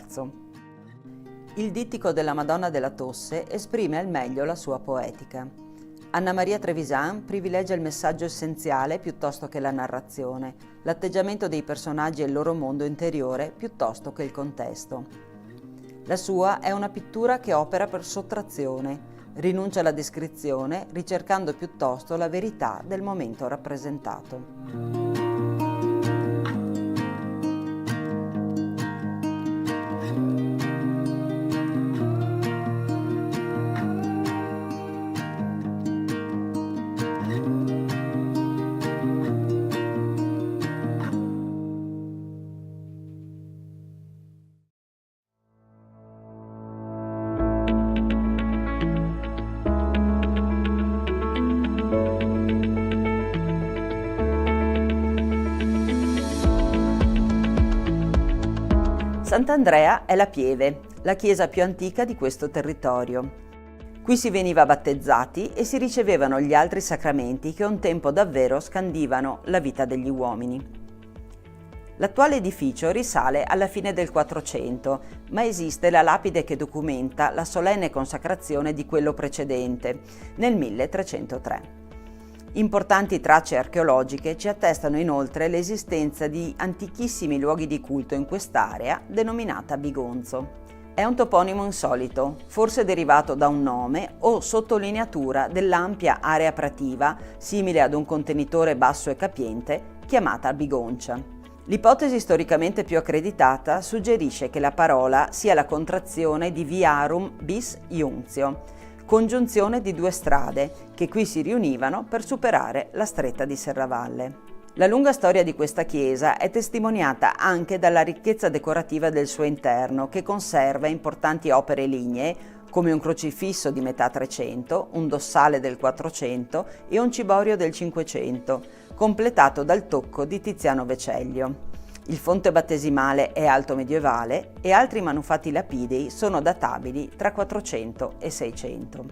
marzo. Il dittico della Madonna della Tosse esprime al meglio la sua poetica. Anna Maria Trevisan privilegia il messaggio essenziale piuttosto che la narrazione, l'atteggiamento dei personaggi e il loro mondo interiore piuttosto che il contesto. La sua è una pittura che opera per sottrazione, rinuncia alla descrizione, ricercando piuttosto la verità del momento rappresentato. Sant'Andrea è la Pieve, la chiesa più antica di questo territorio. Qui si veniva battezzati e si ricevevano gli altri sacramenti che un tempo davvero scandivano la vita degli uomini. L'attuale edificio risale alla fine del 400, ma esiste la lapide che documenta la solenne consacrazione di quello precedente, nel 1303. Importanti tracce archeologiche ci attestano inoltre l'esistenza di antichissimi luoghi di culto in quest'area denominata Bigonzo. È un toponimo insolito, forse derivato da un nome o sottolineatura dell'ampia area prativa, simile ad un contenitore basso e capiente, chiamata Bigoncia. L'ipotesi storicamente più accreditata suggerisce che la parola sia la contrazione di Viarum bis Iunzio, congiunzione di due strade che qui si riunivano per superare la stretta di Serravalle. La lunga storia di questa chiesa è testimoniata anche dalla ricchezza decorativa del suo interno, che conserva importanti opere lignee come un crocifisso di metà 300, un dossale del 400 e un ciborio del 500, completato dal tocco di Tiziano Vecellio. Il fonte battesimale è alto medievale e altri manufatti lapidei sono databili tra 400 e 600.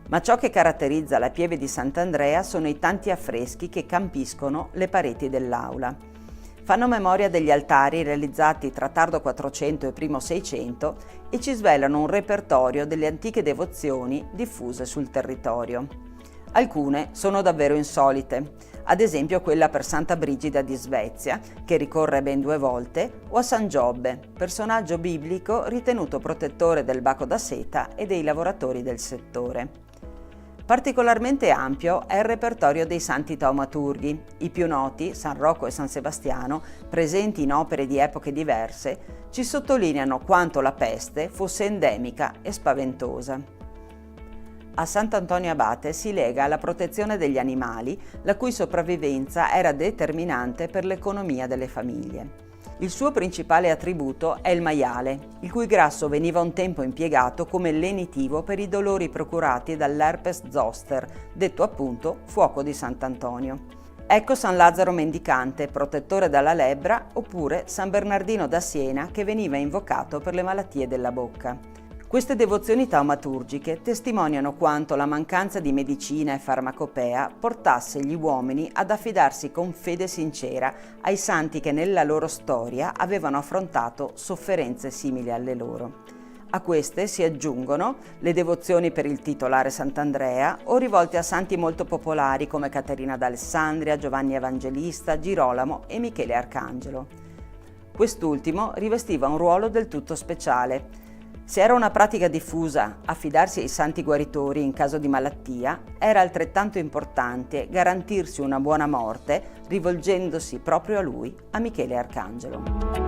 Ma ciò che caratterizza la Pieve di Sant'Andrea sono i tanti affreschi che campiscono le pareti dell'aula. Fanno memoria degli altari realizzati tra tardo 400 e primo 600 e ci svelano un repertorio delle antiche devozioni diffuse sul territorio. Alcune sono davvero insolite, ad esempio quella per Santa Brigida di Svezia, che ricorre ben 2 volte, o a San Giobbe, personaggio biblico ritenuto protettore del baco da seta e dei lavoratori del settore. Particolarmente ampio è il repertorio dei santi taumaturghi. I più noti, San Rocco e San Sebastiano, presenti in opere di epoche diverse, ci sottolineano quanto la peste fosse endemica e spaventosa. A Sant'Antonio Abate si lega alla protezione degli animali, la cui sopravvivenza era determinante per l'economia delle famiglie. Il suo principale attributo è il maiale, il cui grasso veniva un tempo impiegato come lenitivo per i dolori procurati dall'herpes zoster, detto appunto fuoco di Sant'Antonio. Ecco San Lazzaro Mendicante, protettore dalla lebbra, oppure San Bernardino da Siena, che veniva invocato per le malattie della bocca. Queste devozioni taumaturgiche testimoniano quanto la mancanza di medicina e farmacopea portasse gli uomini ad affidarsi con fede sincera ai santi che nella loro storia avevano affrontato sofferenze simili alle loro. A queste si aggiungono le devozioni per il titolare Sant'Andrea o rivolte a santi molto popolari come Caterina d'Alessandria, Giovanni Evangelista, Girolamo e Michele Arcangelo. Quest'ultimo rivestiva un ruolo del tutto speciale. Se era una pratica diffusa affidarsi ai santi guaritori in caso di malattia, era altrettanto importante garantirsi una buona morte rivolgendosi proprio a lui, a Michele Arcangelo.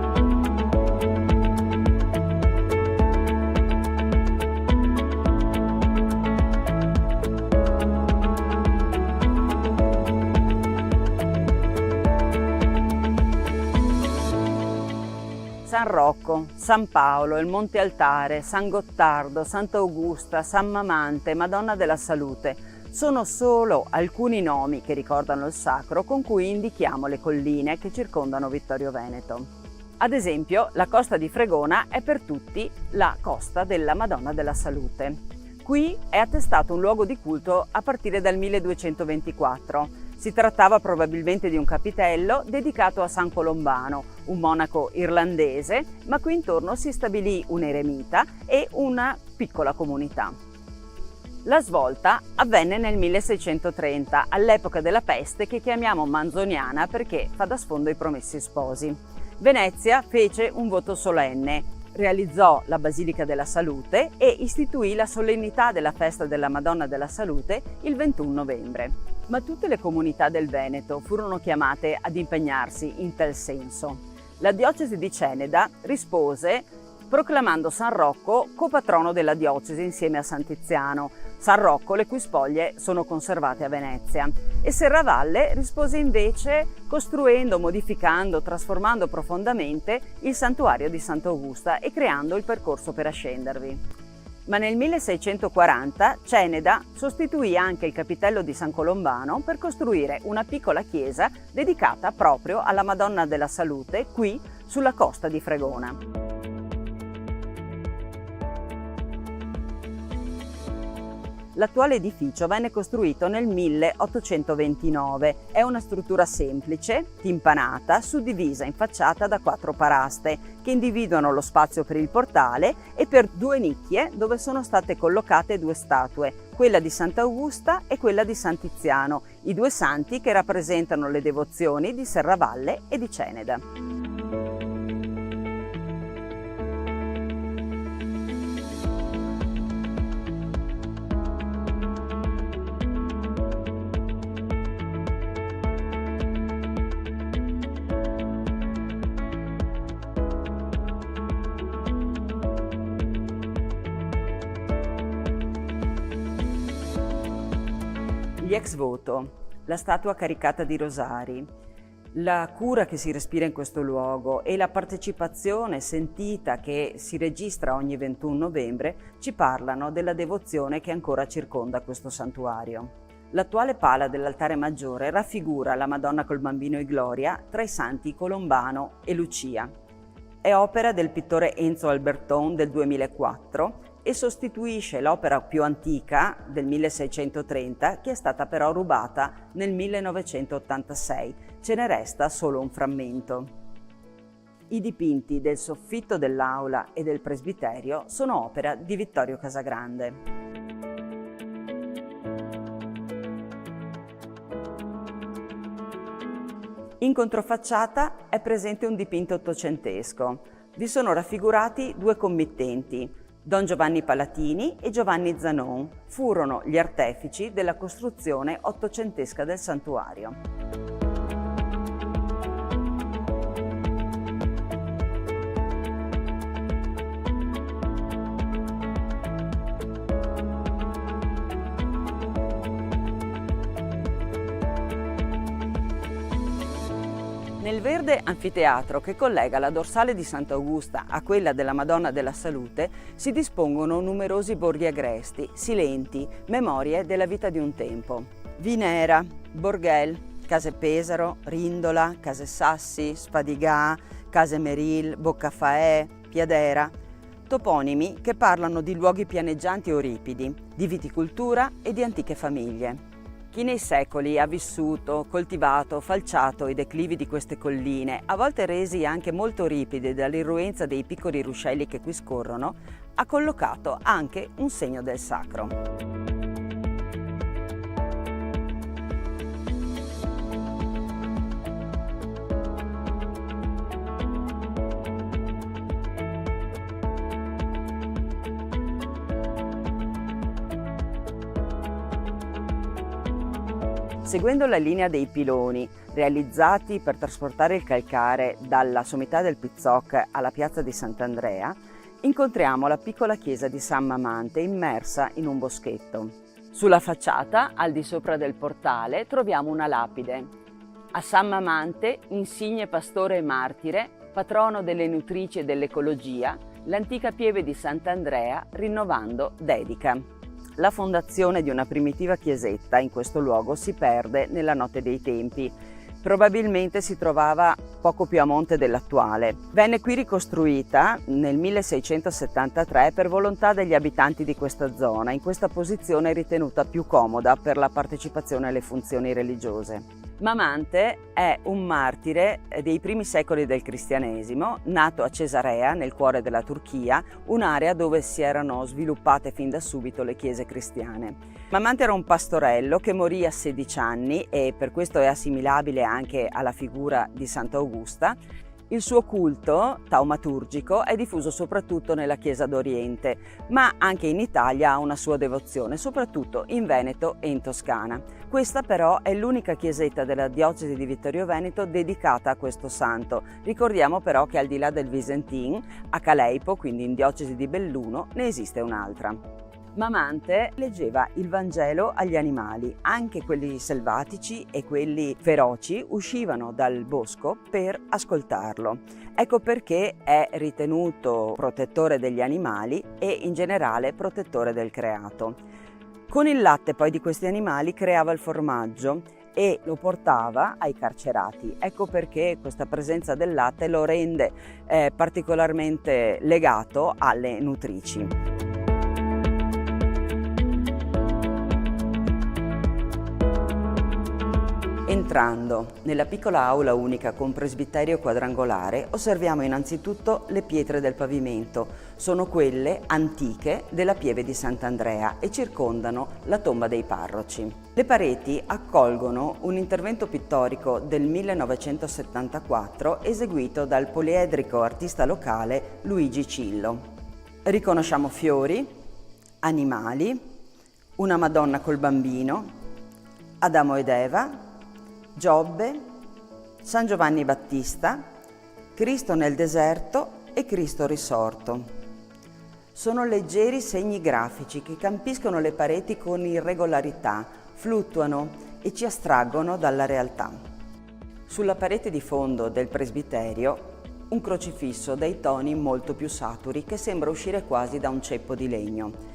San Rocco, San Paolo, il Monte Altare, San Gottardo, Sant'Augusta, San Mamante, Madonna della Salute sono solo alcuni nomi che ricordano il sacro con cui indichiamo le colline che circondano Vittorio Veneto. Ad esempio, la costa di Fregona è per tutti la costa della Madonna della Salute. Qui è attestato un luogo di culto a partire dal 1224. Si trattava probabilmente di un capitello dedicato a San Colombano, un monaco irlandese, ma qui intorno si stabilì un eremita e una piccola comunità. La svolta avvenne nel 1630, all'epoca della peste che chiamiamo manzoniana perché fa da sfondo ai Promessi Sposi. Venezia fece un voto solenne, realizzò la Basilica della Salute e istituì la solennità della festa della Madonna della Salute il 21 novembre. Ma tutte le comunità del Veneto furono chiamate ad impegnarsi in tal senso. La diocesi di Ceneda rispose proclamando San Rocco copatrono della diocesi insieme a San Tiziano, San Rocco le cui spoglie sono conservate a Venezia, e Serravalle rispose invece costruendo, modificando, trasformando profondamente il santuario di Sant'Augusta e creando il percorso per ascendervi. Ma nel 1640 Ceneda sostituì anche il capitello di San Colombano per costruire una piccola chiesa dedicata proprio alla Madonna della Salute qui sulla costa di Fregona. L'attuale edificio venne costruito nel 1829. È una struttura semplice, timpanata, suddivisa in facciata da 4 paraste che individuano lo spazio per il portale e per 2 nicchie dove sono state collocate 2 statue, quella di Sant'Augusta e quella di San Tiziano, i 2 santi che rappresentano le devozioni di Serravalle e di Ceneda. Gli ex voto, la statua caricata di rosari, la cura che si respira in questo luogo e la partecipazione sentita che si registra ogni 21 novembre ci parlano della devozione che ancora circonda questo santuario. L'attuale pala dell'altare maggiore raffigura la Madonna col Bambino e Gloria tra i santi Colombano e Lucia. È opera del pittore Enzo Alberton del 2004 e sostituisce l'opera più antica del 1630 che è stata però rubata nel 1986. Ce ne resta solo un frammento. I dipinti del soffitto dell'aula e del presbiterio sono opera di Vittorio Casagrande. In controfacciata è presente un dipinto ottocentesco. Vi sono raffigurati 2 committenti, Don Giovanni Palatini e Giovanni Zanon. Furono gli artefici della costruzione ottocentesca del santuario. Nel verde anfiteatro che collega la dorsale di Sant'Augusta a quella della Madonna della Salute si dispongono numerosi borghi agresti, silenti, memorie della vita di un tempo. Vinera, Borghel, Case Pesaro, Rindola, Case Sassi, Spadigà, Case Meril, Boccafaè, Piadera, toponimi che parlano di luoghi pianeggianti o ripidi, di viticoltura e di antiche famiglie. Chi nei secoli ha vissuto, coltivato, falciato i declivi di queste colline, a volte resi anche molto ripidi dall'irruenza dei piccoli ruscelli che qui scorrono, ha collocato anche un segno del sacro. Seguendo la linea dei piloni realizzati per trasportare il calcare dalla sommità del Pizzoc alla piazza di Sant'Andrea, incontriamo la piccola chiesa di San Mamante immersa in un boschetto. Sulla facciata, al di sopra del portale, troviamo una lapide. A San Mamante, insigne pastore e martire, patrono delle nutrici e dell'ecologia, l'antica pieve di Sant'Andrea, rinnovando, dedica. La fondazione di una primitiva chiesetta in questo luogo si perde nella notte dei tempi. Probabilmente si trovava poco più a monte dell'attuale. Venne qui ricostruita nel 1673 per volontà degli abitanti di questa zona, in questa posizione ritenuta più comoda per la partecipazione alle funzioni religiose. Mamante è un martire dei primi secoli del cristianesimo, nato a Cesarea, nel cuore della Turchia, un'area dove si erano sviluppate fin da subito le chiese cristiane. Mamante era un pastorello che morì a 16 anni e per questo è assimilabile anche alla figura di Sant'Augusta. Il suo culto taumaturgico è diffuso soprattutto nella Chiesa d'Oriente, ma anche in Italia ha una sua devozione, soprattutto in Veneto e in Toscana. Questa però è l'unica chiesetta della diocesi di Vittorio Veneto dedicata a questo santo. Ricordiamo però che al di là del Visentin, a Caleipo, quindi in diocesi di Belluno, ne esiste un'altra. Mamante leggeva il Vangelo agli animali, anche quelli selvatici e quelli feroci uscivano dal bosco per ascoltarlo. Ecco perché è ritenuto protettore degli animali e in generale protettore del creato. Con il latte poi di questi animali creava il formaggio e lo portava ai carcerati. Ecco perché questa presenza del latte lo rende particolarmente legato alle nutrici. Entrando nella piccola aula unica con presbiterio quadrangolare, osserviamo innanzitutto le pietre del pavimento. Sono quelle antiche della pieve di Sant'Andrea e circondano la tomba dei parroci. Le pareti accolgono un intervento pittorico del 1974 eseguito dal poliedrico artista locale Luigi Cillo. Riconosciamo fiori, animali, una Madonna col bambino, Adamo ed Eva, Giobbe, San Giovanni Battista, Cristo nel deserto e Cristo risorto. Sono leggeri segni grafici che campiscono le pareti con irregolarità, fluttuano e ci astraggono dalla realtà. Sulla parete di fondo del presbiterio un crocifisso dai toni molto più saturi che sembra uscire quasi da un ceppo di legno.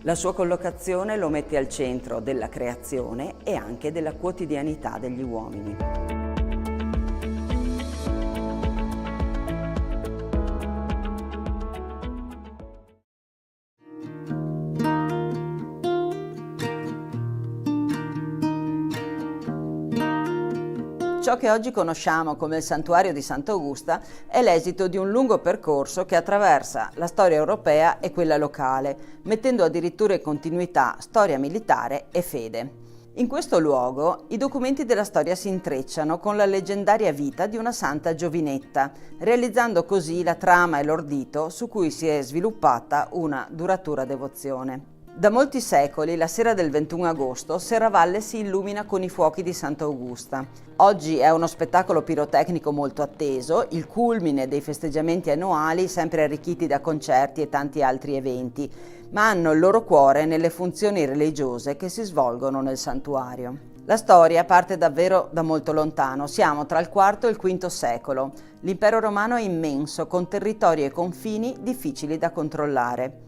La sua collocazione lo mette al centro della creazione e anche della quotidianità degli uomini. Ciò che oggi conosciamo come il santuario di Sant'Augusta è l'esito di un lungo percorso che attraversa la storia europea e quella locale, mettendo addirittura in continuità storia militare e fede. In questo luogo i documenti della storia si intrecciano con la leggendaria vita di una santa giovinetta, realizzando così la trama e l'ordito su cui si è sviluppata una duratura devozione. Da molti secoli, la sera del 21 agosto, Serravalle si illumina con i fuochi di Sant'Augusta. Oggi è uno spettacolo pirotecnico molto atteso, il culmine dei festeggiamenti annuali, sempre arricchiti da concerti e tanti altri eventi, ma hanno il loro cuore nelle funzioni religiose che si svolgono nel santuario. La storia parte davvero da molto lontano, siamo tra il IV e il V secolo. L'impero romano è immenso, con territori e confini difficili da controllare.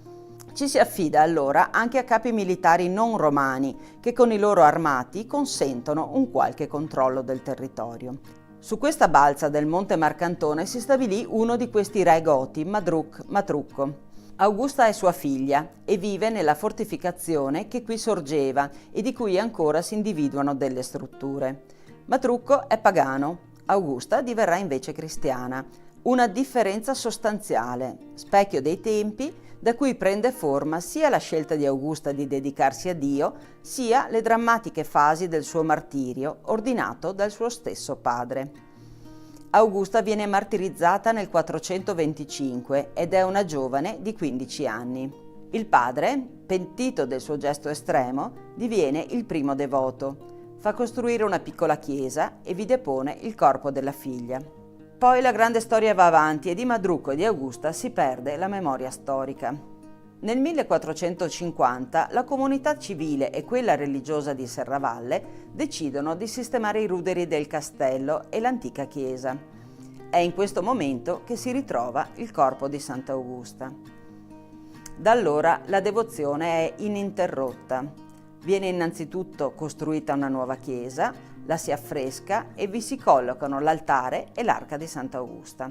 Ci si affida allora anche a capi militari non romani che con i loro armati consentono un qualche controllo del territorio. Su questa balza del Monte Marcantone si stabilì uno di questi re goti, Matrucco. Augusta è sua figlia e vive nella fortificazione che qui sorgeva e di cui ancora si individuano delle strutture. Matrucco è pagano, Augusta diverrà invece cristiana. Una differenza sostanziale, specchio dei tempi, da cui prende forma sia la scelta di Augusta di dedicarsi a Dio, sia le drammatiche fasi del suo martirio, ordinato dal suo stesso padre. Augusta viene martirizzata nel 425 ed è una giovane di 15 anni. Il padre, pentito del suo gesto estremo, diviene il primo devoto. Fa costruire una piccola chiesa e vi depone il corpo della figlia. Poi la grande storia va avanti e di Madrucco e di Augusta si perde la memoria storica. Nel 1450 la comunità civile e quella religiosa di Serravalle decidono di sistemare i ruderi del castello e l'antica chiesa. È in questo momento che si ritrova il corpo di Sant'Augusta. Da allora la devozione è ininterrotta. Viene innanzitutto costruita una nuova chiesa, la si affresca e vi si collocano l'altare e l'arca di Sant'Augusta.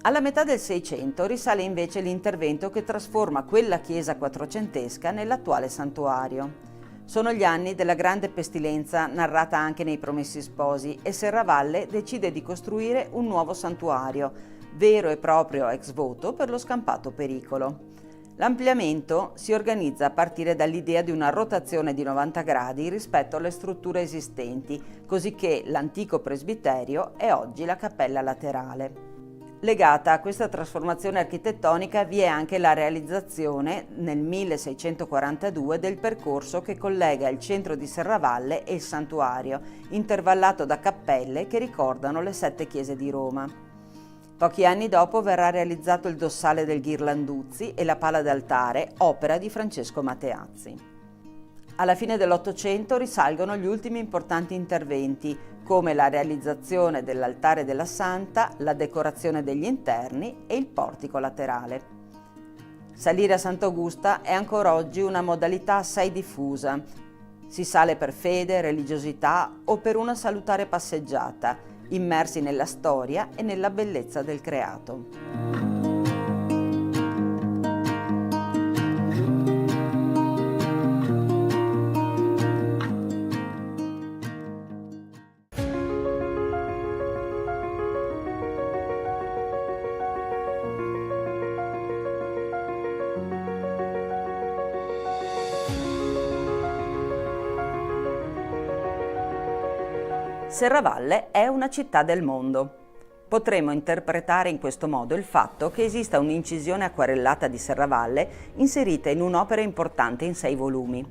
Alla metà del Seicento risale invece l'intervento che trasforma quella chiesa quattrocentesca nell'attuale santuario. Sono gli anni della grande pestilenza narrata anche nei Promessi Sposi e Serravalle decide di costruire un nuovo santuario, vero e proprio ex voto per lo scampato pericolo. L'ampliamento si organizza a partire dall'idea di una rotazione di 90 gradi rispetto alle strutture esistenti, cosicché l'antico presbiterio è oggi la cappella laterale. Legata a questa trasformazione architettonica vi è anche la realizzazione nel 1642 del percorso che collega il centro di Serravalle e il santuario, intervallato da cappelle che ricordano le 7 chiese di Roma. Pochi anni dopo verrà realizzato il dossale del Ghirlanduzzi e la pala d'altare, opera di Francesco Mateazzi. Alla fine dell'Ottocento risalgono gli ultimi importanti interventi, come la realizzazione dell'altare della Santa, la decorazione degli interni e il portico laterale. Salire a Sant'Augusta è ancora oggi una modalità assai diffusa. Si sale per fede, religiosità o per una salutare passeggiata, immersi nella storia e nella bellezza del creato. Serravalle è una città del mondo. Potremmo interpretare in questo modo il fatto che esista un'incisione acquarellata di Serravalle inserita in un'opera importante in 6 volumi.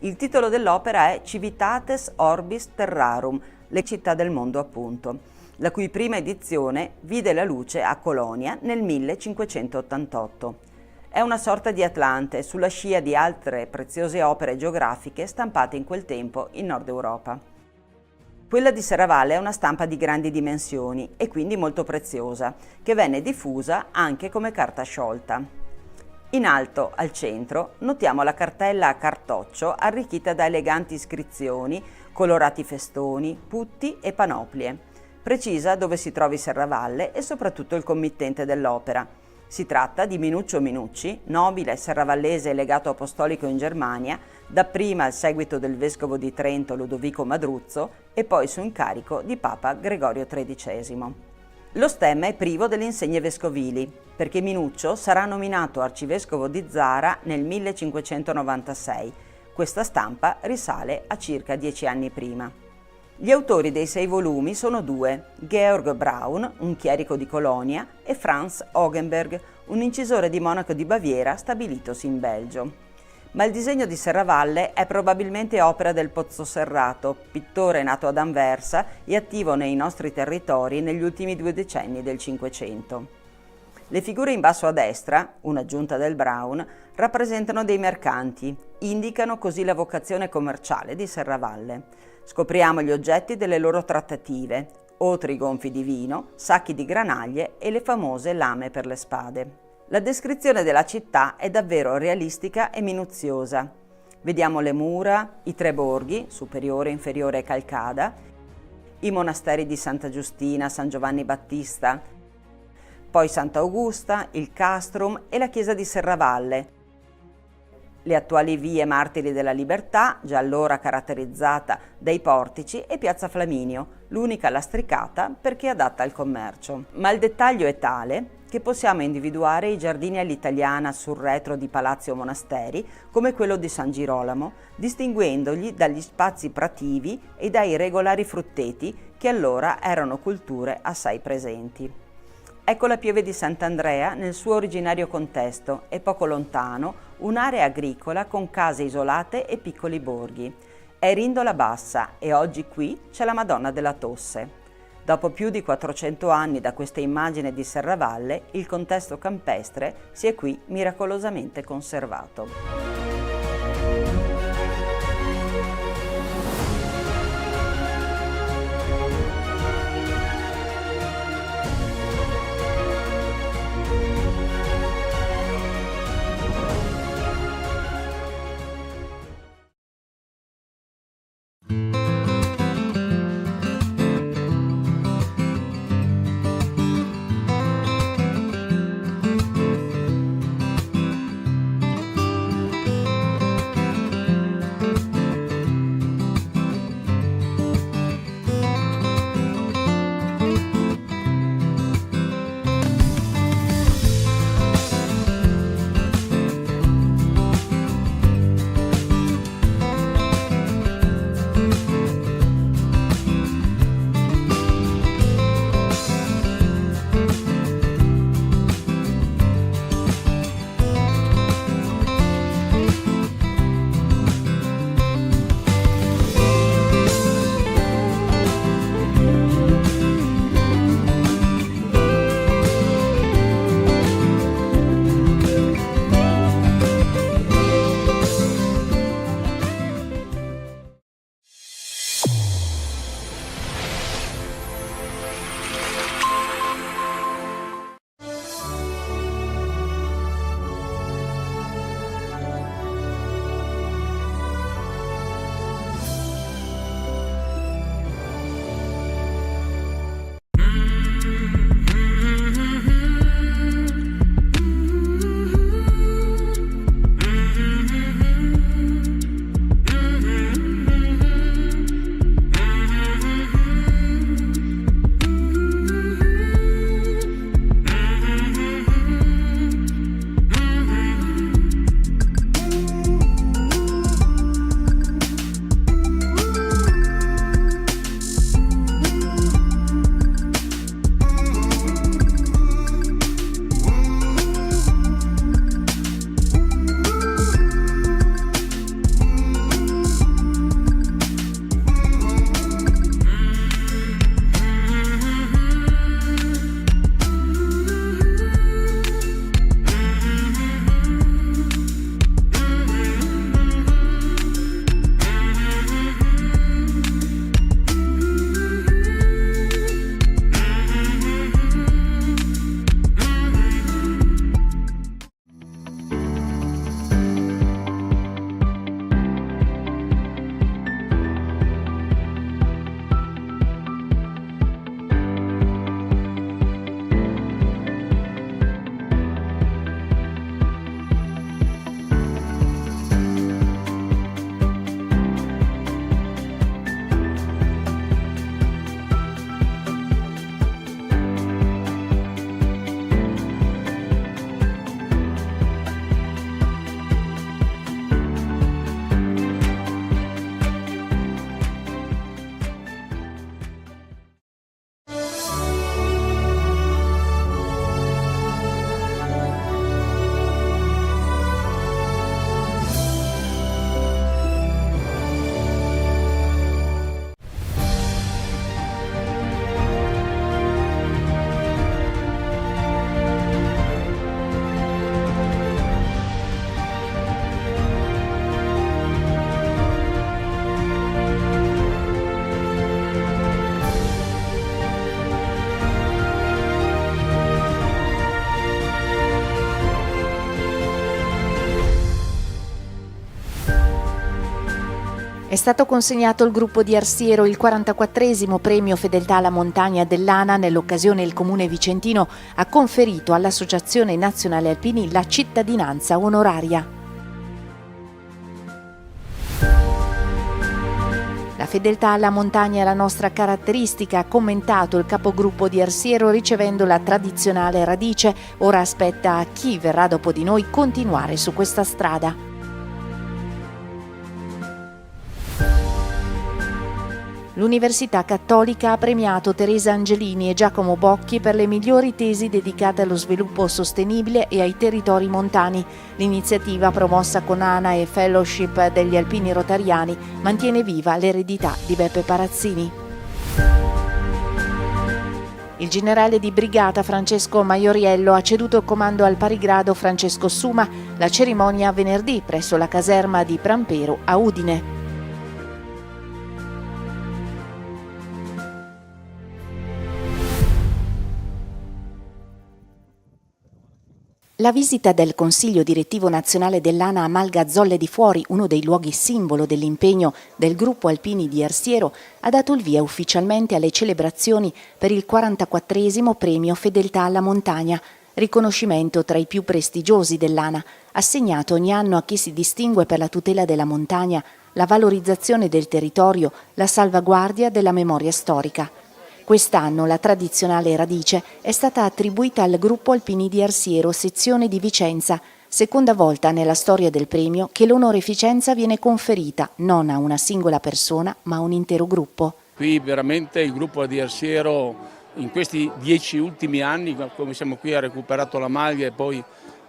Il titolo dell'opera è Civitates Orbis Terrarum, le città del mondo appunto, la cui prima edizione vide la luce a Colonia nel 1588. È una sorta di Atlante sulla scia di altre preziose opere geografiche stampate in quel tempo in Nord Europa. Quella di Serravalle è una stampa di grandi dimensioni e quindi molto preziosa, che venne diffusa anche come carta sciolta. In alto, al centro, notiamo la cartella a cartoccio arricchita da eleganti iscrizioni, colorati festoni, putti e panoplie. Precisa dove si trovi Serravalle e soprattutto il committente dell'opera. Si tratta di Minuccio Minucci, nobile serravallese legato apostolico in Germania, dapprima al seguito del vescovo di Trento Ludovico Madruzzo e poi su incarico di Papa Gregorio XIII. Lo stemma è privo delle insegne vescovili, perché Minuccio sarà nominato arcivescovo di Zara nel 1596. Questa stampa risale a circa 10 anni prima. Gli autori dei 6 volumi sono 2, Georg Braun, un chierico di Colonia, e Franz Hogenberg, un incisore di Monaco di Baviera stabilitosi in Belgio. Ma il disegno di Serravalle è probabilmente opera del Pozzoserrato, pittore nato ad Anversa e attivo nei nostri territori negli ultimi 2 decenni del Cinquecento. Le figure in basso a destra, un'aggiunta del Braun, rappresentano dei mercanti, indicano così la vocazione commerciale di Serravalle. Scopriamo gli oggetti delle loro trattative, otri gonfi di vino, sacchi di granaglie e le famose lame per le spade. La descrizione della città è davvero realistica e minuziosa. Vediamo le mura, i 3 borghi, superiore, inferiore e Calcada, i monasteri di Santa Giustina, San Giovanni Battista, poi Sant'Augusta, il Castrum e la chiesa di Serravalle, le attuali vie Martiri della Libertà, già allora caratterizzata dai portici, e Piazza Flaminio, l'unica lastricata perché adatta al commercio. Ma il dettaglio è tale che possiamo individuare i giardini all'italiana sul retro di palazzi o monasteri, come quello di San Girolamo, distinguendogli dagli spazi prativi e dai regolari frutteti che allora erano culture assai presenti. Ecco la pieve di Sant'Andrea nel suo originario contesto e poco lontano un'area agricola con case isolate e piccoli borghi. È Rindola Bassa e oggi qui c'è la Madonna della Tosse. Dopo più di 400 anni da questa immagine di Serravalle, il contesto campestre si è qui miracolosamente conservato. È stato consegnato al gruppo di Arsiero il 44esimo premio Fedeltà alla Montagna dell'ANA. Nell'occasione il Comune vicentino ha conferito all'Associazione Nazionale Alpini la cittadinanza onoraria. La fedeltà alla montagna è la nostra caratteristica, ha commentato il capogruppo di Arsiero ricevendo la tradizionale radice. Ora aspetta a chi verrà dopo di noi continuare su questa strada. L'Università Cattolica ha premiato Teresa Angelini e Giacomo Bocchi per le migliori tesi dedicate allo sviluppo sostenibile e ai territori montani. L'iniziativa, promossa con ANA e Fellowship degli Alpini Rotariani, mantiene viva l'eredità di Beppe Parazzini. Il generale di brigata Francesco Maioriello ha ceduto il comando al parigrado Francesco Suma. La cerimonia venerdì presso la caserma di Prampero a Udine. La visita del Consiglio Direttivo Nazionale dell'ANA a Malga Zolle di Fuori, uno dei luoghi simbolo dell'impegno del gruppo Alpini di Arsiero, ha dato il via ufficialmente alle celebrazioni per il 44esimo premio Fedeltà alla Montagna, riconoscimento tra i più prestigiosi dell'ANA, assegnato ogni anno a chi si distingue per la tutela della montagna, la valorizzazione del territorio, la salvaguardia della memoria storica. Quest'anno la tradizionale radice è stata attribuita al gruppo Alpini di Arsiero, sezione di Vicenza, seconda volta nella storia del premio che l'onoreficenza viene conferita non a una singola persona ma a un intero gruppo. Qui veramente il gruppo di Arsiero in questi 10 ultimi anni, come siamo qui, ha recuperato la maglia e poi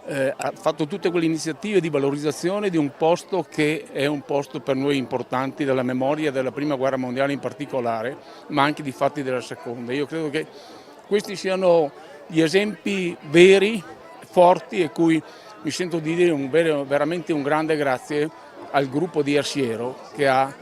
ha fatto tutte quelle iniziative di valorizzazione di un posto che è un posto per noi importante, della memoria della Prima Guerra Mondiale in particolare, ma anche di fatti della Seconda. Io credo che questi siano gli esempi veri, forti, e cui mi sento di dire veramente un grande grazie al gruppo di Arsiero che ha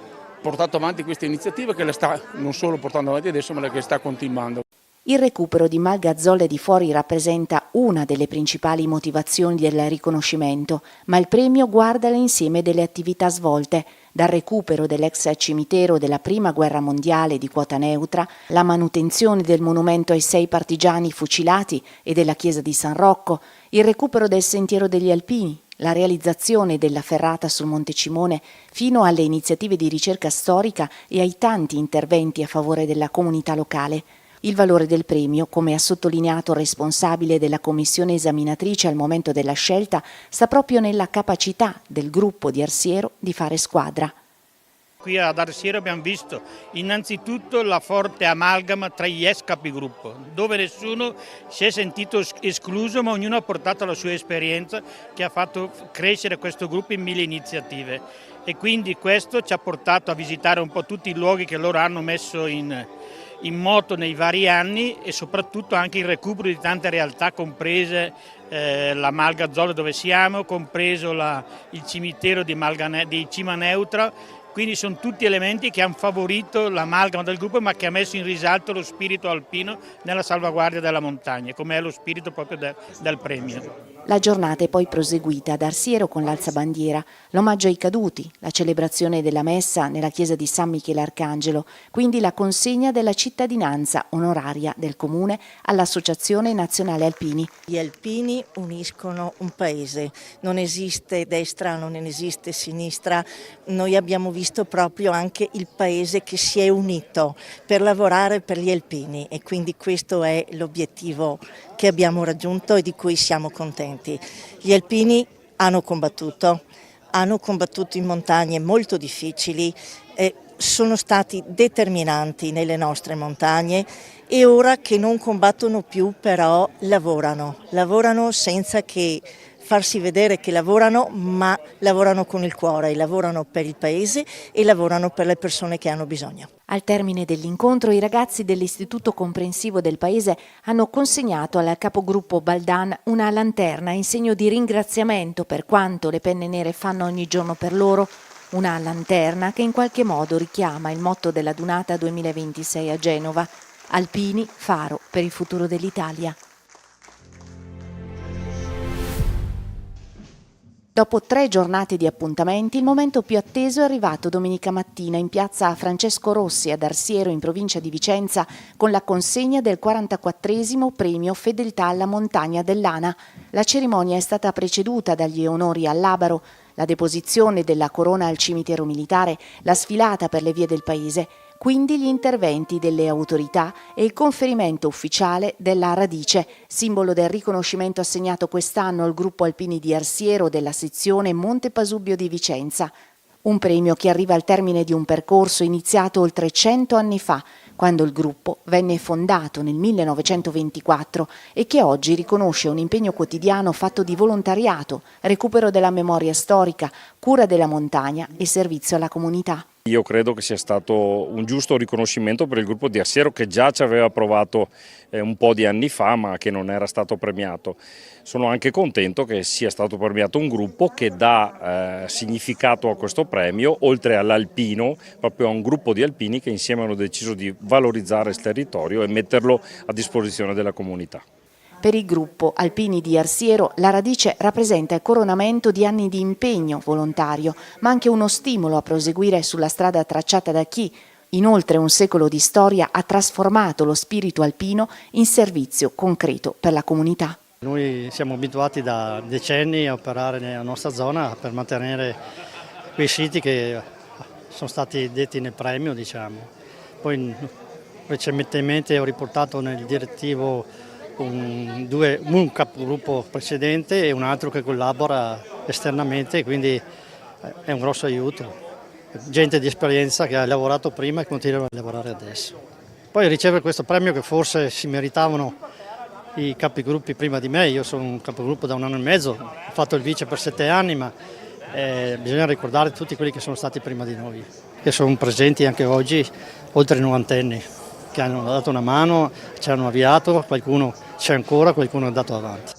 portato avanti questa iniziativa, che la sta non solo portando avanti adesso, ma che sta continuando. Il recupero di Malga Zolle di Fuori rappresenta una delle principali motivazioni del riconoscimento, ma il premio guarda l'insieme delle attività svolte, dal recupero dell'ex cimitero della Prima Guerra Mondiale di quota neutra, la manutenzione del monumento ai 6 partigiani fucilati e della chiesa di San Rocco, il recupero del Sentiero degli Alpini, la realizzazione della ferrata sul Monte Cimone, fino alle iniziative di ricerca storica e ai tanti interventi a favore della comunità locale. Il valore del premio, come ha sottolineato il responsabile della commissione esaminatrice al momento della scelta, sta proprio nella capacità del gruppo di Arsiero di fare squadra. Qui ad Arsiero abbiamo visto innanzitutto la forte amalgama tra gli ex capigruppo, dove nessuno si è sentito escluso, ma ognuno ha portato la sua esperienza che ha fatto crescere questo gruppo in 1000 iniziative. E quindi questo ci ha portato a visitare un po' tutti i luoghi che loro hanno messo in moto nei vari anni, e soprattutto anche il recupero di tante realtà, comprese la Malga Zolle dove siamo, compreso il cimitero di Cima Neutra. Quindi sono tutti elementi che hanno favorito l'amalgama del gruppo, ma che ha messo in risalto lo spirito alpino nella salvaguardia della montagna, come è lo spirito proprio del premio. La giornata è poi proseguita ad Arsiero con l'alzabandiera, l'omaggio ai caduti, la celebrazione della messa nella chiesa di San Michele Arcangelo, quindi la consegna della cittadinanza onoraria del Comune all'Associazione Nazionale Alpini. Gli alpini uniscono un paese, non esiste destra, non esiste sinistra, noi abbiamo visto proprio anche il paese che si è unito per lavorare per gli alpini, e quindi questo è l'obiettivo che abbiamo raggiunto e di cui siamo contenti. Gli alpini hanno combattuto in montagne molto difficili, sono stati determinanti nelle nostre montagne, e ora che non combattono più però lavorano senza che farsi vedere che lavorano, ma lavorano con il cuore, lavorano per il paese e lavorano per le persone che hanno bisogno. Al termine dell'incontro, i ragazzi dell'Istituto Comprensivo del Paese hanno consegnato al capogruppo Baldan una lanterna in segno di ringraziamento per quanto le penne nere fanno ogni giorno per loro. Una lanterna che in qualche modo richiama il motto della Dunata 2026 a Genova: Alpini, faro per il futuro dell'Italia. Dopo 3 giornate di appuntamenti, il momento più atteso è arrivato domenica mattina in piazza Francesco Rossi ad Arsiero, in provincia di Vicenza, con la consegna del 44° premio Fedeltà alla montagna dell'ANA. La cerimonia è stata preceduta dagli onori all'Abaro, la deposizione della corona al cimitero militare, la sfilata per le vie del paese, quindi gli interventi delle autorità e il conferimento ufficiale della Radice, simbolo del riconoscimento assegnato quest'anno al gruppo alpini di Arsiero della sezione Monte Pasubio di Vicenza. Un premio che arriva al termine di un percorso iniziato oltre 100 anni fa, quando il gruppo venne fondato nel 1924 e che oggi riconosce un impegno quotidiano fatto di volontariato, recupero della memoria storica, cura della montagna e servizio alla comunità. Io credo che sia stato un giusto riconoscimento per il gruppo di Arsiero, che già ci aveva provato un po' di anni fa ma che non era stato premiato. Sono anche contento che sia stato premiato un gruppo che dà significato a questo premio, oltre all'alpino, proprio a un gruppo di alpini che insieme hanno deciso di valorizzare il territorio e metterlo a disposizione della comunità. Per il gruppo Alpini di Arsiero la Radice rappresenta il coronamento di anni di impegno volontario, ma anche uno stimolo a proseguire sulla strada tracciata da chi, in oltre un secolo di storia, ha trasformato lo spirito alpino in servizio concreto per la comunità. Noi siamo abituati da decenni a operare nella nostra zona per mantenere quei siti che sono stati detti nel premio, diciamo. Poi recentemente ho riportato nel direttivo un capogruppo precedente e un altro che collabora esternamente, quindi è un grosso aiuto. Gente di esperienza che ha lavorato prima e continua a lavorare adesso. Poi ricevere questo premio che forse si meritavano i capigruppi prima di me, io sono un capogruppo da 1 anno e mezzo, ho fatto il vice per 7 anni, ma bisogna ricordare tutti quelli che sono stati prima di noi, che sono presenti anche oggi, oltre i 90enni, che hanno dato una mano, ci hanno avviato, qualcuno c'è ancora, qualcuno è andato avanti.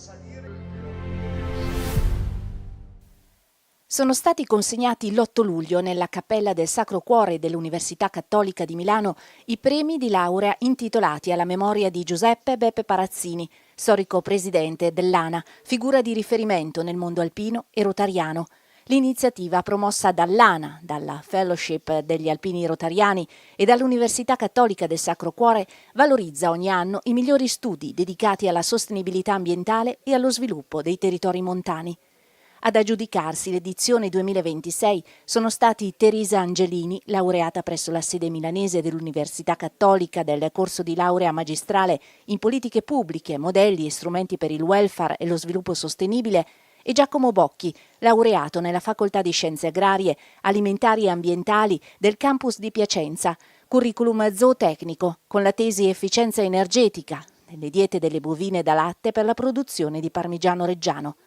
Sono stati consegnati l'8 luglio nella Cappella del Sacro Cuore dell'Università Cattolica di Milano i premi di laurea intitolati alla memoria di Giuseppe Beppe Parazzini, storico presidente dell'ANA, figura di riferimento nel mondo alpino e rotariano. L'iniziativa, promossa dall'ANA, dalla Fellowship degli Alpini Rotariani e dall'Università Cattolica del Sacro Cuore, valorizza ogni anno i migliori studi dedicati alla sostenibilità ambientale e allo sviluppo dei territori montani. Ad aggiudicarsi l'edizione 2026 sono stati Teresa Angelini, laureata presso la sede milanese dell'Università Cattolica del corso di laurea magistrale in politiche pubbliche, modelli e strumenti per il welfare e lo sviluppo sostenibile, e Giacomo Bocchi, laureato nella Facoltà di Scienze Agrarie, Alimentari e Ambientali del campus di Piacenza, curriculum zootecnico con la tesi Efficienza energetica nelle diete delle bovine da latte per la produzione di parmigiano reggiano.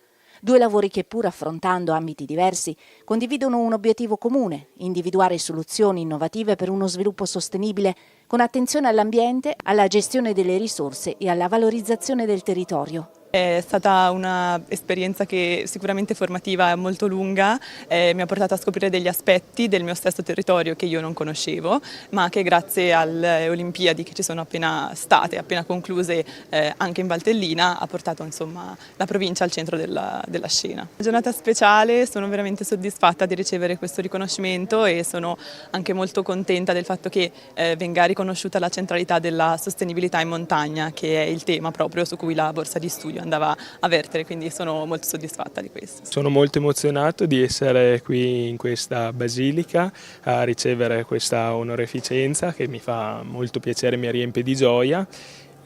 2 lavori che, pur affrontando ambiti diversi, condividono un obiettivo comune: individuare soluzioni innovative per uno sviluppo sostenibile con attenzione all'ambiente, alla gestione delle risorse e alla valorizzazione del territorio. È stata un'esperienza che sicuramente formativa e molto lunga, mi ha portato a scoprire degli aspetti del mio stesso territorio che io non conoscevo, ma che grazie alle Olimpiadi che ci sono appena state, appena concluse anche in Valtellina, ha portato insomma la provincia al centro della scena. Una giornata speciale, sono veramente soddisfatta di ricevere questo riconoscimento e sono anche molto contenta del fatto che venga riconosciuta la centralità della sostenibilità in montagna, che è il tema proprio su cui la borsa di studio andava a vertere, quindi sono molto soddisfatta di questo. Sono molto emozionato di essere qui in questa basilica a ricevere questa onorificenza che mi fa molto piacere, mi riempie di gioia.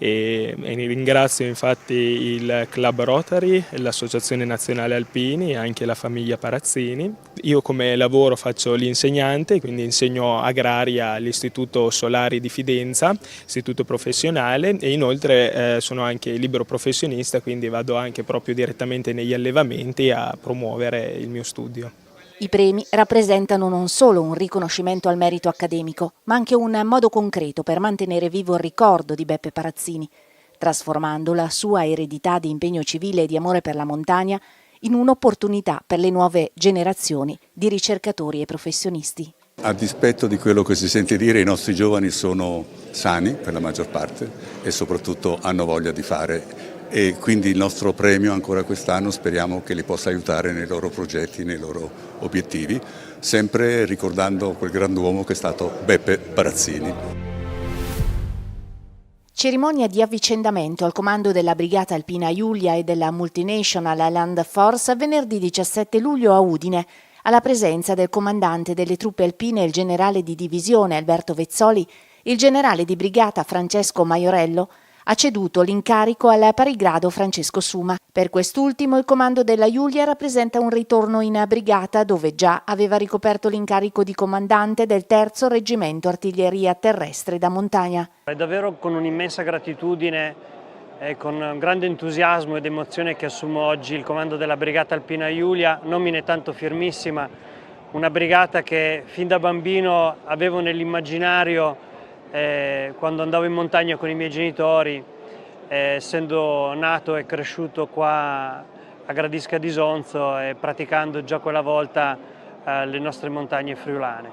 E ringrazio infatti il Club Rotary, l'Associazione Nazionale Alpini e anche la famiglia Parazzini. Io come lavoro faccio l'insegnante, quindi insegno agraria all'Istituto Solari di Fidenza, istituto professionale, e inoltre sono anche libero professionista, quindi vado anche proprio direttamente negli allevamenti a promuovere il mio studio. I premi rappresentano non solo un riconoscimento al merito accademico, ma anche un modo concreto per mantenere vivo il ricordo di Beppe Parazzini, trasformando la sua eredità di impegno civile e di amore per la montagna in un'opportunità per le nuove generazioni di ricercatori e professionisti. A dispetto di quello che si sente dire, i nostri giovani sono sani per la maggior parte e soprattutto hanno voglia di fare e quindi il nostro premio ancora quest'anno speriamo che li possa aiutare nei loro progetti, nei loro obiettivi, sempre ricordando quel grand'uomo che è stato Beppe Barazzini. Cerimonia di avvicendamento al comando della Brigata Alpina Julia e della Multinational Land Force venerdì 17 luglio a Udine, alla presenza del comandante delle truppe alpine, il generale di divisione Alberto Vezzoli. Il generale di brigata Francesco Maiorello ha ceduto l'incarico al parigrado Francesco Suma. Per quest'ultimo il comando della Julia rappresenta un ritorno in brigata dove già aveva ricoperto l'incarico di comandante del 3° Reggimento Artiglieria Terrestre da Montagna. È davvero con un'immensa gratitudine e con un grande entusiasmo ed emozione che assumo oggi il comando della Brigata Alpina Julia, nomine tanto firmissima, una brigata che fin da bambino avevo nell'immaginario quando andavo in montagna con i miei genitori, essendo nato e cresciuto qua a Gradisca d'Isonzo e praticando già quella volta le nostre montagne friulane.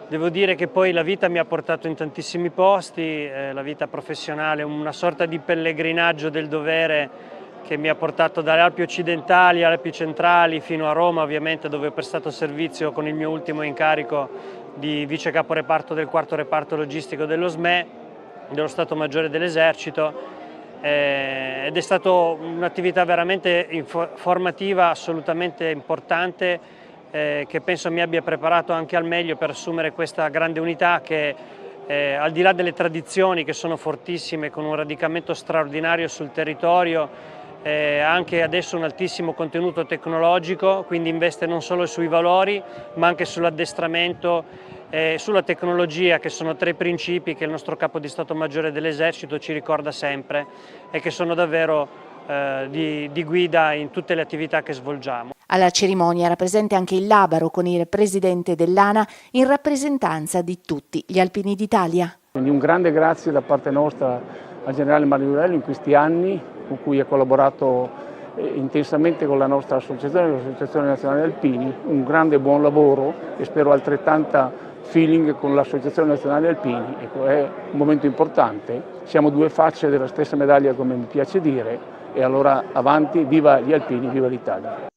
Devo dire che poi la vita mi ha portato in tantissimi posti, la vita professionale, una sorta di pellegrinaggio del dovere che mi ha portato dalle Alpi occidentali alle Alpi centrali fino a Roma, ovviamente, dove ho prestato servizio con il mio ultimo incarico di vice caporeparto del 4° reparto logistico dello SME, dello Stato Maggiore dell'Esercito, ed è stata un'attività veramente formativa, assolutamente importante, che penso mi abbia preparato anche al meglio per assumere questa grande unità che, al di là delle tradizioni che sono fortissime, con un radicamento straordinario sul territorio, ha anche adesso un altissimo contenuto tecnologico, quindi investe non solo sui valori ma anche sull'addestramento e sulla tecnologia, che sono 3 principi che il nostro Capo di Stato Maggiore dell'Esercito ci ricorda sempre e che sono davvero di guida in tutte le attività che svolgiamo. Alla cerimonia era presente anche il Labaro con il presidente dell'ANA in rappresentanza di tutti gli alpini d'Italia. Quindi un grande grazie da parte nostra al generale Maiorello in questi anni con cui ha collaborato intensamente con la nostra associazione, l'Associazione Nazionale Alpini, un grande buon lavoro e spero altrettanta feeling con l'Associazione Nazionale Alpini. Ecco, è un momento importante, siamo 2 facce della stessa medaglia, come mi piace dire, e allora avanti, viva gli alpini, viva l'Italia.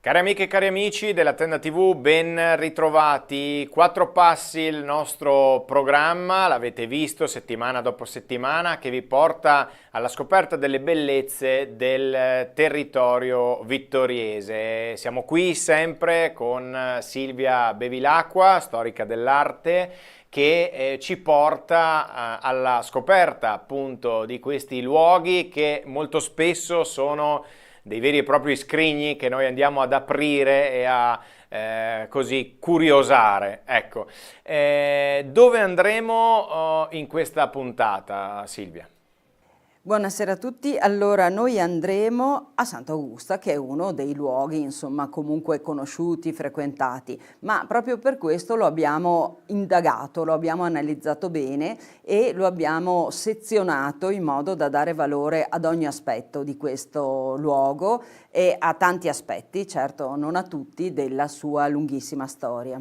Cari amiche e cari amici della Tenda TV, ben ritrovati. 4 passi il nostro programma, l'avete visto settimana dopo settimana, che vi porta alla scoperta delle bellezze del territorio vittoriese. Siamo qui sempre con Silvia Bevilacqua, storica dell'arte, che ci porta alla scoperta appunto di questi luoghi che molto spesso sono dei veri e propri scrigni che noi andiamo ad aprire e a così curiosare. Ecco, dove andremo in questa puntata, Silvia? Buonasera a tutti. Allora, noi andremo a Sant'Augusta, che è uno dei luoghi, insomma, comunque conosciuti, frequentati, ma proprio per questo lo abbiamo indagato, lo abbiamo analizzato bene e lo abbiamo sezionato in modo da dare valore ad ogni aspetto di questo luogo e a tanti aspetti, certo non a tutti, della sua lunghissima storia.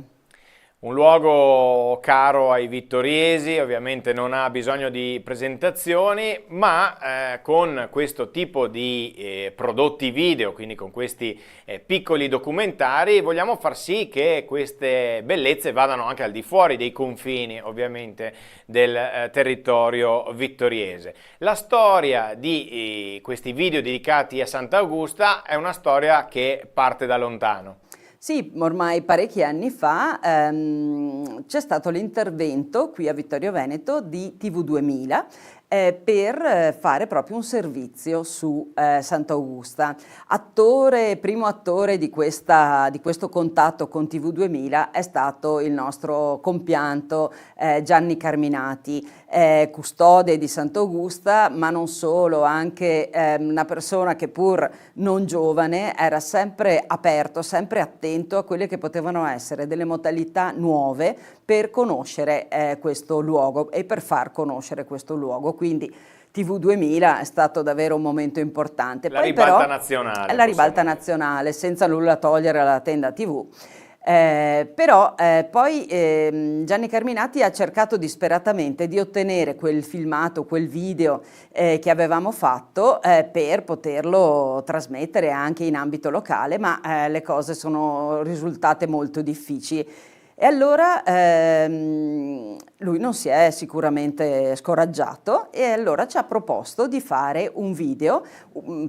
Un luogo caro ai vittoriesi, ovviamente non ha bisogno di presentazioni, ma con questo tipo di prodotti video, quindi con questi piccoli documentari, vogliamo far sì che queste bellezze vadano anche al di fuori dei confini, ovviamente, del territorio vittoriese. La storia di questi video dedicati a Sant'Augusta è una storia che parte da lontano. Sì, ormai parecchi anni fa c'è stato l'intervento qui a Vittorio Veneto di TV2000 per fare proprio un servizio su Sant'Augusta. Primo attore di questo contatto con TV2000 è stato il nostro compianto Gianni Carminati, custode di Sant'Augusta, ma non solo, anche una persona che pur non giovane era sempre aperto, sempre attento a quelle che potevano essere delle modalità nuove per conoscere questo luogo e per far conoscere questo luogo. Quindi TV2000 è stato davvero un momento importante. La ribalta nazionale. La ribalta nazionale, senza nulla togliere alla Tenda TV. Poi Gianni Carminati ha cercato disperatamente di ottenere quel filmato, quel video che avevamo fatto per poterlo trasmettere anche in ambito locale, ma le cose sono risultate molto difficili. E allora lui non si è sicuramente scoraggiato e allora ci ha proposto di fare un video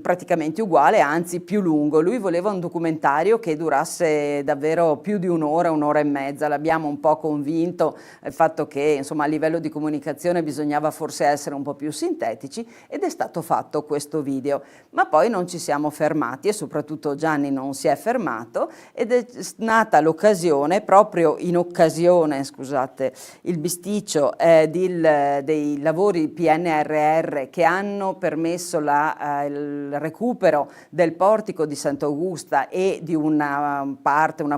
praticamente uguale, anzi più lungo. Lui voleva un documentario che durasse davvero più di un'ora e mezza. L'abbiamo un po' convinto il fatto che insomma a livello di comunicazione bisognava forse essere un po' più sintetici ed è stato fatto questo video. Ma poi non ci siamo fermati e soprattutto Gianni non si è fermato ed è nata l'occasione, proprio in occasione, scusate, il bisticcio dei lavori PNRR che hanno permesso il recupero del portico di Sant'Augusta e di una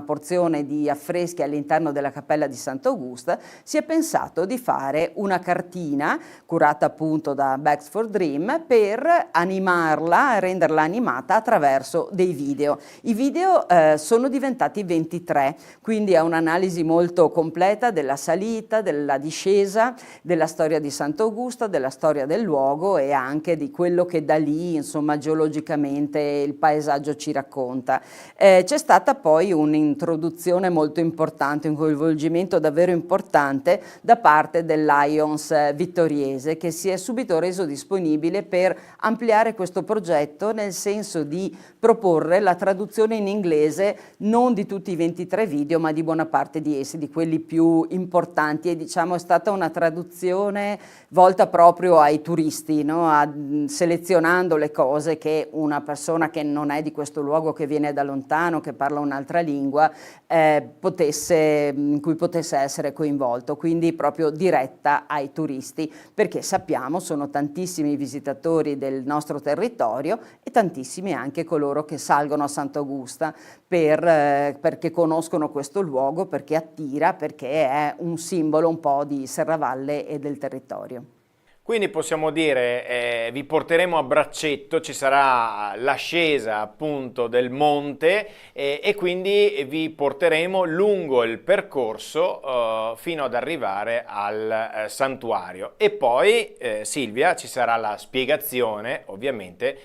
porzione di affreschi all'interno della cappella di Sant'Augusta, si è pensato di fare una cartina curata appunto da Bags for Dream per animarla, renderla animata attraverso dei video. I video sono diventati 23, quindi è un'analisi molto completa della salita, della discesa, della storia di Sant'Augusta, della storia del luogo e anche di quello che da lì, insomma, geologicamente il paesaggio ci racconta. C'è stata poi un'introduzione molto importante, un coinvolgimento davvero importante da parte del Lions vittoriese, che si è subito reso disponibile per ampliare questo progetto, nel senso di proporre la traduzione in inglese non di tutti i 23 video, ma di buona parte di essi, di quelli più importanti, e diciamo è stata una traduzione volta proprio ai turisti, no? Selezionando le cose che una persona che non è di questo luogo, che viene da lontano, che parla un'altra lingua, in cui potesse essere coinvolto, quindi proprio diretta ai turisti, perché sappiamo sono tantissimi i visitatori del nostro territorio e tantissimi anche coloro che salgono a Sant'Augusta perché conoscono questo luogo, perché attira, perché è un simbolo un po' di Serravalle e del territorio. Quindi possiamo dire vi porteremo a braccetto, ci sarà l'ascesa appunto del monte e quindi vi porteremo lungo il percorso fino ad arrivare al santuario. E poi Silvia, ci sarà la spiegazione ovviamente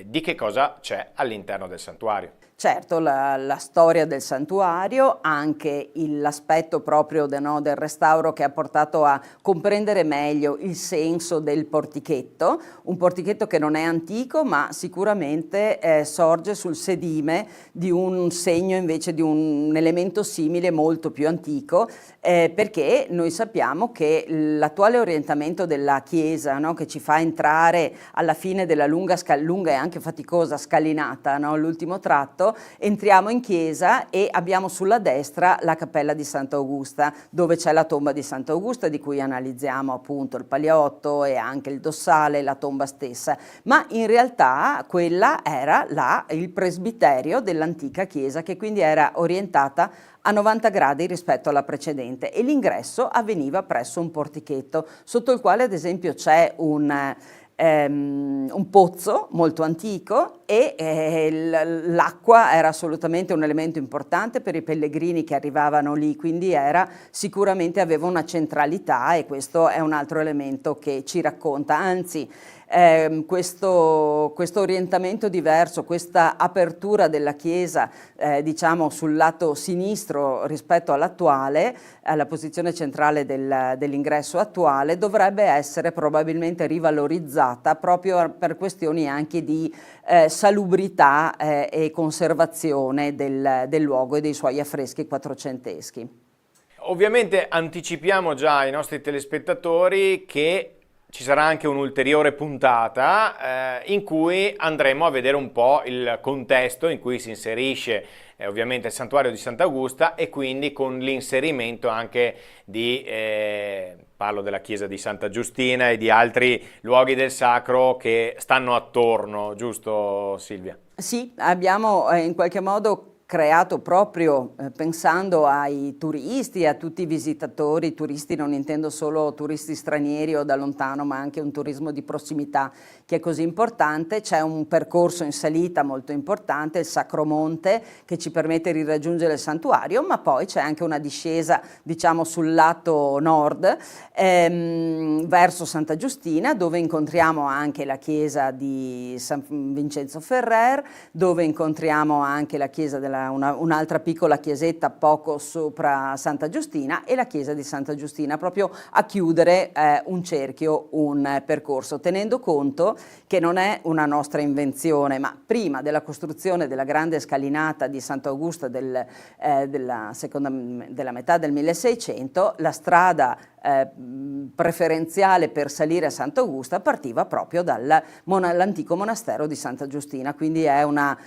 di che cosa c'è all'interno del santuario. Certo, la storia del santuario, anche l'aspetto proprio del restauro che ha portato a comprendere meglio il senso del portichetto, un portichetto che non è antico ma sicuramente sorge sul sedime di un segno invece di un elemento simile molto più antico, perché noi sappiamo che l'attuale orientamento della chiesa, no, che ci fa entrare alla fine della lunga e anche faticosa scalinata, no, l'ultimo tratto, entriamo in chiesa e abbiamo sulla destra la cappella di Sant'Augusta, dove c'è la tomba di Sant'Augusta, di cui analizziamo appunto il paliotto e anche il dossale, la tomba stessa, ma in realtà quella era il presbiterio dell'antica chiesa, che quindi era orientata a 90 gradi rispetto alla precedente, e l'ingresso avveniva presso un portichetto sotto il quale ad esempio c'è un pozzo molto antico e l'acqua era assolutamente un elemento importante per i pellegrini che arrivavano lì, quindi sicuramente aveva una centralità, e questo è un altro elemento che ci racconta, anzi questo orientamento diverso, questa apertura della chiesa diciamo sul lato sinistro rispetto all'attuale, alla posizione centrale dell'ingresso attuale, dovrebbe essere probabilmente rivalorizzata proprio per questioni anche di salubrità e conservazione del luogo e dei suoi affreschi quattrocenteschi. Ovviamente anticipiamo già ai nostri telespettatori che ci sarà anche un'ulteriore puntata in cui andremo a vedere un po' il contesto in cui si inserisce ovviamente il santuario di Sant'Augusta, e quindi con l'inserimento anche parlo della chiesa di Santa Giustina e di altri luoghi del sacro che stanno attorno, giusto Silvia? Sì, abbiamo in qualche modo creato proprio pensando ai turisti, a tutti i visitatori, turisti non intendo solo turisti stranieri o da lontano, ma anche un turismo di prossimità che è così importante. C'è un percorso in salita molto importante, il Sacromonte, che ci permette di raggiungere il santuario, ma poi c'è anche una discesa diciamo sul lato nord verso Santa Giustina, dove incontriamo anche la chiesa di San Vincenzo Ferrer, dove incontriamo anche la chiesa un'altra piccola chiesetta poco sopra Santa Giustina, e la chiesa di Santa Giustina, proprio a chiudere un cerchio, un percorso, tenendo conto che non è una nostra invenzione, ma prima della costruzione della grande scalinata di Sant'Augusta della metà del 1600, la strada preferenziale per salire a Sant'Augusta partiva proprio dall'antico monastero di Santa Giustina, quindi è una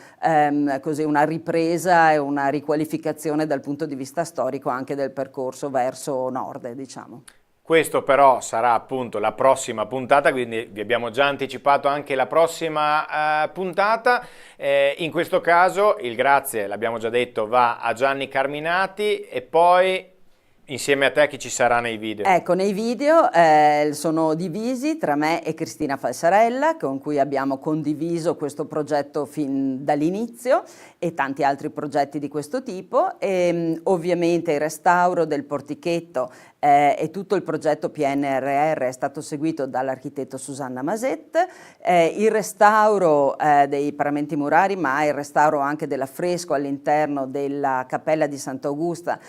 ripresa e una riqualificazione dal punto di vista storico anche del percorso verso nord, diciamo. Questo però sarà appunto la prossima puntata, quindi vi abbiamo già anticipato anche la prossima puntata. In questo caso il grazie, l'abbiamo già detto, va a Gianni Carminati, e poi insieme a te chi ci sarà nei video? Ecco, nei video sono divisi tra me e Cristina Falsarella, con cui abbiamo condiviso questo progetto fin dall'inizio e tanti altri progetti di questo tipo, e ovviamente il restauro del portichetto e tutto il progetto PNRR è stato seguito dall'architetto Susanna Maset, il restauro dei paramenti murari, ma il restauro anche dell'affresco all'interno della cappella di Sant'Augusta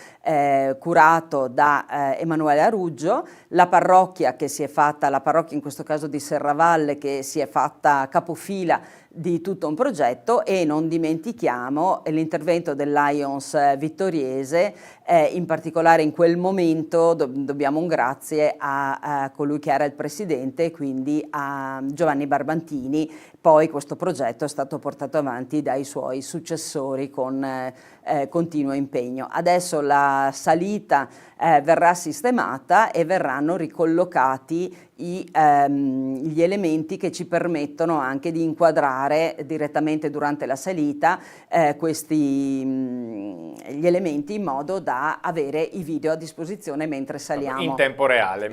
curato da Emanuele Aruggio, la parrocchia che si è fatta, la parrocchia in questo caso di Serravalle, che si è fatta capofila di tutto un progetto, e non dimentichiamo l'intervento del Lions vittoriese, in particolare in quel momento dobbiamo un grazie a colui che era il presidente, quindi a Giovanni Barbantini. Poi questo progetto è stato portato avanti dai suoi successori con continuo impegno. Adesso la salita verrà sistemata e verranno ricollocati gli elementi che ci permettono anche di inquadrare direttamente durante la salita gli elementi, in modo da avere i video a disposizione mentre saliamo. In tempo reale.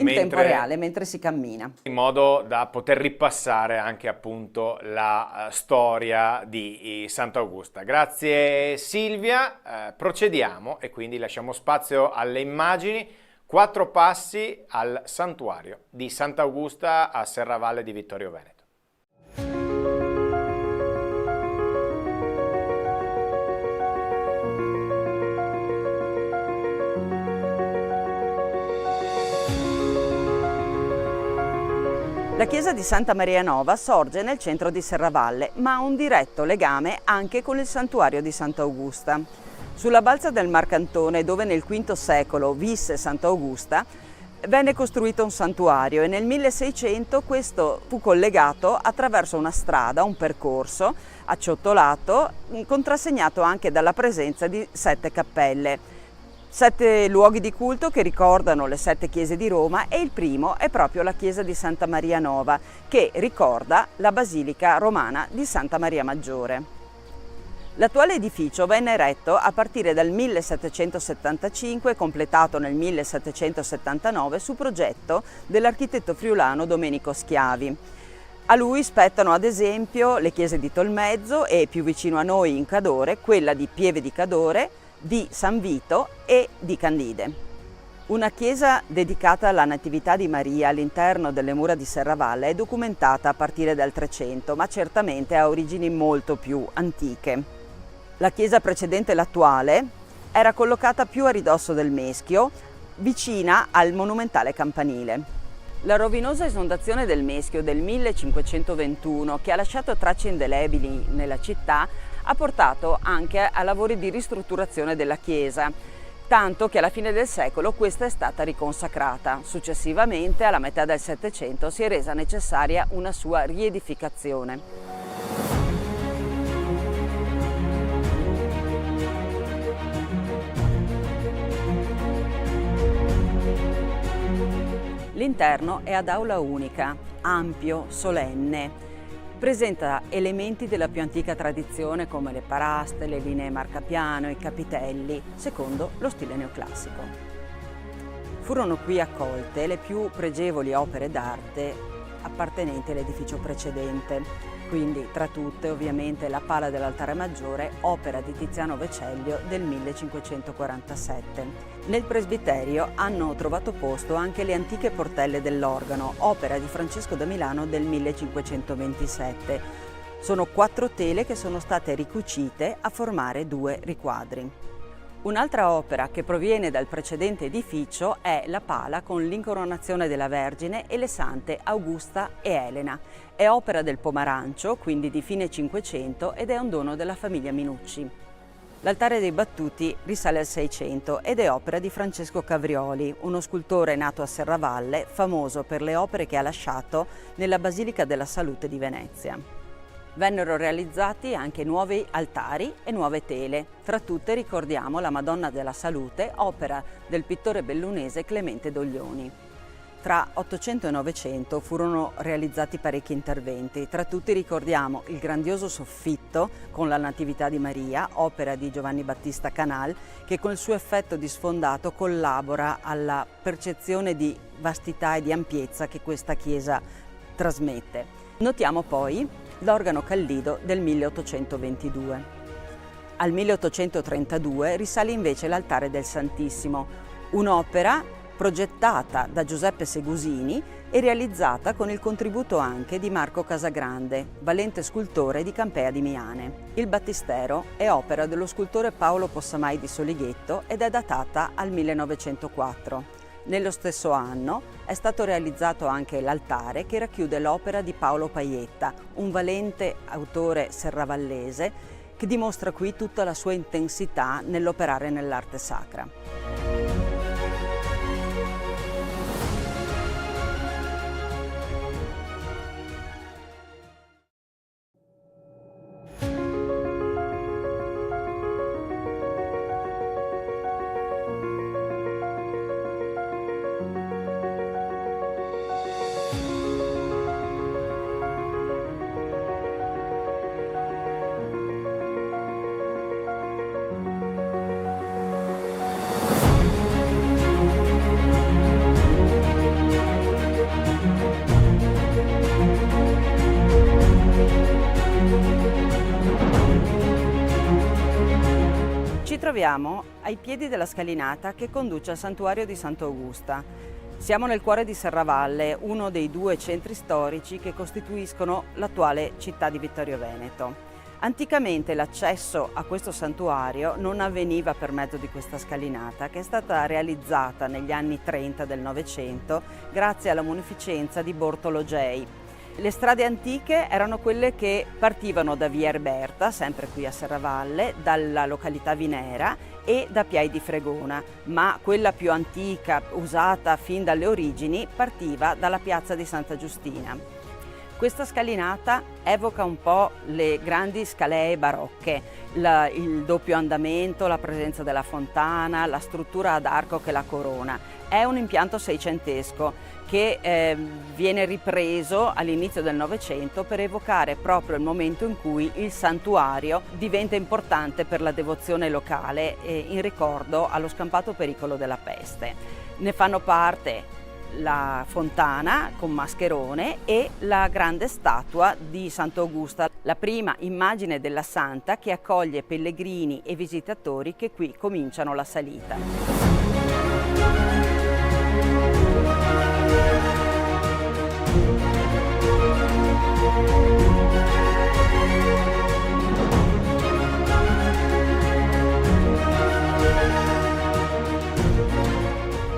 Mentre si cammina. In modo da poter ripassare anche appunto la storia di Sant'Augusta. Grazie Silvia, procediamo e quindi lasciamo spazio alle immagini. 4 passi al santuario di Sant'Augusta a Serravalle di Vittorio Veneto. La chiesa di Santa Maria Nova sorge nel centro di Serravalle, ma ha un diretto legame anche con il santuario di Sant'Augusta. Sulla balza del Marcantone, dove nel V secolo visse Sant'Augusta, venne costruito un santuario e nel 1600 questo fu collegato attraverso una strada, un percorso acciottolato, contrassegnato anche dalla presenza di 7 cappelle. 7 luoghi di culto che ricordano le 7 chiese di Roma e il primo è proprio la chiesa di Santa Maria Nova, che ricorda la basilica romana di Santa Maria Maggiore. L'attuale edificio venne eretto a partire dal 1775 e completato nel 1779 su progetto dell'architetto friulano Domenico Schiavi. A lui spettano ad esempio le chiese di Tolmezzo e, più vicino a noi in Cadore, quella di Pieve di Cadore, di San Vito e di Candide. Una chiesa dedicata alla Natività di Maria all'interno delle mura di Serravalle è documentata a partire dal 300, ma certamente ha origini molto più antiche. La chiesa precedente l'attuale era collocata più a ridosso del Meschio, vicina al monumentale campanile. La rovinosa esondazione del Meschio del 1521, che ha lasciato tracce indelebili nella città, ha portato anche a lavori di ristrutturazione della chiesa, tanto che alla fine del secolo questa è stata riconsacrata. Successivamente, alla metà del Settecento, si è resa necessaria una sua riedificazione. L'interno è ad aula unica, ampio, solenne. Presenta elementi della più antica tradizione come le paraste, le linee marcapiano, i capitelli, secondo lo stile neoclassico. Furono qui accolte le più pregevoli opere d'arte appartenenti all'edificio precedente, quindi tra tutte ovviamente la pala dell'altare maggiore, opera di Tiziano Vecellio del 1547. Nel presbiterio hanno trovato posto anche le antiche portelle dell'organo, opera di Francesco da Milano del 1527. Sono 4 tele che sono state ricucite a formare 2 riquadri. Un'altra opera che proviene dal precedente edificio è la pala con l'incoronazione della Vergine e le sante Augusta e Elena. È opera del Pomarancio, quindi di fine Cinquecento, ed è un dono della famiglia Minucci. L'altare dei battuti risale al 600 ed è opera di Francesco Cavrioli, uno scultore nato a Serravalle, famoso per le opere che ha lasciato nella Basilica della Salute di Venezia. Vennero realizzati anche nuovi altari e nuove tele. Tra tutte ricordiamo la Madonna della Salute, opera del pittore bellunese Clemente Doglioni. Tra 800 e 900 furono realizzati parecchi interventi. Tra tutti ricordiamo il grandioso soffitto con la Natività di Maria, opera di Giovanni Battista Canal, che con il suo effetto di sfondato collabora alla percezione di vastità e di ampiezza che questa chiesa trasmette. Notiamo poi l'organo Callido del 1822. Al 1832 risale invece l'altare del Santissimo, un'opera progettata da Giuseppe Segusini e realizzata con il contributo anche di Marco Casagrande, valente scultore di Campea di Miane. Il battistero è opera dello scultore Paolo Possamai di Solighetto ed è datata al 1904. Nello stesso anno è stato realizzato anche l'altare che racchiude l'opera di Paolo Paietta, un valente autore serravallese che dimostra qui tutta la sua intensità nell'operare nell'arte sacra. Ci troviamo ai piedi della scalinata che conduce al santuario di Sant'Augusta. Siamo nel cuore di Serravalle, uno dei 2 centri storici che costituiscono l'attuale città di Vittorio Veneto. Anticamente l'accesso a questo santuario non avveniva per mezzo di questa scalinata, che è stata realizzata negli anni 30 del Novecento grazie alla munificenza di Bortolo Gei. Le strade antiche erano quelle che partivano da Via Erberta, sempre qui a Serravalle, dalla località Vinera e da Piai di Fregona, ma quella più antica, usata fin dalle origini, partiva dalla piazza di Santa Giustina. Questa scalinata evoca un po' le grandi scalee barocche, il doppio andamento, la presenza della fontana, la struttura ad arco che la corona. È un impianto seicentesco che viene ripreso all'inizio del Novecento per evocare proprio il momento in cui il santuario diventa importante per la devozione locale in ricordo allo scampato pericolo della peste. Ne fanno parte la fontana con mascherone e la grande statua di Sant'Augusta, la prima immagine della santa che accoglie pellegrini e visitatori che qui cominciano la salita.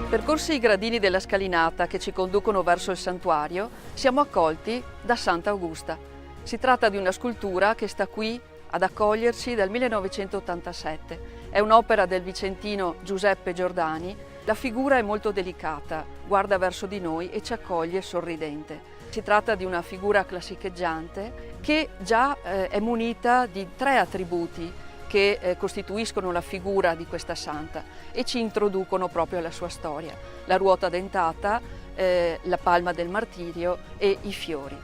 Percorsi i gradini della scalinata che ci conducono verso il santuario, siamo accolti da Sant'Augusta. Si tratta di una scultura che sta qui ad accoglierci dal 1987. È un'opera del vicentino Giuseppe Giordani. La figura è molto delicata, guarda verso di noi e ci accoglie sorridente. Si tratta di una figura classicheggiante che già è munita di 3 attributi che costituiscono la figura di questa santa e ci introducono proprio alla sua storia: la ruota dentata, la palma del martirio e i fiori.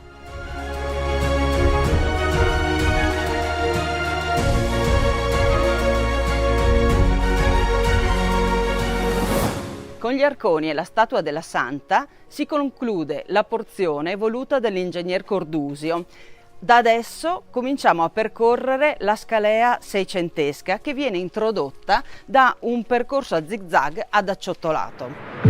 Con gli arconi e la statua della santa si conclude la porzione voluta dall'ingegner Cordusio. Da adesso cominciamo a percorrere la scalea seicentesca che viene introdotta da un percorso a zigzag ad acciottolato.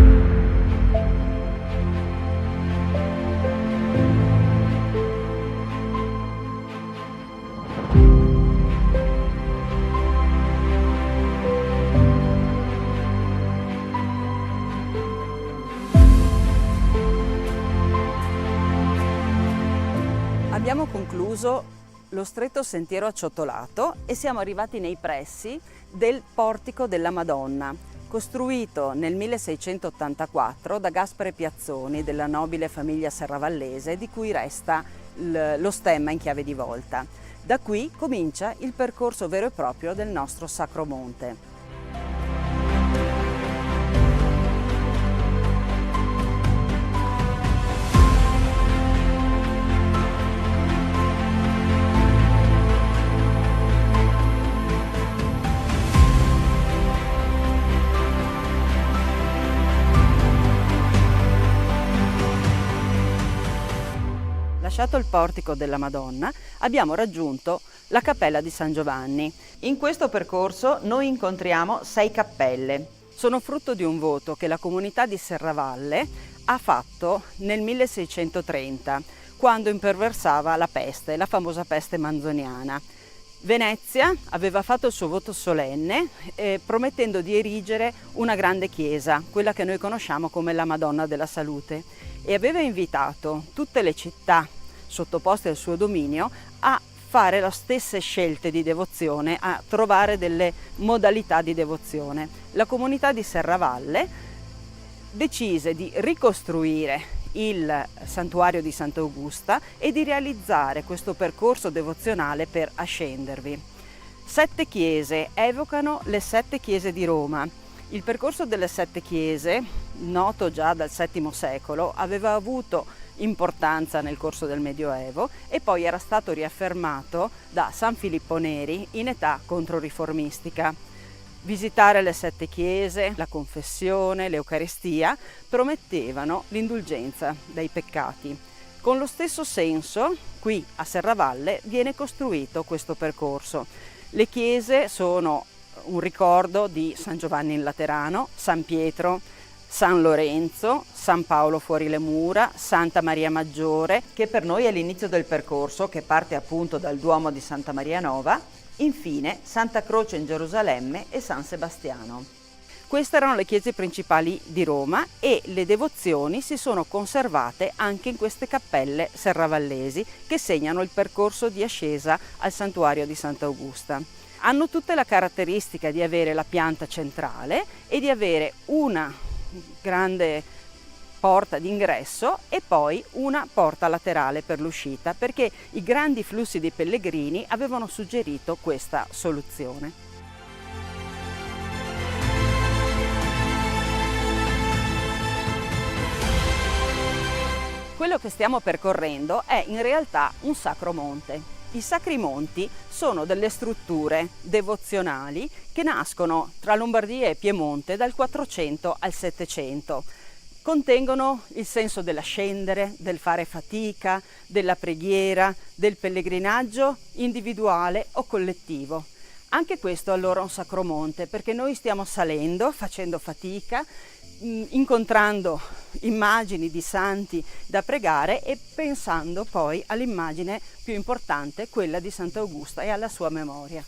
Abbiamo concluso lo stretto sentiero acciottolato e siamo arrivati nei pressi del Portico della Madonna, costruito nel 1684 da Gaspare Piazzoni della nobile famiglia serravallese, di cui resta lo stemma in chiave di volta. Da qui comincia il percorso vero e proprio del nostro Sacro Monte. Lasciato il portico della Madonna, abbiamo raggiunto la cappella di San Giovanni. In questo percorso noi incontriamo 6 cappelle. Sono frutto di un voto che la comunità di Serravalle ha fatto nel 1630, quando imperversava la peste, la famosa peste manzoniana. Venezia aveva fatto il suo voto solenne promettendo di erigere una grande chiesa, quella che noi conosciamo come la Madonna della Salute, e aveva invitato tutte le città sottoposte al suo dominio a fare le stesse scelte di devozione, a trovare delle modalità di devozione. La comunità di Serravalle decise di ricostruire il santuario di Sant'Augusta e di realizzare questo percorso devozionale per ascendervi. 7 chiese evocano le 7 chiese di Roma. Il percorso delle 7 chiese, noto già dal VII secolo, aveva avuto importanza nel corso del Medioevo e poi era stato riaffermato da San Filippo Neri in età controriformistica. Visitare le 7 chiese, la confessione, l'Eucaristia promettevano l'indulgenza dai peccati. Con lo stesso senso, qui a Serravalle viene costruito questo percorso. Le chiese sono un ricordo di San Giovanni in Laterano, San Pietro, San Lorenzo, San Paolo fuori le mura, Santa Maria Maggiore, che per noi è l'inizio del percorso che parte appunto dal Duomo di Santa Maria Nova, infine Santa Croce in Gerusalemme e San Sebastiano. Queste erano le chiese principali di Roma e le devozioni si sono conservate anche in queste cappelle serravallesi che segnano il percorso di ascesa al santuario di Sant'Augusta. Hanno tutte la caratteristica di avere la pianta centrale e di avere una grande porta d'ingresso e poi una porta laterale per l'uscita, perché i grandi flussi di pellegrini avevano suggerito questa soluzione. Quello che stiamo percorrendo è in realtà un sacro monte. I sacri monti sono delle strutture devozionali che nascono tra Lombardia e Piemonte dal 400 al 700. Contengono il senso dell'ascendere, del fare fatica, della preghiera, del pellegrinaggio individuale o collettivo. Anche questo allora è un sacro monte, perché noi stiamo salendo, facendo fatica, incontrando immagini di santi da pregare e pensando poi all'immagine più importante, quella di Sant'Augusta, e alla sua memoria.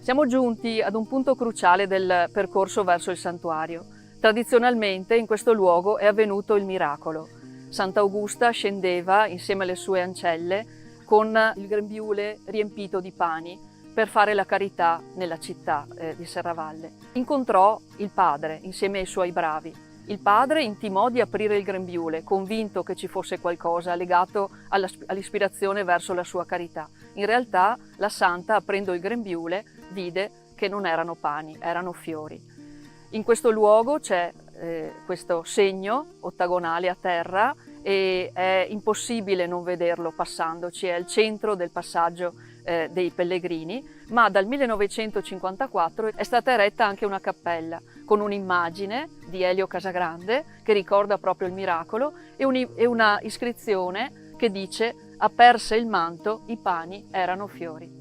Siamo giunti ad un punto cruciale del percorso verso il santuario. Tradizionalmente in questo luogo è avvenuto il miracolo. Sant'Augusta scendeva insieme alle sue ancelle con il grembiule riempito di pani per fare la carità nella città di Serravalle. Incontrò il padre insieme ai suoi bravi. Il padre intimò di aprire il grembiule, convinto che ci fosse qualcosa legato all'ispirazione verso la sua carità. In realtà la santa, aprendo il grembiule, vide che non erano pani, erano fiori. In questo luogo c'è questo segno ottagonale a terra e è impossibile non vederlo passandoci, è il centro del passaggio dei pellegrini, ma dal 1954 è stata eretta anche una cappella con un'immagine di Elio Casagrande che ricorda proprio il miracolo e una iscrizione che dice: aperse il manto, i pani erano fiori.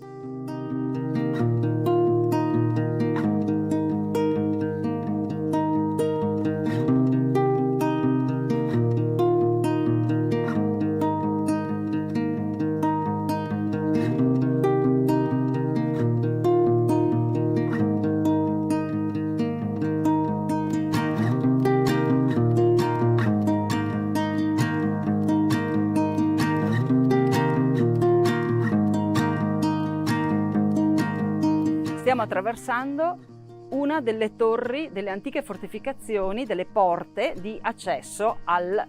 Stiamo attraversando una delle torri, delle antiche fortificazioni, delle porte di accesso al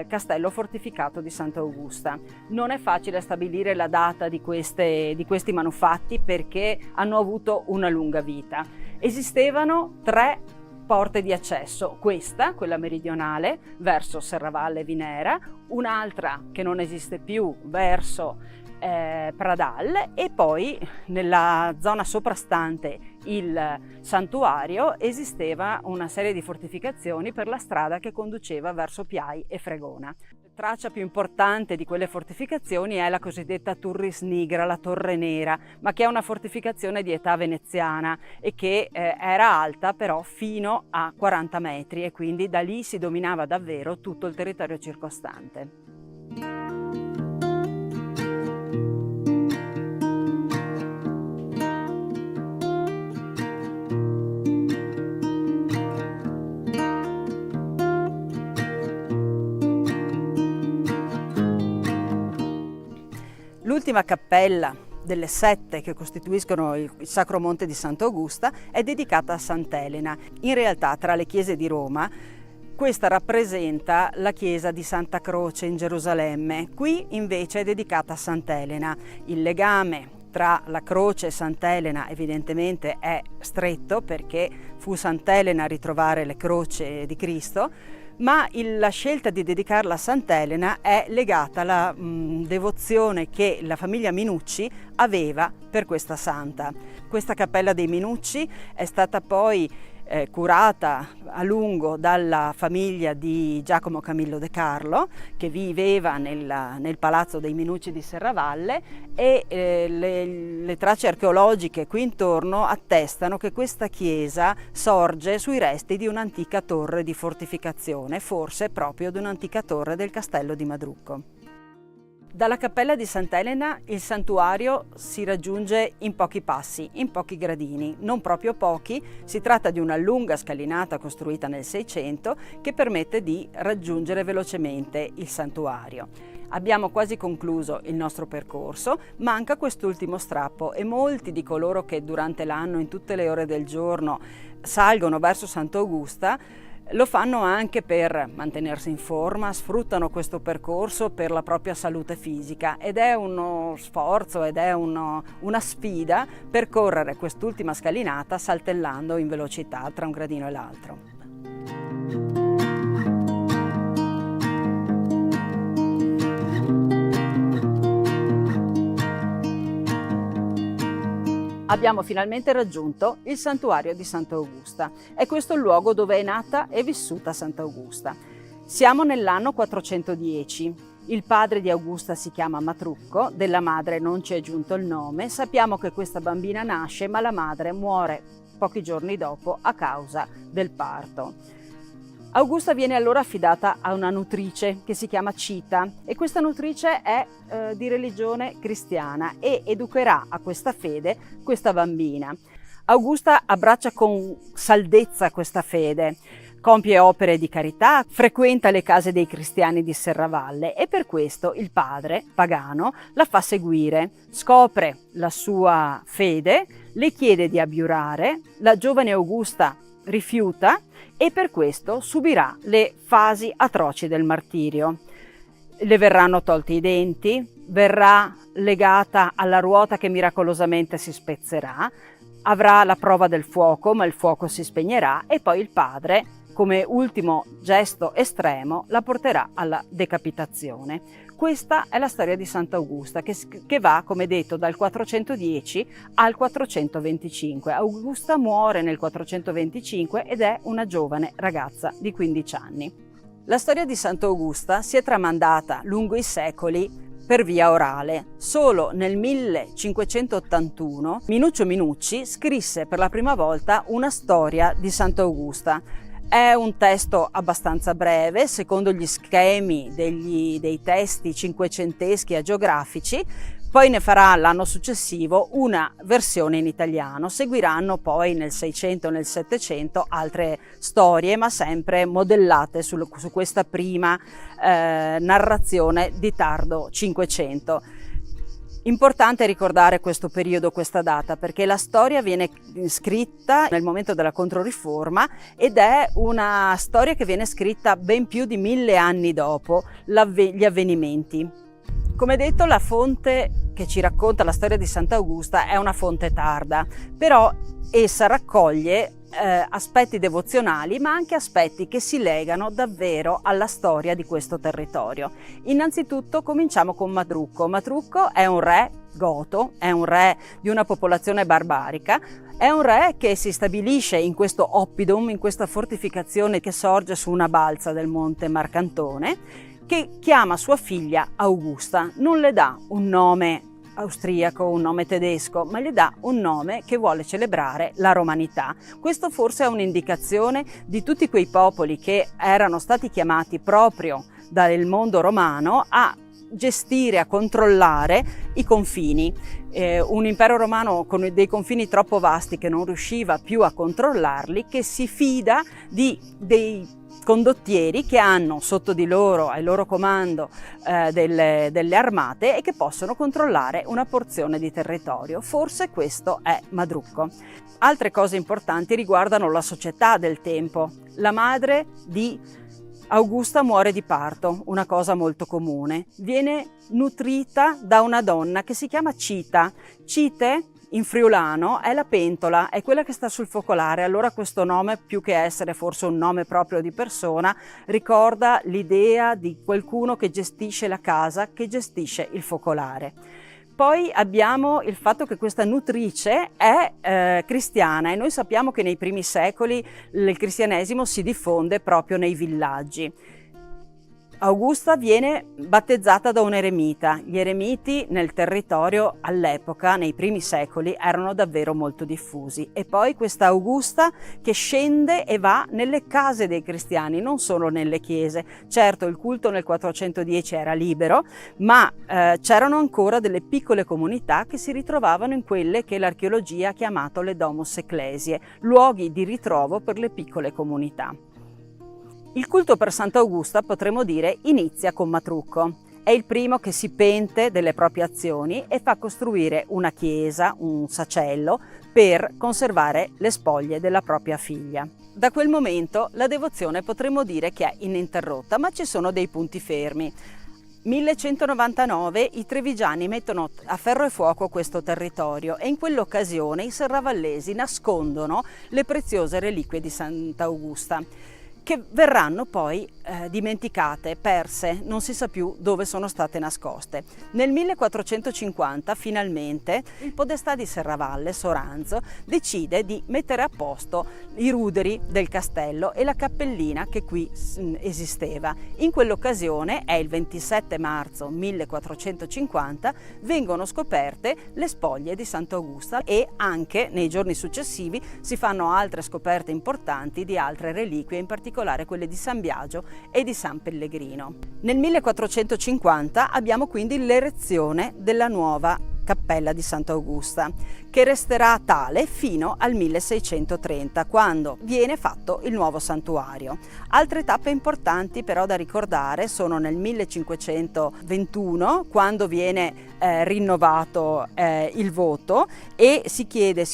castello fortificato di Sant'Augusta. Non è facile stabilire la data di questi manufatti perché hanno avuto una lunga vita. Esistevano 3 porte di accesso, questa, quella meridionale, verso Serravalle e Vinera, un'altra che non esiste più verso Pradal, e poi nella zona soprastante il santuario esisteva una serie di fortificazioni per la strada che conduceva verso Piai e Fregona. La traccia più importante di quelle fortificazioni è la cosiddetta Turris Nigra, la Torre Nera, ma che è una fortificazione di età veneziana e che era alta però fino a 40 metri e quindi da lì si dominava davvero tutto il territorio circostante. L'ultima cappella delle 7 che costituiscono il Sacro Monte di Sant'Augusta è dedicata a Sant'Elena. In realtà tra le chiese di Roma questa rappresenta la chiesa di Santa Croce in Gerusalemme, qui invece è dedicata a Sant'Elena. Il legame tra la croce e Sant'Elena evidentemente è stretto perché fu Sant'Elena a ritrovare le croci di Cristo, ma la scelta di dedicarla a Sant'Elena è legata alla devozione che la famiglia Minucci aveva per questa santa. Questa cappella dei Minucci è stata poi curata a lungo dalla famiglia di Giacomo Camillo De Carlo, che viveva nel palazzo dei Minucci di Serravalle, e le tracce archeologiche qui intorno attestano che questa chiesa sorge sui resti di un'antica torre di fortificazione, forse proprio di un'antica torre del castello di Madrucco. Dalla cappella di Sant'Elena il santuario si raggiunge in pochi passi, in pochi gradini, non proprio pochi. Si tratta di una lunga scalinata costruita nel 600 che permette di raggiungere velocemente il santuario. Abbiamo quasi concluso il nostro percorso, manca quest'ultimo strappo e molti di coloro che durante l'anno in tutte le ore del giorno salgono verso Sant'Augusta lo fanno anche per mantenersi in forma, sfruttano questo percorso per la propria salute fisica ed è uno sforzo ed è una sfida percorrere quest'ultima scalinata saltellando in velocità tra un gradino e l'altro. Abbiamo finalmente raggiunto il santuario di Sant'Augusta. È questo il luogo dove è nata e vissuta Sant'Augusta. Siamo nell'anno 410. Il padre di Augusta si chiama Matrucco, della madre non ci è giunto il nome. Sappiamo che questa bambina nasce, ma la madre muore pochi giorni dopo a causa del parto. Augusta viene allora affidata a una nutrice che si chiama Cita e questa nutrice è di religione cristiana e educherà a questa fede questa bambina. Augusta abbraccia con saldezza questa fede, compie opere di carità, frequenta le case dei cristiani di Serravalle e per questo il padre, pagano, la fa seguire, scopre la sua fede, le chiede di abiurare, la giovane Augusta rifiuta e per questo subirà le fasi atroci del martirio. Le verranno tolti i denti, verrà legata alla ruota che miracolosamente si spezzerà, avrà la prova del fuoco, ma il fuoco si spegnerà e poi il padre, come ultimo gesto estremo, la porterà alla decapitazione. Questa è la storia di Sant'Augusta che va, come detto, dal 410 al 425. Augusta muore nel 425 ed è una giovane ragazza di 15 anni. La storia di Sant'Augusta si è tramandata lungo i secoli per via orale. Solo nel 1581 Minuccio Minucci scrisse per la prima volta una storia di Sant'Augusta. È un testo abbastanza breve, secondo gli schemi dei testi cinquecenteschi agiografici, poi ne farà l'anno successivo una versione in italiano. Seguiranno poi nel 600 e nel 700 altre storie, ma sempre modellate su questa prima narrazione di tardo Cinquecento. Importante ricordare questo periodo, questa data, perché la storia viene scritta nel momento della Controriforma ed è una storia che viene scritta ben più di 1000 anni dopo gli avvenimenti. Come detto, la fonte che ci racconta la storia di Sant'Augusta è una fonte tarda, però essa raccoglie aspetti devozionali ma anche aspetti che si legano davvero alla storia di questo territorio. Innanzitutto cominciamo con Madrucco. Madrucco è un re goto, è un re di una popolazione barbarica, è un re che si stabilisce in questo oppidum, in questa fortificazione che sorge su una balza del monte Marcantone, che chiama sua figlia Augusta. Non le dà un nome austriaco, un nome tedesco, ma gli dà un nome che vuole celebrare la romanità. Questo forse è un'indicazione di tutti quei popoli che erano stati chiamati proprio dal mondo romano a gestire, a controllare i confini. Un impero romano con dei confini troppo vasti che non riusciva più a controllarli, che si fida dei condottieri che hanno sotto di loro, ai loro comando, delle armate e che possono controllare una porzione di territorio. Forse questo è Madrucco. Altre cose importanti riguardano la società del tempo. La madre di Augusta muore di parto, una cosa molto comune. Viene nutrita da una donna che si chiama Cita. Cite, in friulano, è la pentola, è quella che sta sul focolare. Allora questo nome, più che essere forse un nome proprio di persona, ricorda l'idea di qualcuno che gestisce la casa, che gestisce il focolare. Poi abbiamo il fatto che questa nutrice è cristiana, e noi sappiamo che nei primi secoli il cristianesimo si diffonde proprio nei villaggi. Augusta viene battezzata da un eremita. Gli eremiti nel territorio all'epoca, nei primi secoli, erano davvero molto diffusi. E poi questa Augusta che scende e va nelle case dei cristiani, non solo nelle chiese. Certo, il culto nel 410 era libero, ma c'erano ancora delle piccole comunità che si ritrovavano in quelle che l'archeologia ha chiamato le domus ecclesiae, luoghi di ritrovo per le piccole comunità. Il culto per Sant'Augusta, potremmo dire, inizia con Matrucco. È il primo che si pente delle proprie azioni e fa costruire una chiesa, un sacello, per conservare le spoglie della propria figlia. Da quel momento la devozione potremmo dire che è ininterrotta, ma ci sono dei punti fermi. 1199 i trevigiani mettono a ferro e fuoco questo territorio e in quell'occasione i serravallesi nascondono le preziose reliquie di Sant'Augusta, che verranno poi dimenticate, perse, non si sa più dove sono state nascoste. Nel 1450 finalmente il podestà di Serravalle, Soranzo, decide di mettere a posto i ruderi del castello e la cappellina che qui esisteva. In quell'occasione, è il 27 marzo 1450, vengono scoperte le spoglie di Sant'Augusta e anche nei giorni successivi si fanno altre scoperte importanti di altre reliquie, in particolare quelle di San Biagio e di San Pellegrino. Nel 1450 abbiamo quindi l'erezione della nuova cappella di Sant'Augusta, che resterà tale fino al 1630, quando viene fatto il nuovo santuario. Altre tappe importanti però da ricordare sono nel 1521, quando viene rinnovato il voto e si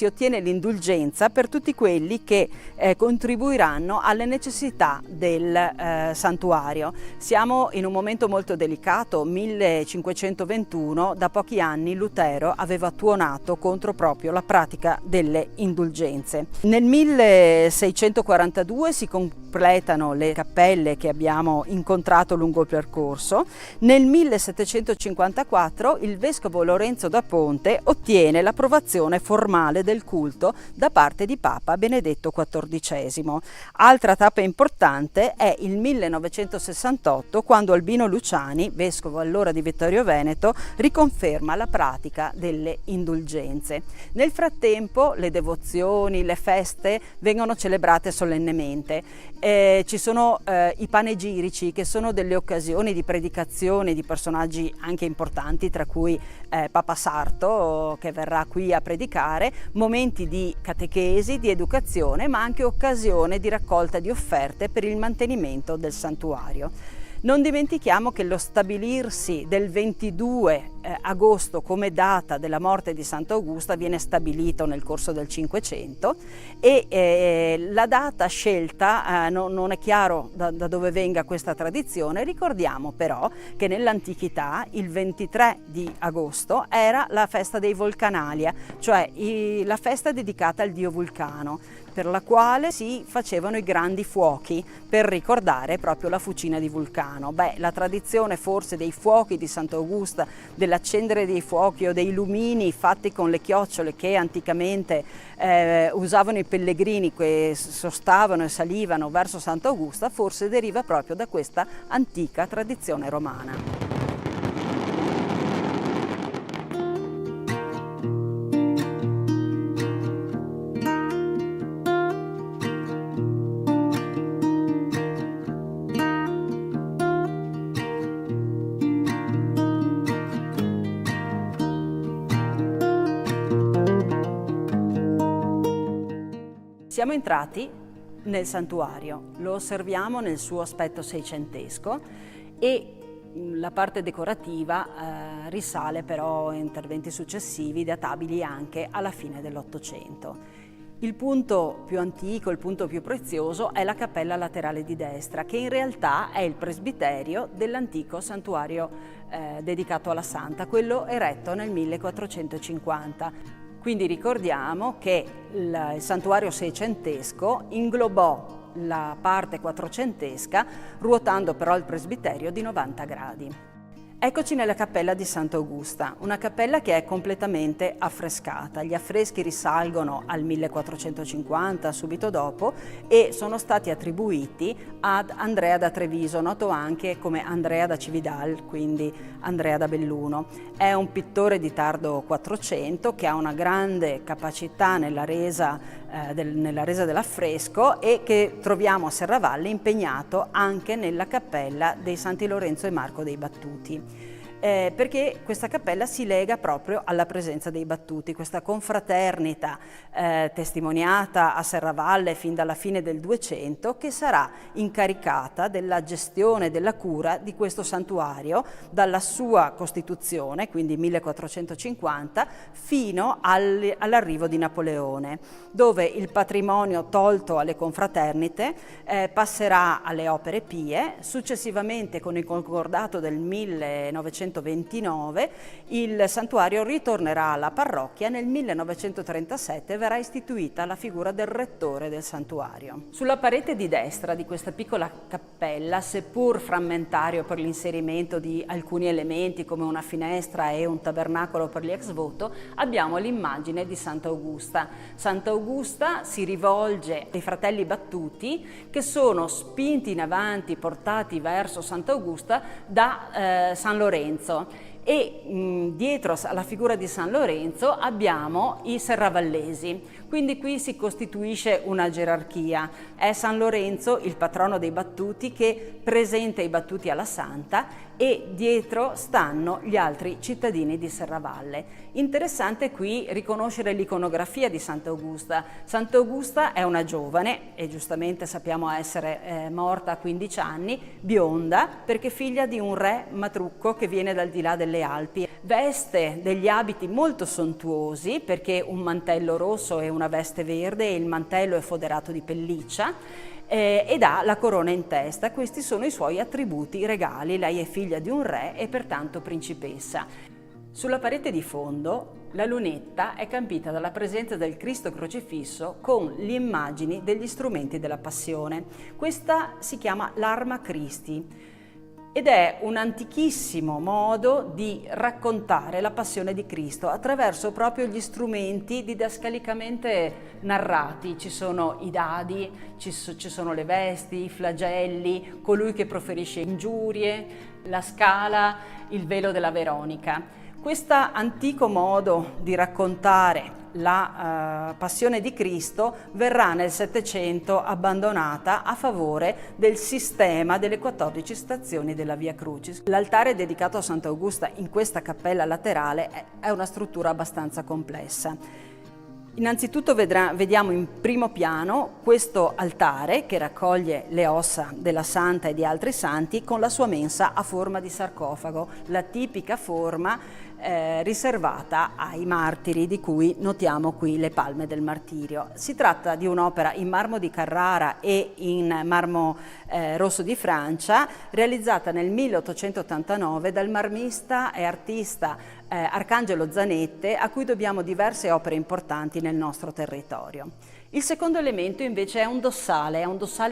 ottiene l'indulgenza per tutti quelli che contribuiranno alle necessità del santuario. Siamo in un momento molto delicato, 1521, da pochi anni Lutero aveva tuonato contro proprio la pratica delle indulgenze. Nel 1642 si completano le cappelle che abbiamo incontrato lungo il percorso. Nel 1754 il vescovo Lorenzo da Ponte ottiene l'approvazione formale del culto da parte di Papa Benedetto XIV. Altra tappa importante è il 1968, quando Albino Luciani, vescovo allora di Vittorio Veneto, riconferma la pratica delle indulgenze. Nel frattempo le devozioni, le feste vengono celebrate solennemente. Ci sono i panegirici, che sono delle occasioni di predicazione di personaggi anche importanti, tra cui Papa Sarto, che verrà qui a predicare, momenti di catechesi, di educazione, ma anche occasione di raccolta di offerte per il mantenimento del santuario. Non dimentichiamo che lo stabilirsi del 22 agosto come data della morte di Sant'Augusta viene stabilito nel corso del Cinquecento e la data scelta non è chiaro da dove venga questa tradizione. Ricordiamo però che nell'antichità il 23 di agosto era la festa dei Volcanalia, cioè la festa dedicata al dio Vulcano, per la quale si facevano i grandi fuochi per ricordare proprio la fucina di Vulcano. La tradizione forse dei fuochi di Sant'Augusta, dell'accendere dei fuochi o dei lumini fatti con le chiocciole che anticamente usavano i pellegrini che sostavano e salivano verso Sant'Augusta, forse deriva proprio da questa antica tradizione romana. Siamo entrati nel santuario, lo osserviamo nel suo aspetto seicentesco e la parte decorativa risale però a interventi successivi databili anche alla fine dell'Ottocento. Il punto più antico, il punto più prezioso è la cappella laterale di destra, che in realtà è il presbiterio dell'antico santuario dedicato alla Santa, quello eretto nel 1450. Quindi ricordiamo che il santuario seicentesco inglobò la parte quattrocentesca, ruotando però il presbiterio di 90 gradi. Eccoci nella cappella di Sant'Augusta, una cappella che è completamente affrescata. Gli affreschi risalgono al 1450, subito dopo, e sono stati attribuiti ad Andrea da Treviso, noto anche come Andrea da Cividal, quindi Andrea da Belluno. È un pittore di tardo 400 che ha una grande capacità nella resa dell'affresco e che troviamo a Serravalle impegnato anche nella cappella dei Santi Lorenzo e Marco dei Battuti. Perché questa cappella si lega proprio alla presenza dei battuti, questa confraternita testimoniata a Serravalle fin dalla fine del 200, che sarà incaricata della gestione e della cura di questo santuario dalla sua costituzione, quindi 1450, fino all'arrivo di Napoleone, dove il patrimonio tolto alle confraternite passerà alle opere pie. Successivamente, con il concordato del 1929, il santuario ritornerà alla parrocchia. Nel 1937 verrà istituita la figura del rettore del santuario. Sulla parete di destra di questa piccola cappella, seppur frammentario per l'inserimento di alcuni elementi come una finestra e un tabernacolo per gli ex voto, abbiamo l'immagine di Sant'Augusta. Sant'Augusta si rivolge ai fratelli battuti che sono spinti in avanti, portati verso Sant'Augusta da San Lorenzo. E dietro alla figura di San Lorenzo abbiamo i serravallesi, quindi qui si costituisce una gerarchia. È San Lorenzo, il patrono dei battuti, che presenta i battuti alla Santa, e dietro stanno gli altri cittadini di Serravalle. Interessante qui riconoscere l'iconografia di Sant'Augusta. Sant'Augusta è una giovane, e giustamente sappiamo essere morta a 15 anni, bionda, perché figlia di un re matrucco che viene dal di là delle Alpi. Veste degli abiti molto sontuosi, perché un mantello rosso e una veste verde, e il mantello è foderato di pelliccia, ed ha la corona in testa. Questi sono i suoi attributi regali. Lei è figlia di un re e pertanto principessa. Sulla parete di fondo la lunetta è campita dalla presenza del Cristo crocifisso con le immagini degli strumenti della Passione. Questa si chiama l'Arma Christi ed è un antichissimo modo di raccontare la passione di Cristo attraverso proprio gli strumenti didascalicamente narrati. Ci sono i dadi, ci sono le vesti, i flagelli, colui che proferisce ingiurie, la scala, il velo della Veronica. Questo antico modo di raccontare la passione di Cristo verrà nel Settecento abbandonata a favore del sistema delle 14 stazioni della Via Crucis. L'altare dedicato a Sant'Augusta in questa cappella laterale è una struttura abbastanza complessa. Innanzitutto vediamo in primo piano questo altare che raccoglie le ossa della Santa e di altri santi con la sua mensa a forma di sarcofago, la tipica forma riservata ai martiri, di cui notiamo qui le palme del martirio. Si tratta di un'opera in marmo di Carrara e in marmo rosso di Francia, realizzata nel 1889 dal marmista e artista Arcangelo Zanette, a cui dobbiamo diverse opere importanti nel nostro territorio. Il secondo elemento invece è un dossale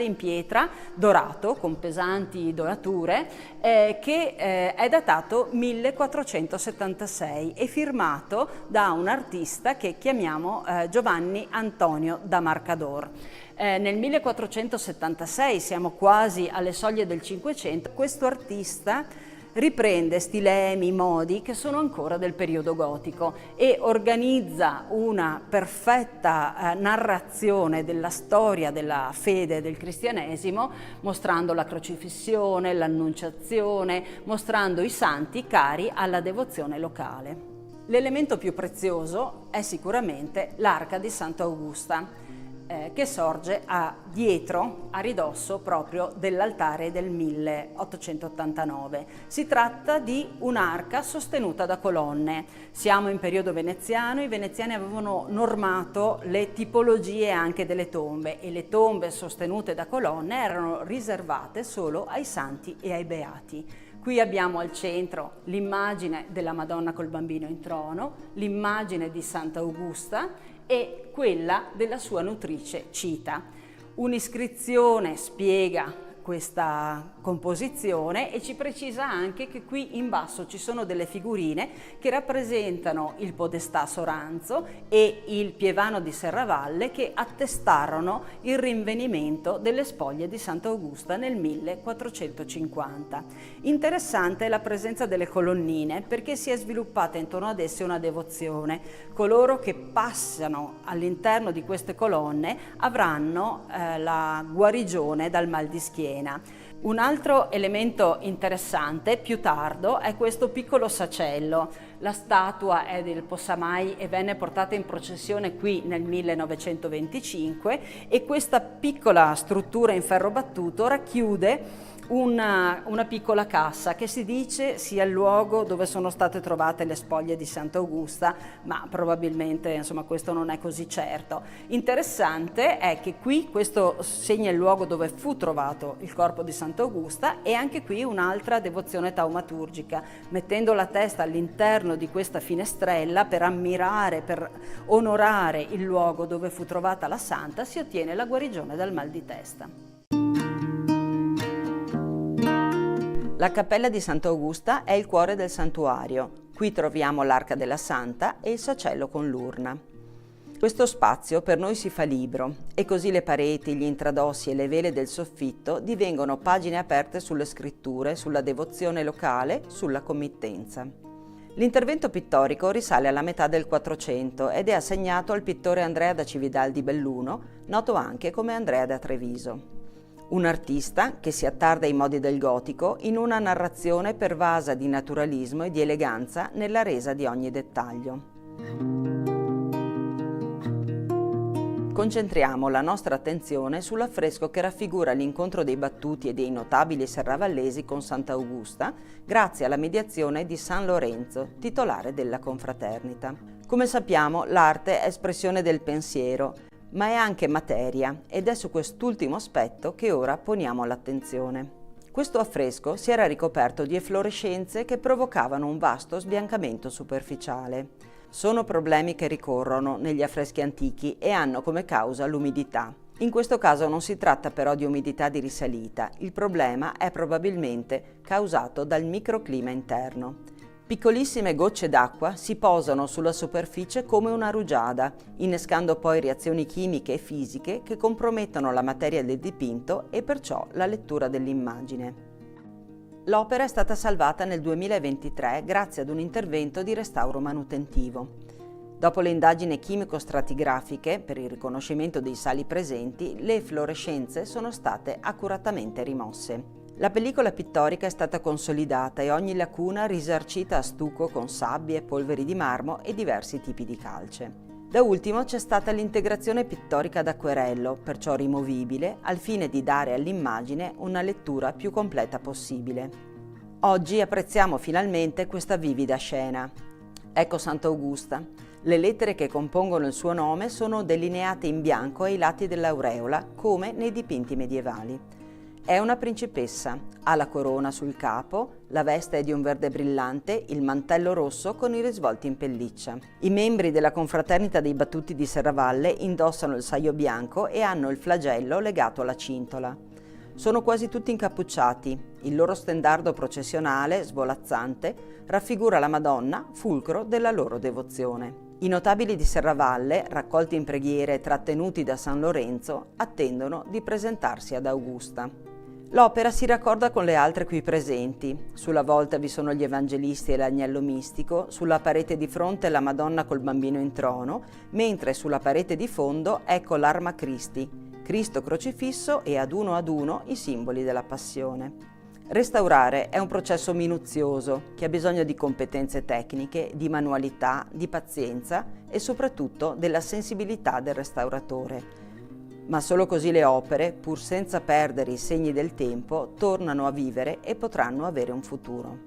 in pietra dorato con pesanti dorature che è datato 1476 e firmato da un artista che chiamiamo Giovanni Antonio da Marcador. Nel 1476, siamo quasi alle soglie del Cinquecento, questo artista riprende stilemi, modi che sono ancora del periodo gotico e organizza una perfetta narrazione della storia della fede del cristianesimo, mostrando la crocifissione, l'annunciazione, mostrando i santi cari alla devozione locale. L'elemento più prezioso è sicuramente l'arca di Sant'Augusta. che sorge dietro, a ridosso proprio dell'altare del 1889. Si tratta di un'arca sostenuta da colonne. Siamo in periodo veneziano, i veneziani avevano normato le tipologie anche delle tombe e le tombe sostenute da colonne erano riservate solo ai santi e ai beati. Qui abbiamo al centro l'immagine della Madonna col Bambino in trono, l'immagine di Santa Augusta e quella della sua nutrice Cita. Un'iscrizione spiega questa composizione e ci precisa anche che qui in basso ci sono delle figurine che rappresentano il podestà Soranzo e il pievano di Serravalle che attestarono il rinvenimento delle spoglie di Santa Augusta nel 1450. Interessante è la presenza delle colonnine perché si è sviluppata intorno ad esse una devozione. Coloro che passano all'interno di queste colonne avranno la guarigione dal mal di schiena. Un altro elemento interessante, più tardo, è questo piccolo sacello. La statua è del Possamai e venne portata in processione qui nel 1925 e questa piccola struttura in ferro battuto racchiude una piccola cassa che si dice sia il luogo dove sono state trovate le spoglie di Santa Augusta, ma probabilmente insomma questo non è così certo. Interessante è che qui questo segna il luogo dove fu trovato il corpo di Santa Augusta e anche qui un'altra devozione taumaturgica, mettendo la testa all'interno di questa finestrella per ammirare, per onorare il luogo dove fu trovata la santa, si ottiene la guarigione dal mal di testa. La cappella di Santa Augusta è il cuore del santuario. Qui troviamo l'arca della Santa e il sacello con l'urna. Questo spazio per noi si fa libro e così le pareti, gli intradossi e le vele del soffitto divengono pagine aperte sulle scritture, sulla devozione locale, sulla committenza. L'intervento pittorico risale alla metà del 400 ed è assegnato al pittore Andrea da Cividal di Belluno, noto anche come Andrea da Treviso. Un artista che si attarda ai modi del gotico in una narrazione pervasa di naturalismo e di eleganza nella resa di ogni dettaglio. Concentriamo la nostra attenzione sull'affresco che raffigura l'incontro dei battuti e dei notabili serravallesi con Santa Augusta grazie alla mediazione di San Lorenzo, titolare della confraternita. Come sappiamo, l'arte è espressione del pensiero, ma è anche materia ed è su quest'ultimo aspetto che ora poniamo l'attenzione. Questo affresco si era ricoperto di efflorescenze che provocavano un vasto sbiancamento superficiale. Sono problemi che ricorrono negli affreschi antichi e hanno come causa l'umidità. In questo caso non si tratta però di umidità di risalita, il problema è probabilmente causato dal microclima interno. Piccolissime gocce d'acqua si posano sulla superficie come una rugiada, innescando poi reazioni chimiche e fisiche che compromettono la materia del dipinto e perciò la lettura dell'immagine. L'opera è stata salvata nel 2023 grazie ad un intervento di restauro manutentivo. Dopo le indagini chimico-stratigrafiche per il riconoscimento dei sali presenti, le efflorescenze sono state accuratamente rimosse. La pellicola pittorica è stata consolidata e ogni lacuna risarcita a stucco con sabbie, polveri di marmo e diversi tipi di calce. Da ultimo c'è stata l'integrazione pittorica d'acquerello, perciò rimovibile, al fine di dare all'immagine una lettura più completa possibile. Oggi apprezziamo finalmente questa vivida scena. Ecco Santa Augusta. Le lettere che compongono il suo nome sono delineate in bianco ai lati dell'aureola, come nei dipinti medievali. È una principessa, ha la corona sul capo, la veste è di un verde brillante, il mantello rosso con i risvolti in pelliccia. I membri della confraternita dei Battuti di Serravalle indossano il saio bianco e hanno il flagello legato alla cintola. Sono quasi tutti incappucciati, il loro stendardo processionale, svolazzante, raffigura la Madonna, fulcro della loro devozione. I notabili di Serravalle, raccolti in preghiere e trattenuti da San Lorenzo, attendono di presentarsi ad Augusta. L'opera si raccorda con le altre qui presenti. Sulla volta vi sono gli evangelisti e l'agnello mistico, sulla parete di fronte la Madonna col Bambino in trono, mentre sulla parete di fondo ecco l'Arma Christi, Cristo crocifisso e ad uno i simboli della Passione. Restaurare è un processo minuzioso che ha bisogno di competenze tecniche, di manualità, di pazienza e soprattutto della sensibilità del restauratore. Ma solo così le opere, pur senza perdere i segni del tempo, tornano a vivere e potranno avere un futuro.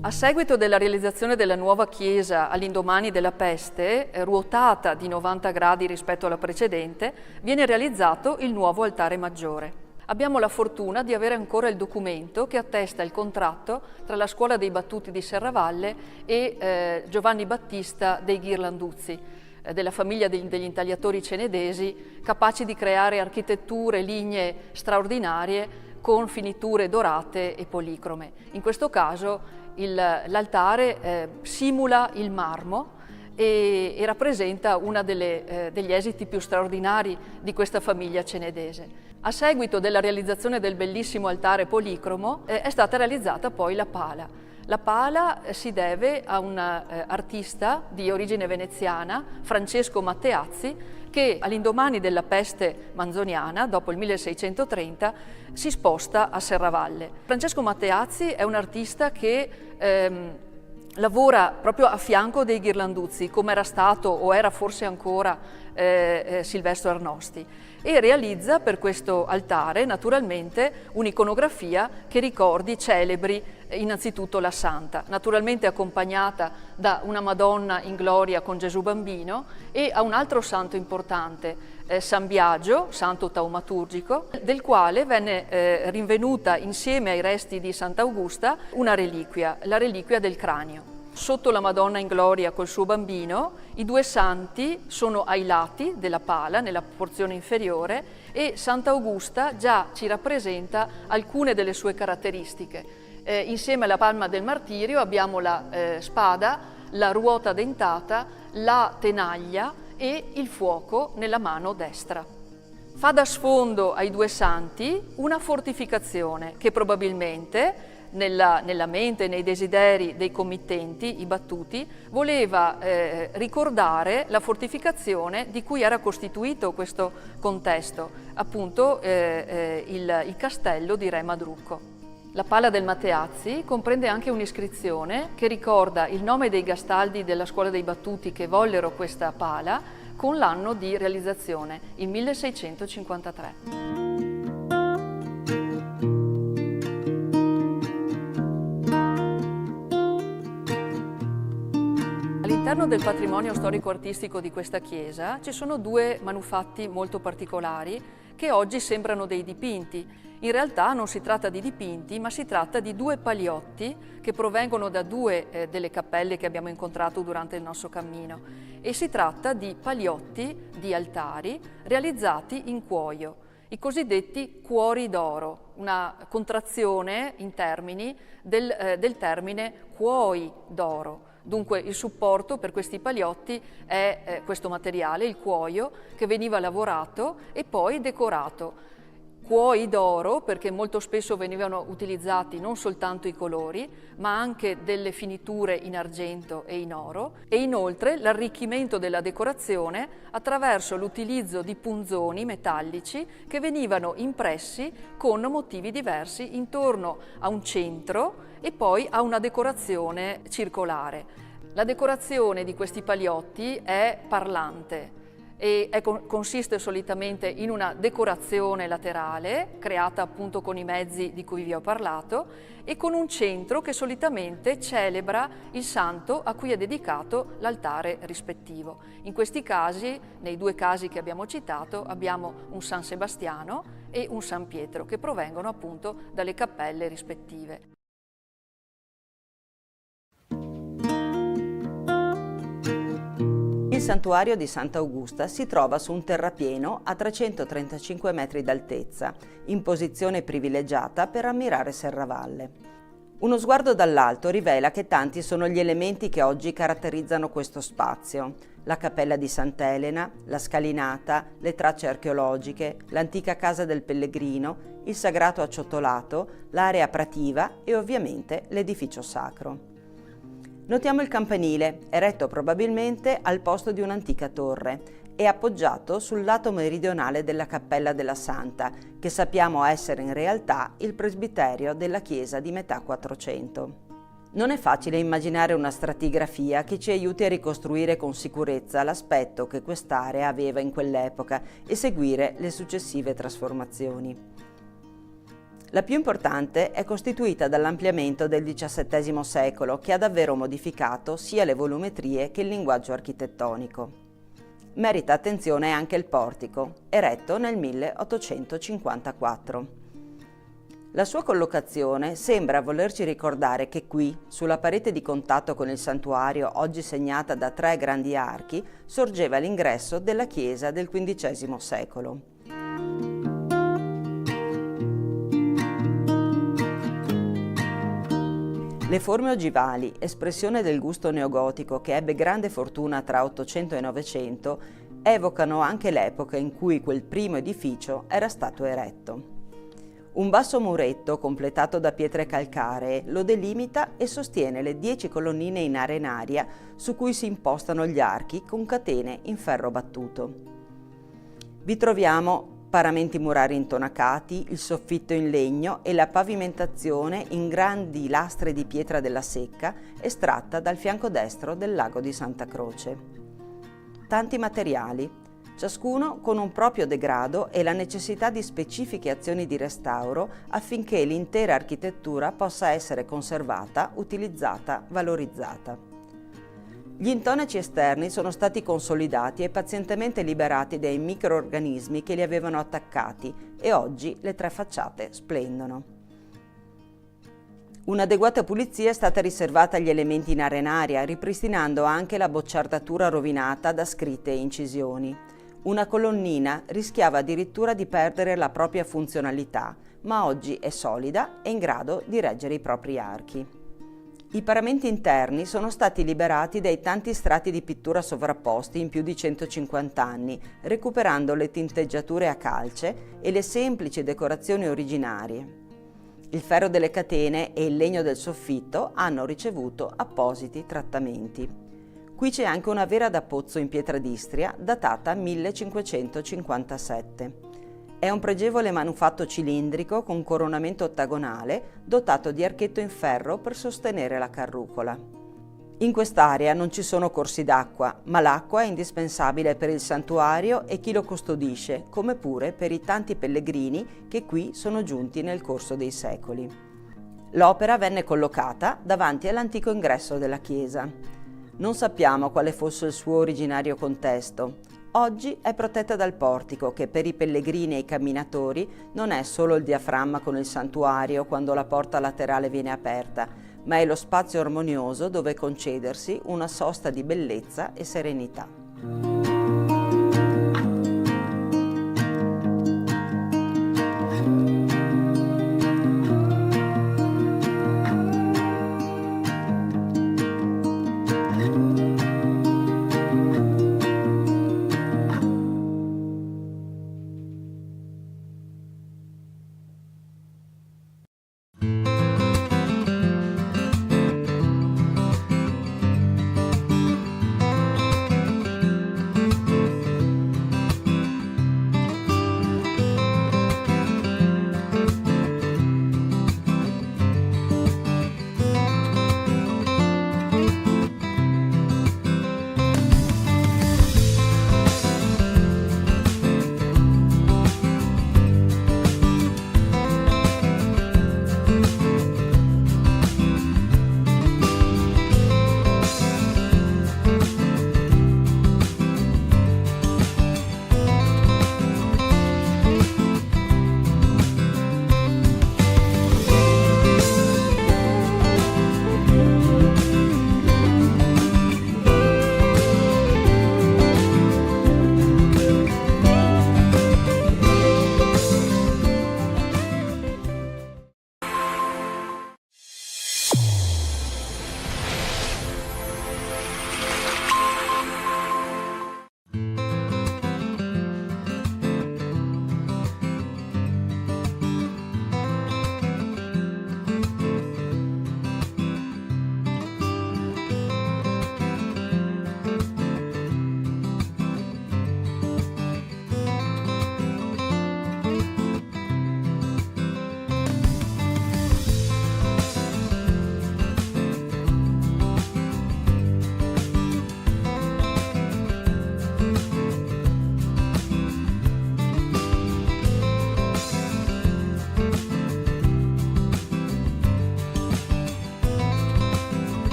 A seguito della realizzazione della nuova chiesa all'indomani della peste, ruotata di 90 gradi rispetto alla precedente, viene realizzato il nuovo altare maggiore. Abbiamo la fortuna di avere ancora il documento che attesta il contratto tra la Scuola dei Battuti di Serravalle e Giovanni Battista dei Ghirlanduzzi, della famiglia degli intagliatori cenedesi, capaci di creare architetture, lignee straordinarie con finiture dorate e policrome. In questo caso l'altare simula il marmo e rappresenta uno degli esiti più straordinari di questa famiglia cenedese. A seguito della realizzazione del bellissimo altare policromo è stata realizzata poi la pala. La pala si deve a un artista di origine veneziana, Francesco Matteazzi, che all'indomani della peste manzoniana, dopo il 1630, si sposta a Serravalle. Francesco Matteazzi è un artista che lavora proprio a fianco dei Ghirlanduzzi, come era stato o era forse ancora Silvestro Arnosti, e realizza per questo altare naturalmente un'iconografia che ricordi celebri innanzitutto la Santa, naturalmente accompagnata da una Madonna in gloria con Gesù Bambino e a un altro santo importante, San Biagio, santo taumaturgico, del quale venne rinvenuta insieme ai resti di Sant'Augusta una reliquia, la reliquia del cranio. Sotto la Madonna in gloria col suo bambino, i due santi sono ai lati della pala, nella porzione inferiore, e Sant'Augusta già ci rappresenta alcune delle sue caratteristiche. Insieme alla palma del martirio abbiamo la spada, la ruota dentata, la tenaglia e il fuoco nella mano destra. Fa da sfondo ai due santi una fortificazione che probabilmente nella mente, nei desideri dei committenti, i battuti, voleva ricordare la fortificazione di cui era costituito questo contesto, appunto il castello di Re Madrucco. La pala del Matteazzi comprende anche un'iscrizione che ricorda il nome dei gastaldi della Scuola dei Battuti che vollero questa pala con l'anno di realizzazione, il 1653. All'interno del patrimonio storico-artistico di questa chiesa ci sono due manufatti molto particolari che oggi sembrano dei dipinti. In realtà non si tratta di dipinti, ma si tratta di due paliotti che provengono da due delle cappelle che abbiamo incontrato durante il nostro cammino. E si tratta di paliotti di altari realizzati in cuoio, i cosiddetti cuori d'oro, una contrazione in termini del termine cuoi d'oro. Dunque il supporto per questi paliotti è questo materiale, il cuoio, che veniva lavorato e poi decorato. Cuoi d'oro perché molto spesso venivano utilizzati non soltanto i colori, ma anche delle finiture in argento e in oro, e inoltre l'arricchimento della decorazione attraverso l'utilizzo di punzoni metallici che venivano impressi con motivi diversi intorno a un centro e poi a una decorazione circolare. La decorazione di questi paliotti è parlante e consiste solitamente in una decorazione laterale creata appunto con i mezzi di cui vi ho parlato e con un centro che solitamente celebra il santo a cui è dedicato l'altare rispettivo. In questi casi, nei due casi che abbiamo citato, abbiamo un San Sebastiano e un San Pietro che provengono appunto dalle cappelle rispettive. Il santuario di Sant'Augusta si trova su un terrapieno a 335 metri d'altezza, in posizione privilegiata per ammirare Serravalle. Uno sguardo dall'alto rivela che tanti sono gli elementi che oggi caratterizzano questo spazio: la cappella di Sant'Elena, la scalinata, le tracce archeologiche, l'antica casa del pellegrino, il sagrato acciottolato, l'area prativa e ovviamente l'edificio sacro. Notiamo il campanile, eretto probabilmente al posto di un'antica torre. è appoggiato sul lato meridionale della Cappella della Santa, che sappiamo essere in realtà il presbiterio della chiesa di metà Quattrocento. Non è facile immaginare una stratigrafia che ci aiuti a ricostruire con sicurezza l'aspetto che quest'area aveva in quell'epoca e seguire le successive trasformazioni. La più importante è costituita dall'ampliamento del XVII secolo, che ha davvero modificato sia le volumetrie che il linguaggio architettonico. Merita attenzione anche il portico, eretto nel 1854. La sua collocazione sembra volerci ricordare che qui, sulla parete di contatto con il santuario, oggi segnata da 3 grandi archi, sorgeva l'ingresso della chiesa del XV secolo. Le forme ogivali, espressione del gusto neogotico che ebbe grande fortuna tra 800 e 900, evocano anche l'epoca in cui quel primo edificio era stato eretto. Un basso muretto, completato da pietre calcaree, lo delimita e sostiene le 10 colonnine in arenaria su cui si impostano gli archi con catene in ferro battuto. Vi troviamo paramenti murari intonacati, il soffitto in legno e la pavimentazione in grandi lastre di pietra della Secca estratta dal fianco destro del lago di Santa Croce. Tanti materiali, ciascuno con un proprio degrado e la necessità di specifiche azioni di restauro affinché l'intera architettura possa essere conservata, utilizzata, valorizzata. Gli intonaci esterni sono stati consolidati e pazientemente liberati dai microorganismi che li avevano attaccati e oggi le 3 facciate splendono. Un'adeguata pulizia è stata riservata agli elementi in arenaria, ripristinando anche la bocciardatura rovinata da scritte e incisioni. Una colonnina rischiava addirittura di perdere la propria funzionalità, ma oggi è solida e in grado di reggere i propri archi. I paramenti interni sono stati liberati dai tanti strati di pittura sovrapposti in più di 150 anni, recuperando le tinteggiature a calce e le semplici decorazioni originarie. Il ferro delle catene e il legno del soffitto hanno ricevuto appositi trattamenti. Qui c'è anche una vera da pozzo in pietra d'Istria, datata 1557. È un pregevole manufatto cilindrico con coronamento ottagonale, dotato di archetto in ferro per sostenere la carrucola. In quest'area non ci sono corsi d'acqua, ma l'acqua è indispensabile per il santuario e chi lo custodisce, come pure per i tanti pellegrini che qui sono giunti nel corso dei secoli. L'opera venne collocata davanti all'antico ingresso della chiesa. Non sappiamo quale fosse il suo originario contesto. Oggi è protetta dal portico che per i pellegrini e i camminatori non è solo il diaframma con il santuario quando la porta laterale viene aperta, ma è lo spazio armonioso dove concedersi una sosta di bellezza e serenità.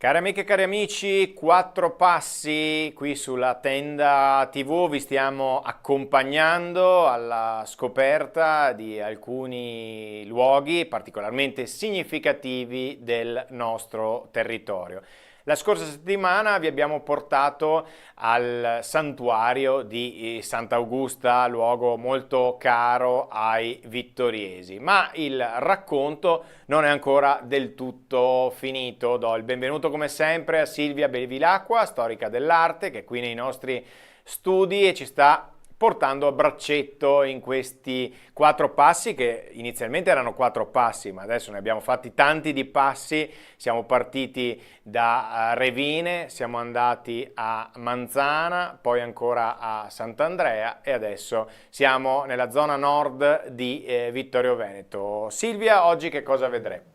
Cari amiche e cari amici, 4 passi qui sulla Tenda TV, vi stiamo accompagnando alla scoperta di alcuni luoghi particolarmente significativi del nostro territorio. La scorsa settimana vi abbiamo portato al santuario di Sant'Augusta, luogo molto caro ai vittoriesi, ma il racconto non è ancora del tutto finito. Do il benvenuto come sempre a Silvia Bevilacqua, storica dell'arte, che è qui nei nostri studi e ci sta portando a braccetto in questi 4 passi, che inizialmente erano 4 passi, ma adesso ne abbiamo fatti tanti di passi. Siamo partiti da Revine, siamo andati a Manzana, poi ancora a Sant'Andrea e adesso siamo nella zona nord di Vittorio Veneto. Silvia, oggi che cosa vedremo?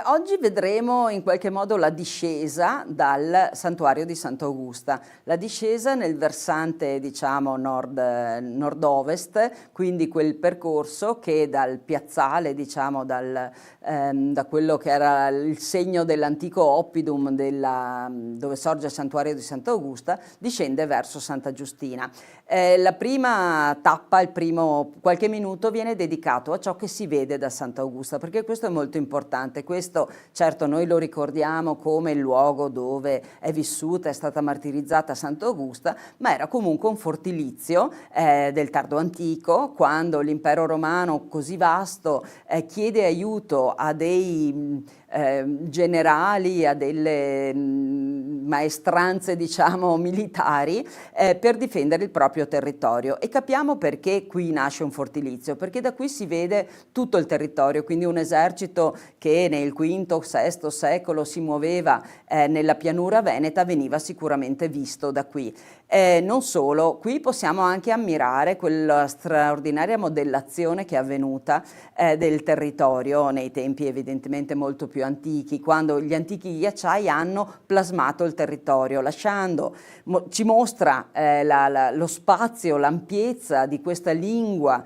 Oggi vedremo in qualche modo la discesa dal santuario di Sant'Augusta, la discesa nel versante diciamo nord-ovest, quindi quel percorso che dal piazzale, diciamo da quello che era il segno dell'antico oppidum dove sorge il santuario di Sant'Augusta, discende verso Santa Giustina. La prima tappa, il primo qualche minuto viene dedicato a ciò che si vede da Sant'Augusta, perché questo è molto importante. Questo certo noi lo ricordiamo come il luogo dove è vissuta, è stata martirizzata Sant'Augusta, ma era comunque un fortilizio del tardo antico, quando l'impero romano così vasto chiede aiuto a dei generali, a delle maestranze diciamo militari per difendere il proprio territorio. E capiamo perché qui nasce un fortilizio, perché da qui si vede tutto il territorio, quindi un esercito che nel V-VI secolo si muoveva nella pianura veneta veniva sicuramente visto da qui. Non solo, qui possiamo anche ammirare quella straordinaria modellazione che è avvenuta del territorio nei tempi evidentemente molto più antichi, quando gli antichi ghiacciai hanno plasmato il territorio, ci mostra lo spazio, l'ampiezza di questa lingua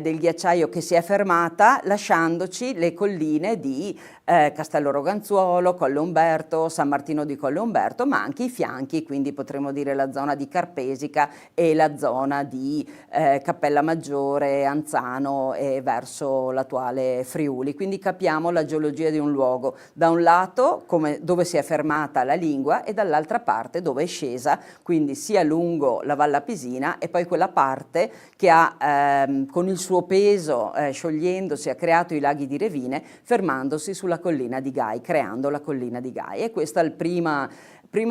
del ghiacciaio che si è fermata, lasciandoci le colline di Castello Roganzuolo, Colle Umberto, San Martino di Colle Umberto, ma anche i fianchi, quindi potremmo dire la zona di Carpesica e la zona di Cappella Maggiore, Anzano e verso l'attuale Friuli. Quindi capiamo la geologia di un luogo, da un lato dove si è fermata la lingua e dall'altra parte dove è scesa, quindi sia lungo la Val Apisina e poi quella parte che ha con il suo peso sciogliendosi ha creato i laghi di Revine, fermandosi sulla collina di Gai, creando la collina di Gai. E questo è il primo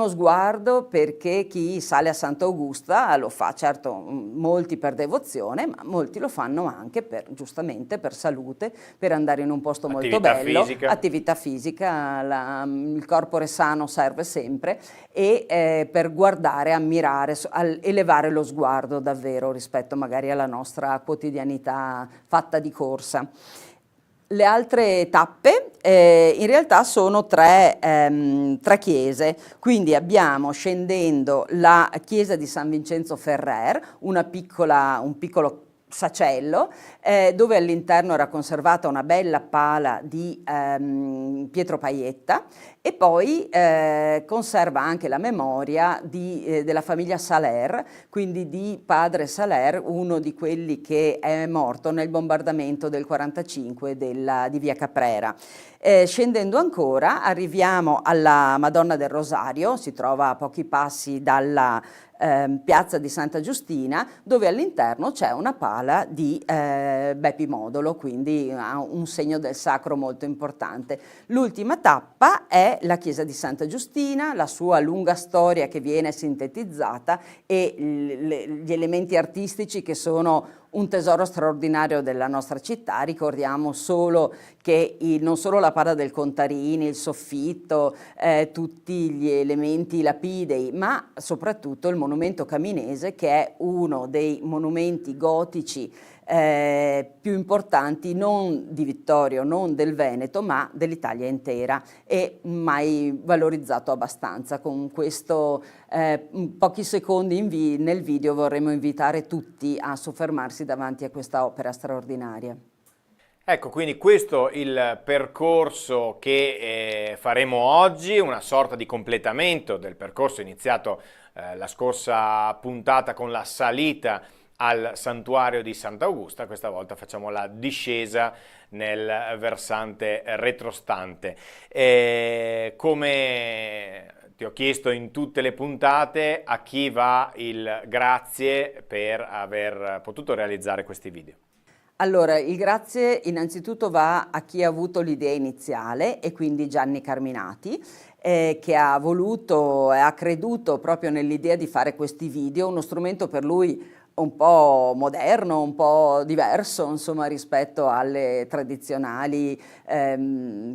sguardo, perché chi sale a Sant'Augusta lo fa certo molti per devozione, ma molti lo fanno anche giustamente per salute, per andare in un posto molto bello, attività fisica, il corpore sano serve sempre, e per guardare, ammirare, elevare lo sguardo davvero rispetto magari alla nostra quotidianità fatta di corsa. Le altre tappe in realtà sono tre chiese, quindi abbiamo scendendo la chiesa di San Vincenzo Ferrer, un piccolo sacello, dove all'interno era conservata una bella pala di Pietro Paietta, e poi conserva anche la memoria della famiglia Saler, quindi di padre Saler, uno di quelli che è morto nel bombardamento del 45 di via Caprera. Scendendo ancora arriviamo alla Madonna del Rosario, si trova a pochi passi dalla piazza di Santa Giustina, dove all'interno c'è una pala di Bepi Modolo, quindi ha un segno del sacro molto importante. L'ultima tappa è la chiesa di Santa Giustina, la sua lunga storia che viene sintetizzata e gli elementi artistici che sono un tesoro straordinario della nostra città. Ricordiamo solo che non solo la pala del Contarini, il soffitto, tutti gli elementi lapidei, ma soprattutto il monumento caminese, che è uno dei monumenti gotici più importanti, non di Vittorio, non del Veneto, ma dell'Italia intera, e mai valorizzato abbastanza. Con questo pochi secondi nel video vorremmo invitare tutti a soffermarsi davanti a questa opera straordinaria. Ecco, quindi questo il percorso che faremo oggi, una sorta di completamento del percorso iniziato la scorsa puntata con la salita al santuario di Sant'Augusta. Questa volta facciamo la discesa nel versante retrostante. Come ti ho chiesto in tutte le puntate, a chi va il grazie per aver potuto realizzare questi video? Allora, il grazie innanzitutto va a chi ha avuto l'idea iniziale e quindi Gianni Carminati, che ha voluto e ha creduto proprio nell'idea di fare questi video, uno strumento per lui un po' moderno, un po' diverso, insomma, rispetto alle tradizionali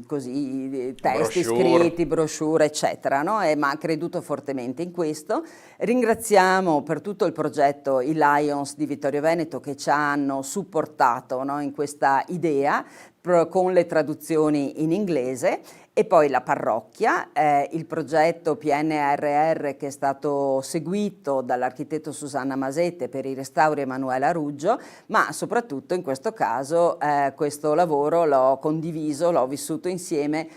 così, testi scritti, brochure, eccetera, no? Ma ha creduto fortemente in questo. Ringraziamo per tutto il progetto i Lions di Vittorio Veneto che ci hanno supportato, no, in questa idea con le traduzioni in inglese, e poi la parrocchia, il progetto PNRR che è stato seguito dall'architetto Susanna Masette per i restauri Emanuela Ruggio, ma soprattutto in questo caso questo lavoro l'ho condiviso, l'ho vissuto insieme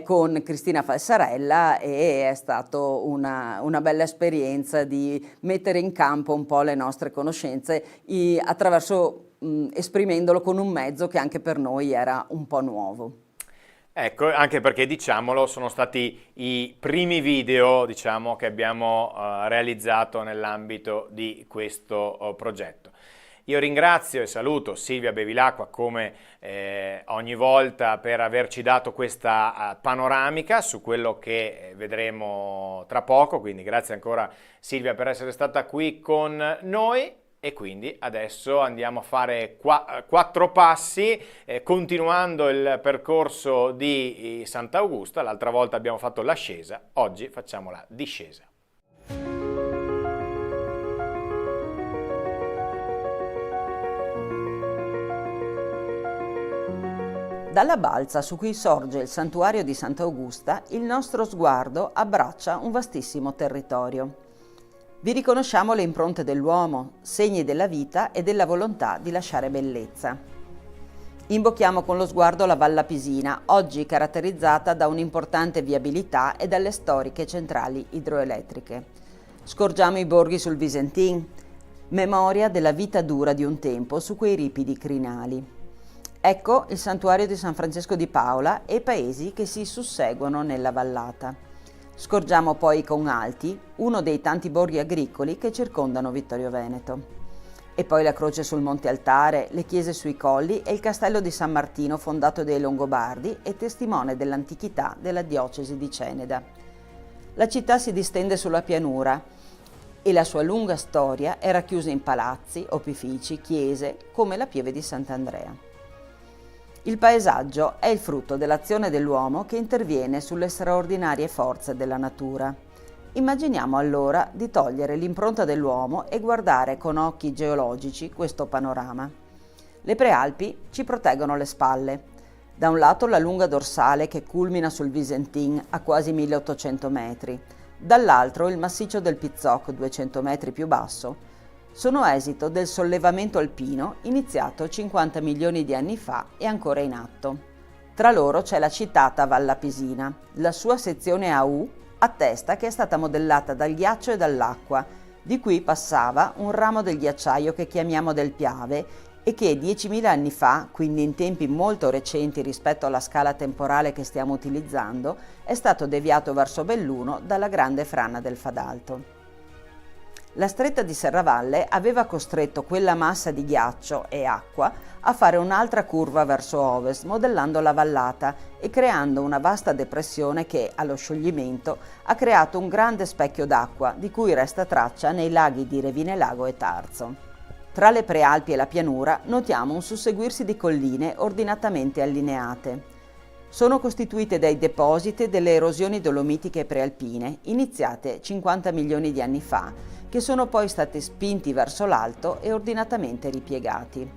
con Cristina Falsarella, e è stato una bella esperienza di mettere in campo un po' le nostre conoscenze attraverso esprimendolo con un mezzo che anche per noi era un po' nuovo. Ecco, anche perché, diciamolo, sono stati i primi video, diciamo, che abbiamo realizzato nell'ambito di questo progetto. Io ringrazio e saluto Silvia Bevilacqua come ogni volta per averci dato questa panoramica su quello che vedremo tra poco, quindi grazie ancora Silvia per essere stata qui con noi. E quindi adesso andiamo a fare 4 passi, continuando il percorso di Sant'Augusta. L'altra volta abbiamo fatto l'ascesa, oggi facciamo la discesa. Dalla balza su cui sorge il santuario di Sant'Augusta, il nostro sguardo abbraccia un vastissimo territorio. Vi riconosciamo le impronte dell'uomo, segni della vita e della volontà di lasciare bellezza. Imbocchiamo con lo sguardo la Val Lapisina, oggi caratterizzata da un'importante viabilità e dalle storiche centrali idroelettriche. Scorgiamo i borghi sul Visentin, memoria della vita dura di un tempo su quei ripidi crinali. Ecco il santuario di San Francesco di Paola e i paesi che si susseguono nella vallata. Scorgiamo poi con Alti, uno dei tanti borghi agricoli che circondano Vittorio Veneto. E poi la croce sul Monte Altare, le chiese sui colli e il castello di San Martino fondato dai Longobardi e testimone dell'antichità della diocesi di Ceneda. La città si distende sulla pianura e la sua lunga storia è racchiusa in palazzi, opifici, chiese, come la pieve di Sant'Andrea. Il paesaggio è il frutto dell'azione dell'uomo che interviene sulle straordinarie forze della natura. Immaginiamo allora di togliere l'impronta dell'uomo e guardare con occhi geologici questo panorama. Le prealpi ci proteggono le spalle. Da un lato la lunga dorsale che culmina sul Visentin a quasi 1800 metri, dall'altro il massiccio del Pizzoc 200 metri più basso, sono esito del sollevamento alpino iniziato 50 milioni di anni fa e ancora in atto. Tra loro c'è la citata Val Lapisina. La sua sezione a U attesta che è stata modellata dal ghiaccio e dall'acqua, di cui passava un ramo del ghiacciaio che chiamiamo del Piave e che 10.000 anni fa, quindi in tempi molto recenti rispetto alla scala temporale che stiamo utilizzando, è stato deviato verso Belluno dalla grande frana del Fadalto. La stretta di Serravalle aveva costretto quella massa di ghiaccio e acqua a fare un'altra curva verso ovest, modellando la vallata e creando una vasta depressione che, allo scioglimento, ha creato un grande specchio d'acqua di cui resta traccia nei laghi di Revinelago e Tarzo. Tra le prealpi e la pianura notiamo un susseguirsi di colline ordinatamente allineate. Sono costituite dai depositi delle erosioni dolomitiche prealpine, iniziate 50 milioni di anni fa, che sono poi stati spinti verso l'alto e ordinatamente ripiegati.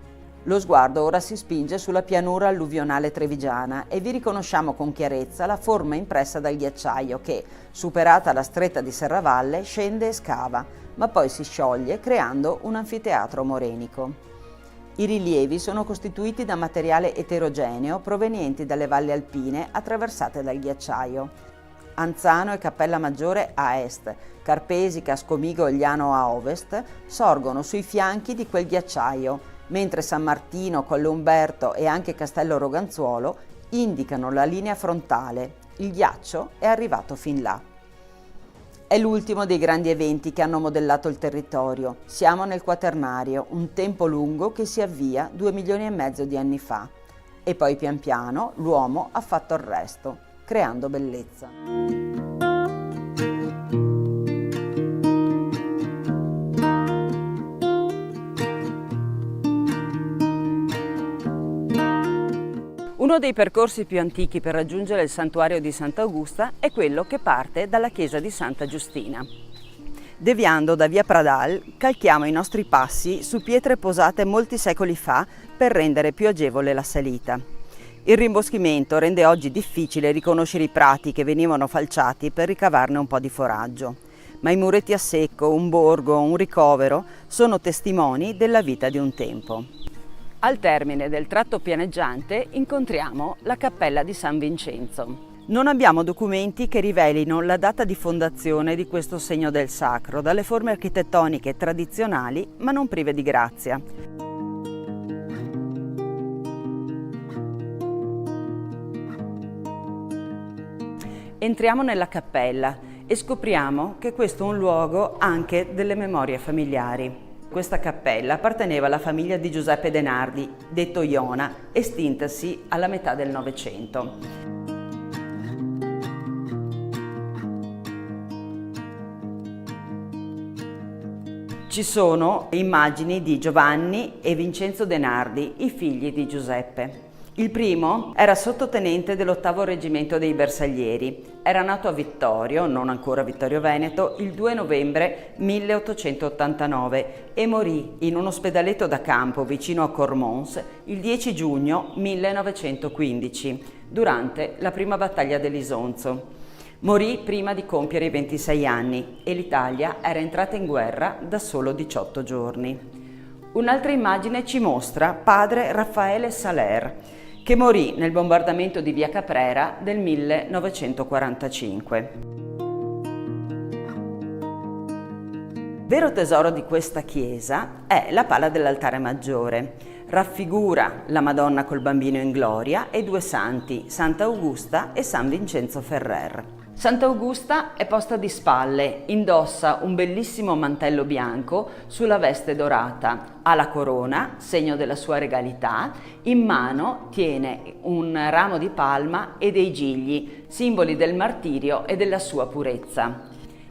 Lo sguardo ora si spinge sulla pianura alluvionale trevigiana e vi riconosciamo con chiarezza la forma impressa dal ghiacciaio che, superata la stretta di Serravalle, scende e scava, ma poi si scioglie creando un anfiteatro morenico. I rilievi sono costituiti da materiale eterogeneo provenienti dalle valli alpine attraversate dal ghiacciaio. Anzano e Cappella Maggiore a est, Carpesica, Scomigo e Liano a ovest sorgono sui fianchi di quel ghiacciaio, mentre San Martino, Colle Umberto e anche Castello Roganzuolo indicano la linea frontale. Il ghiaccio è arrivato fin là. È l'ultimo dei grandi eventi che hanno modellato il territorio. Siamo nel Quaternario, un tempo lungo che si avvia 2,5 milioni di anni fa. E poi pian piano l'uomo ha fatto il resto, creando bellezza. Uno dei percorsi più antichi per raggiungere il santuario di Sant'Augusta è quello che parte dalla chiesa di Santa Giustina. Deviando da via Pradal, calchiamo i nostri passi su pietre posate molti secoli fa per rendere più agevole la salita. Il rimboschimento rende oggi difficile riconoscere i prati che venivano falciati per ricavarne un po' di foraggio, ma i muretti a secco, un borgo, un ricovero sono testimoni della vita di un tempo. Al termine del tratto pianeggiante incontriamo la cappella di San Vincenzo. Non abbiamo documenti che rivelino la data di fondazione di questo segno del sacro, dalle forme architettoniche tradizionali ma non prive di grazia. Entriamo nella cappella e scopriamo che questo è un luogo anche delle memorie familiari. Questa cappella apparteneva alla famiglia di Giuseppe De Nardi, detto Iona, estintasi alla metà del Novecento. Ci sono immagini di Giovanni e Vincenzo De Nardi, i figli di Giuseppe. Il primo era sottotenente dell'8° reggimento dei Bersaglieri. Era nato a Vittorio, non ancora Vittorio Veneto, il 2 novembre 1889 e morì in un ospedaletto da campo vicino a Cormons il 10 giugno 1915, durante la prima battaglia dell'Isonzo. Morì prima di compiere i 26 anni e l'Italia era entrata in guerra da solo 18 giorni. Un'altra immagine ci mostra padre Raffaele Saler, che morì nel bombardamento di Via Caprera del 1945. Vero tesoro di questa chiesa è la pala dell'altare maggiore. Raffigura la Madonna col Bambino in gloria e 2 santi, Sant'Augusta e San Vincenzo Ferrer. Sant'Augusta è posta di spalle, indossa un bellissimo mantello bianco sulla veste dorata, ha la corona, segno della sua regalità, in mano tiene un ramo di palma e dei gigli, simboli del martirio e della sua purezza.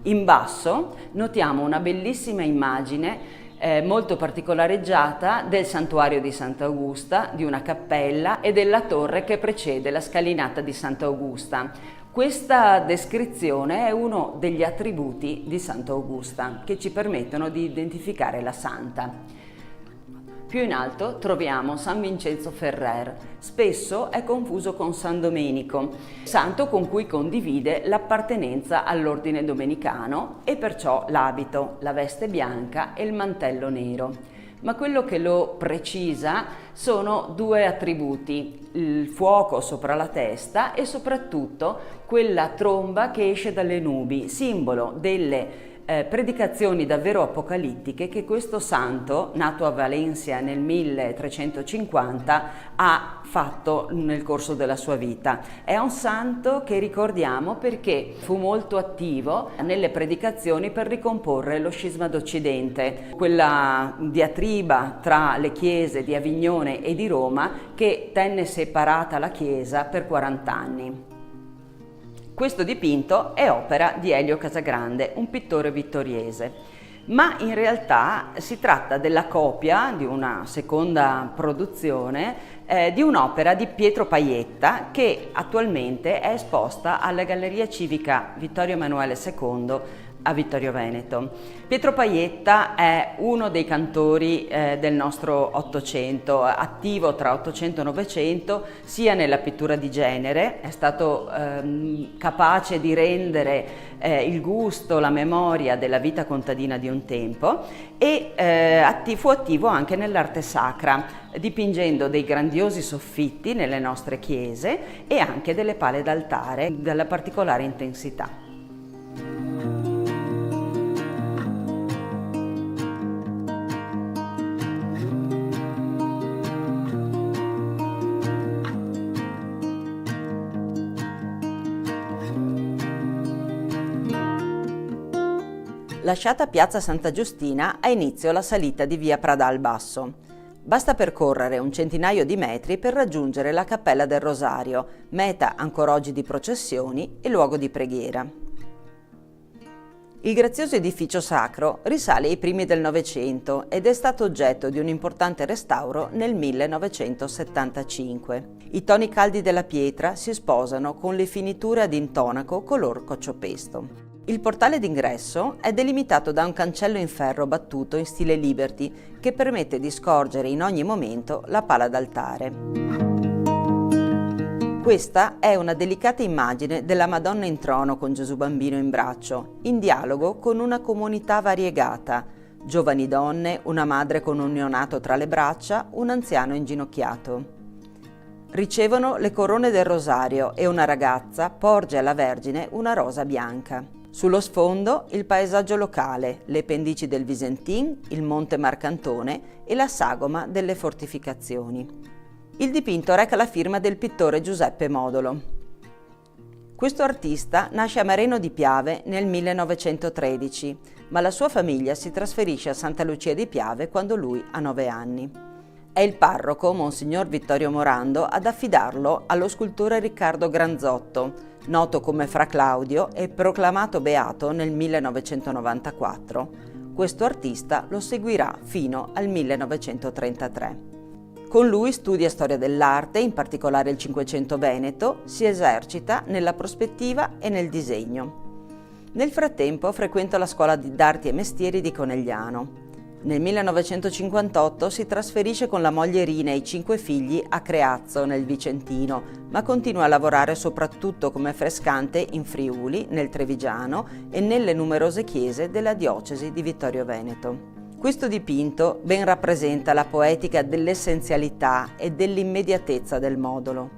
In basso notiamo una bellissima immagine molto particolareggiata del santuario di Sant'Augusta, di una cappella e della torre che precede la scalinata di Sant'Augusta. Questa descrizione è uno degli attributi di Sant'Augusta che ci permettono di identificare la santa. Più in alto troviamo San Vincenzo Ferrer, spesso è confuso con San Domenico, santo con cui condivide l'appartenenza all'ordine domenicano e perciò l'abito, la veste bianca e il mantello nero. Ma quello che lo precisa sono 2 attributi, il fuoco sopra la testa e soprattutto quella tromba che esce dalle nubi, simbolo delle predicazioni davvero apocalittiche che questo santo, nato a Valencia nel 1350, ha fatto nel corso della sua vita. È un santo che ricordiamo perché fu molto attivo nelle predicazioni per ricomporre lo scisma d'Occidente, quella diatriba tra le chiese di Avignone e di Roma che tenne separata la chiesa per 40 anni. Questo dipinto è opera di Elio Casagrande, un pittore vittoriese, ma in realtà si tratta della copia di una seconda produzione di un'opera di Pietro Paietta che attualmente è esposta alla Galleria Civica Vittorio Emanuele II a Vittorio Veneto. Pietro Pajetta è uno dei cantori del nostro Ottocento, attivo tra Ottocento e Novecento, sia nella pittura di genere, è stato capace di rendere il gusto, la memoria della vita contadina di un tempo e fu attivo anche nell'arte sacra, dipingendo dei grandiosi soffitti nelle nostre chiese e anche delle pale d'altare dalla particolare intensità. Lasciata Piazza Santa Giustina, ha inizio la salita di via Prada al Basso. Basta percorrere un centinaio di metri per raggiungere la Cappella del Rosario, meta ancora oggi di processioni e luogo di preghiera. Il grazioso edificio sacro risale ai primi del Novecento ed è stato oggetto di un importante restauro nel 1975. I toni caldi della pietra si sposano con le finiture ad intonaco color cociopesto. Il portale d'ingresso è delimitato da un cancello in ferro battuto in stile Liberty che permette di scorgere in ogni momento la pala d'altare. Questa è una delicata immagine della Madonna in trono con Gesù bambino in braccio, in dialogo con una comunità variegata, giovani donne, una madre con un neonato tra le braccia, un anziano inginocchiato. Ricevono le corone del rosario e una ragazza porge alla Vergine una rosa bianca. Sullo sfondo il paesaggio locale, le pendici del Visentin, il Monte Marcantone e la sagoma delle fortificazioni. Il dipinto reca la firma del pittore Giuseppe Modolo. Questo artista nasce a Mareno di Piave nel 1913, ma la sua famiglia si trasferisce a Santa Lucia di Piave quando lui ha 9 anni. È il parroco, Monsignor Vittorio Morando, ad affidarlo allo scultore Riccardo Granzotto, noto come Fra Claudio e proclamato beato nel 1994. Questo artista lo seguirà fino al 1933. Con lui studia storia dell'arte, in particolare il Cinquecento veneto, si esercita nella prospettiva e nel disegno. Nel frattempo frequenta la scuola d'arti e mestieri di Conegliano. Nel 1958 si trasferisce con la moglie Rina e i 5 figli a Creazzo, nel Vicentino, ma continua a lavorare soprattutto come frescante in Friuli, nel Trevigiano e nelle numerose chiese della diocesi di Vittorio Veneto. Questo dipinto ben rappresenta la poetica dell'essenzialità e dell'immediatezza del Modolo.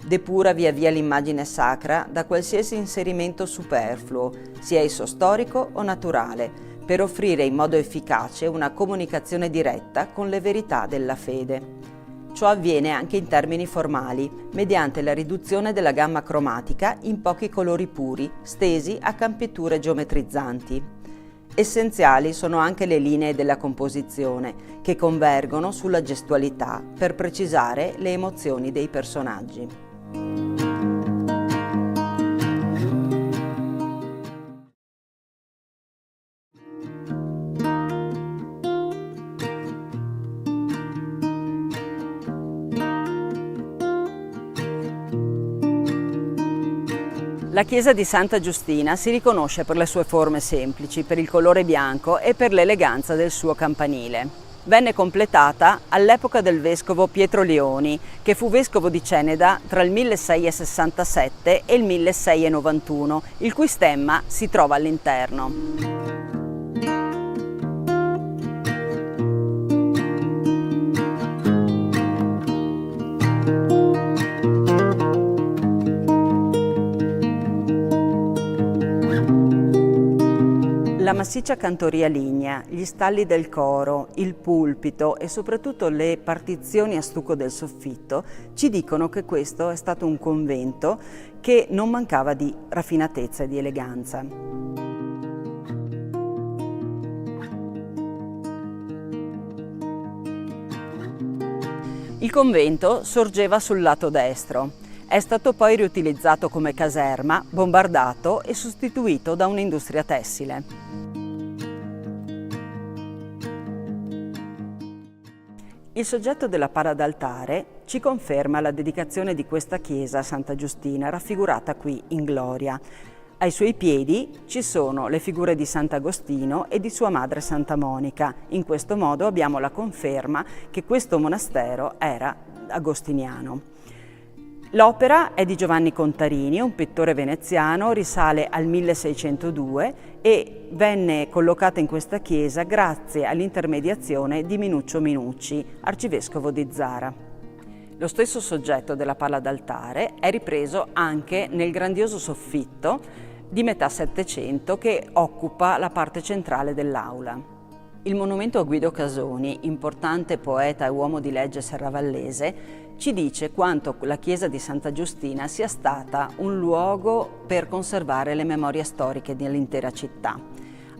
Depura via via l'immagine sacra da qualsiasi inserimento superfluo, sia esso storico o naturale, per offrire in modo efficace una comunicazione diretta con le verità della fede. Ciò avviene anche in termini formali, mediante la riduzione della gamma cromatica in pochi colori puri, stesi a campiture geometrizzanti. Essenziali sono anche le linee della composizione, che convergono sulla gestualità per precisare le emozioni dei personaggi. La chiesa di Santa Giustina si riconosce per le sue forme semplici, per il colore bianco e per l'eleganza del suo campanile. Venne completata all'epoca del vescovo Pietro Leoni, che fu vescovo di Ceneda tra il 1667 e il 1691, il cui stemma si trova all'interno. La massiccia cantoria lignea, gli stalli del coro, il pulpito e soprattutto le partizioni a stucco del soffitto ci dicono che questo è stato un convento che non mancava di raffinatezza e di eleganza. Il convento sorgeva sul lato destro. È stato poi riutilizzato come caserma, bombardato e sostituito da un'industria tessile. Il soggetto della pala d'altare ci conferma la dedicazione di questa chiesa a Santa Giustina, raffigurata qui in gloria. Ai suoi piedi ci sono le figure di Sant'Agostino e di sua madre Santa Monica. In questo modo abbiamo la conferma che questo monastero era agostiniano. L'opera è di Giovanni Contarini, un pittore veneziano, risale al 1602 e venne collocata in questa chiesa grazie all'intermediazione di Minuccio Minucci, arcivescovo di Zara. Lo stesso soggetto della pala d'altare è ripreso anche nel grandioso soffitto di metà Settecento che occupa la parte centrale dell'aula. Il monumento a Guido Casoni, importante poeta e uomo di legge serravallese, ci dice quanto la chiesa di Santa Giustina sia stata un luogo per conservare le memorie storiche dell'intera città.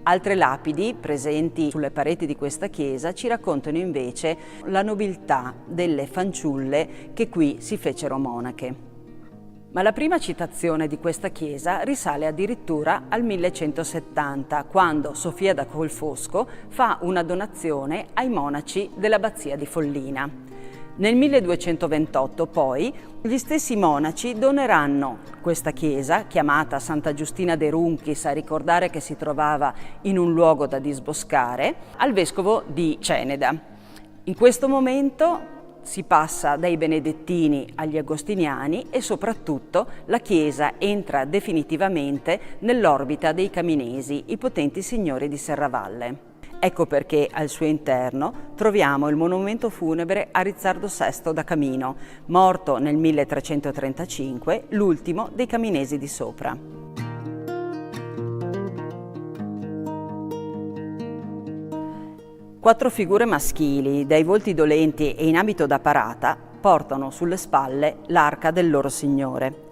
Altre lapidi presenti sulle pareti di questa chiesa ci raccontano invece la nobiltà delle fanciulle che qui si fecero monache. Ma la prima citazione di questa chiesa risale addirittura al 1170, quando Sofia da Colfosco fa una donazione ai monaci dell'abbazia di Follina. Nel 1228 poi gli stessi monaci doneranno questa chiesa, chiamata Santa Giustina de Runchis, a ricordare che si trovava in un luogo da disboscare, al vescovo di Ceneda. In questo momento si passa dai benedettini agli agostiniani e soprattutto la chiesa entra definitivamente nell'orbita dei Caminesi, i potenti signori di Serravalle. Ecco perché al suo interno troviamo il monumento funebre a Rizzardo VI da Camino, morto nel 1335, l'ultimo dei Caminesi di Sopra. Quattro figure maschili, dai volti dolenti e in abito da parata, portano sulle spalle l'arca del loro Signore.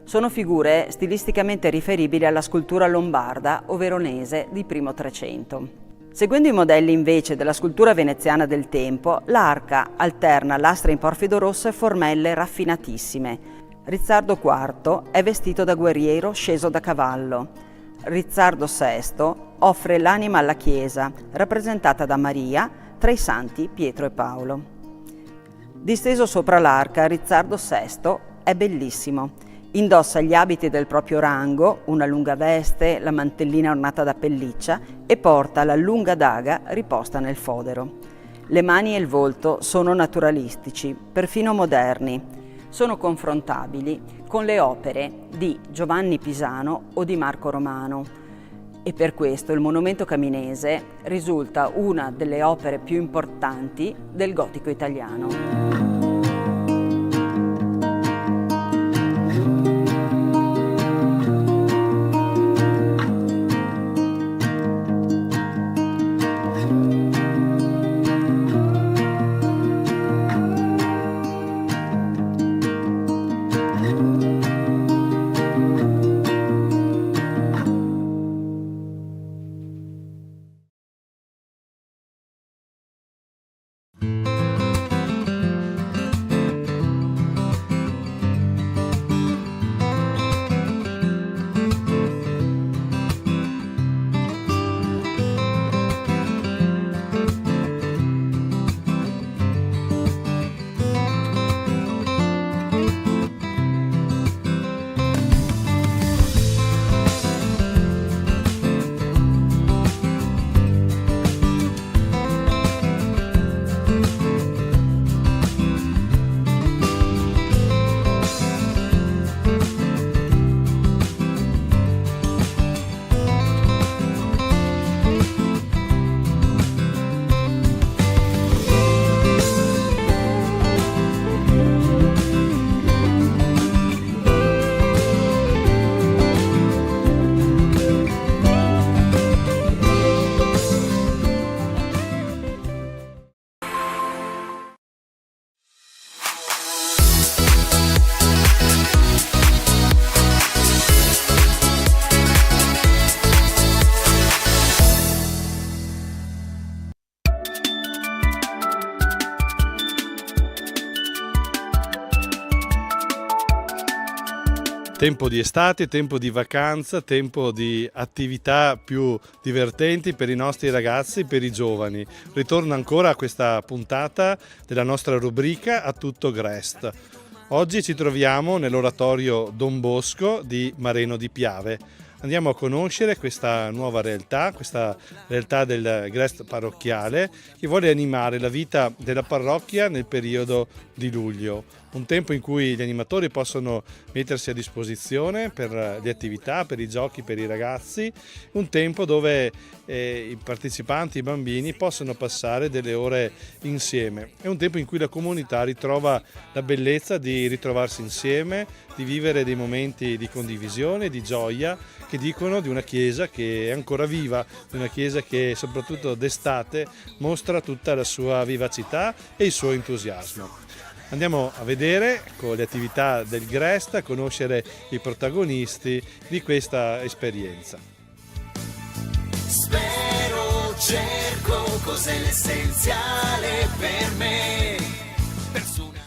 Sono figure stilisticamente riferibili alla scultura lombarda o veronese di primo Trecento. Seguendo i modelli invece della scultura veneziana del tempo, l'arca alterna lastre in porfido rosso e formelle raffinatissime. Rizzardo IV è vestito da guerriero sceso da cavallo. Rizzardo VI offre l'anima alla chiesa, rappresentata da Maria, tra i santi Pietro e Paolo. Disteso sopra l'arca, Rizzardo VI è bellissimo. Indossa gli abiti del proprio rango, una lunga veste, la mantellina ornata da pelliccia e porta la lunga daga riposta nel fodero. Le mani e il volto sono naturalistici, perfino moderni. Sono confrontabili con le opere di Giovanni Pisano o di Marco Romano e per questo il monumento caminese risulta una delle opere più importanti del gotico italiano. Tempo di estate, tempo di vacanza, tempo di attività più divertenti per i nostri ragazzi, per i giovani. Ritorno ancora a questa puntata della nostra rubrica A Tutto Grest. Oggi ci troviamo nell'oratorio Don Bosco di Mareno di Piave. Andiamo a conoscere questa nuova realtà, questa realtà del Grest parrocchiale che vuole animare la vita della parrocchia nel periodo di luglio, un tempo in cui gli animatori possono mettersi a disposizione per le attività, per i giochi, per i ragazzi, un tempo dove i partecipanti, i bambini possono passare delle ore insieme. È un tempo in cui la comunità ritrova la bellezza di ritrovarsi insieme, di vivere dei momenti di condivisione, di gioia, che dicono di una chiesa che è ancora viva, di una chiesa che soprattutto d'estate mostra tutta la sua vivacità e il suo entusiasmo. Andiamo a vedere con le attività del Grest, a conoscere i protagonisti di questa esperienza. Spero, cerco, cos'è l'essenziale per me.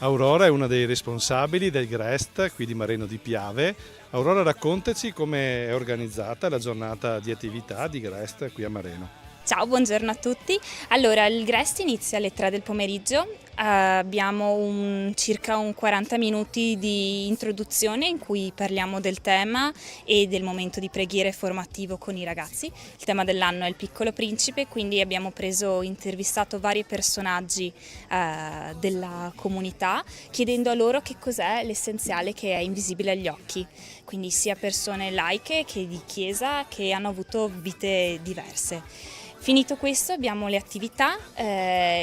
Aurora è una dei responsabili del Grest qui di Mareno di Piave. Aurora, raccontaci come è organizzata la giornata di attività di Grest qui a Mareno. Ciao, buongiorno a tutti. Allora, il Grest inizia alle 3 del pomeriggio, abbiamo circa 40 minuti di introduzione in cui parliamo del tema e del momento di preghiera formativo con i ragazzi. Il tema dell'anno è il Piccolo Principe, quindi abbiamo intervistato vari personaggi della comunità chiedendo a loro che cos'è l'essenziale che è invisibile agli occhi, quindi sia persone laiche che di chiesa che hanno avuto vite diverse. Finito questo abbiamo le attività,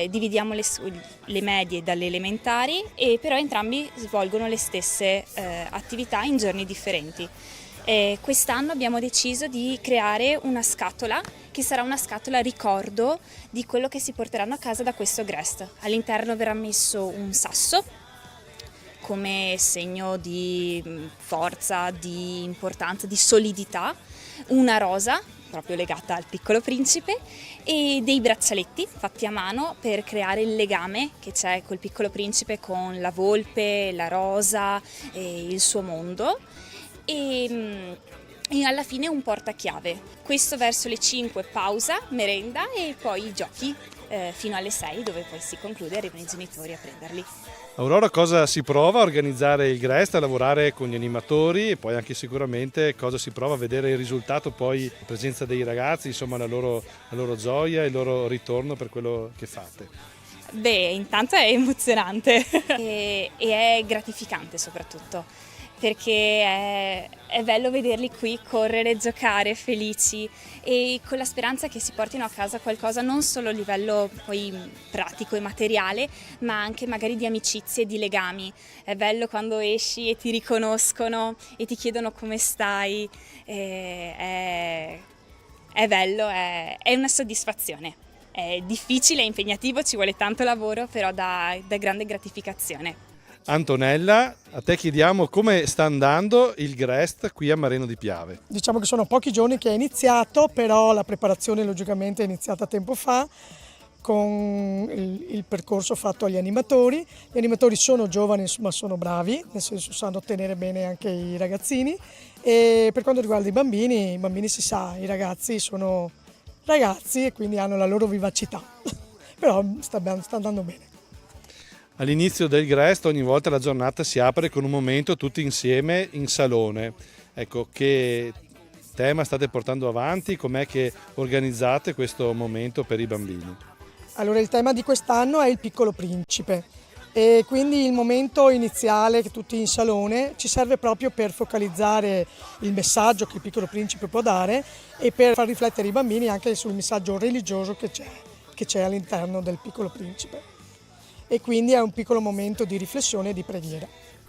dividiamo le medie dalle elementari e però entrambi svolgono le stesse attività in giorni differenti. Quest'anno abbiamo deciso di creare una scatola che sarà una scatola ricordo di quello che si porteranno a casa da questo Grest. All'interno verrà messo un sasso come segno di forza, di importanza, di solidità, una rosa proprio legata al Piccolo Principe e dei braccialetti fatti a mano per creare il legame che c'è col Piccolo Principe con la volpe, la rosa e il suo mondo e alla fine un portachiave. Questo verso le 5 pausa, merenda e poi i giochi fino alle 6 dove poi si conclude e arrivano i genitori a prenderli. Aurora, cosa si prova a organizzare il Grest, a lavorare con gli animatori e poi anche sicuramente cosa si prova a vedere il risultato, poi la presenza dei ragazzi, insomma la loro gioia e il loro ritorno per quello che fate? Beh, intanto è emozionante e è gratificante soprattutto perché è bello vederli qui correre, giocare, felici e con la speranza che si portino a casa qualcosa non solo a livello poi pratico e materiale, ma anche magari di amicizie e di legami. È bello quando esci e ti riconoscono e ti chiedono come stai, è bello, è una soddisfazione. È difficile, è impegnativo, ci vuole tanto lavoro, però dà grande gratificazione. Antonella, a te chiediamo come sta andando il Grest qui a Mareno di Piave. Diciamo che sono pochi giorni che è iniziato, però la preparazione logicamente è iniziata tempo fa con il percorso fatto agli animatori. Gli animatori sono giovani ma sono bravi, nel senso sanno tenere bene anche i ragazzini e per quanto riguarda i bambini si sa, i ragazzi sono ragazzi e quindi hanno la loro vivacità, però sta andando bene. All'inizio del Grest ogni volta la giornata si apre con un momento tutti insieme in salone. Ecco, che tema state portando avanti? Com'è che organizzate questo momento per i bambini? Allora, il tema di quest'anno è il Piccolo Principe e quindi il momento iniziale che tutti in salone ci serve proprio per focalizzare il messaggio che il Piccolo Principe può dare e per far riflettere i bambini anche sul messaggio religioso che c'è all'interno del Piccolo Principe. E quindi è un piccolo momento di riflessione e di preghiera.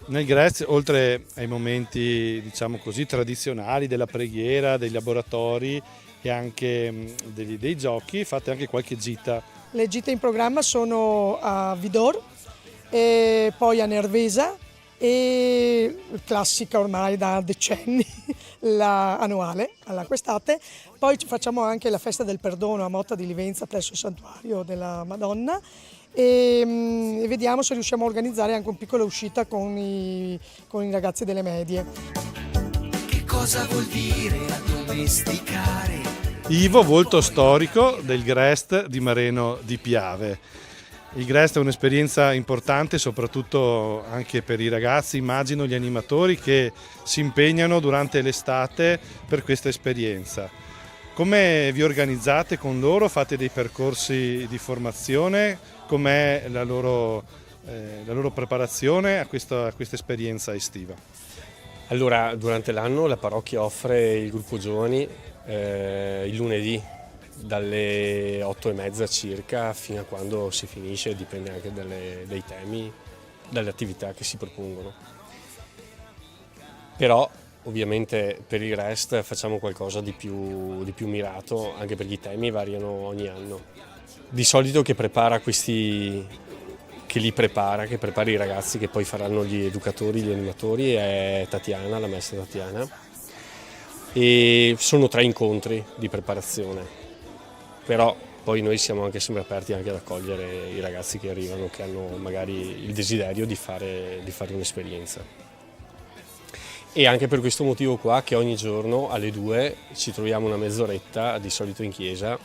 Nel Grest, oltre ai momenti diciamo così tradizionali della preghiera, dei laboratori e anche dei giochi, fate anche qualche gita. Le gite in programma sono a Vidor, e poi a Nervesa e classica ormai da decenni, annuale, quest'estate. Poi facciamo anche la festa del perdono a Motta di Livenza presso il santuario della Madonna. E vediamo se riusciamo a organizzare anche una piccola uscita con i ragazzi delle medie. Che cosa vuol dire addomesticare? Ivo, volto storico del Grest di Mareno di Piave. Il GREST è un'esperienza importante soprattutto anche per i ragazzi, immagino gli animatori che si impegnano durante l'estate per questa esperienza. Come vi organizzate con loro? Fate dei percorsi di formazione? Com'è la loro preparazione a questa esperienza estiva? Allora, durante l'anno la parrocchia offre il gruppo giovani il lunedì dalle 8:30 circa fino a quando si finisce, dipende anche dai temi, dalle attività che si propongono. Però ovviamente per il GREST facciamo qualcosa di più mirato, anche perché i temi variano ogni anno. Di solito che prepara che prepara i ragazzi che poi faranno gli educatori, gli animatori è Tatiana, la maestra Tatiana, e sono 3 incontri di preparazione. Però poi noi siamo anche sempre aperti anche ad accogliere i ragazzi che arrivano, che hanno magari il desiderio di fare un'esperienza. E anche per questo motivo qua che ogni giorno alle 2 ci troviamo una mezz'oretta, di solito in chiesa,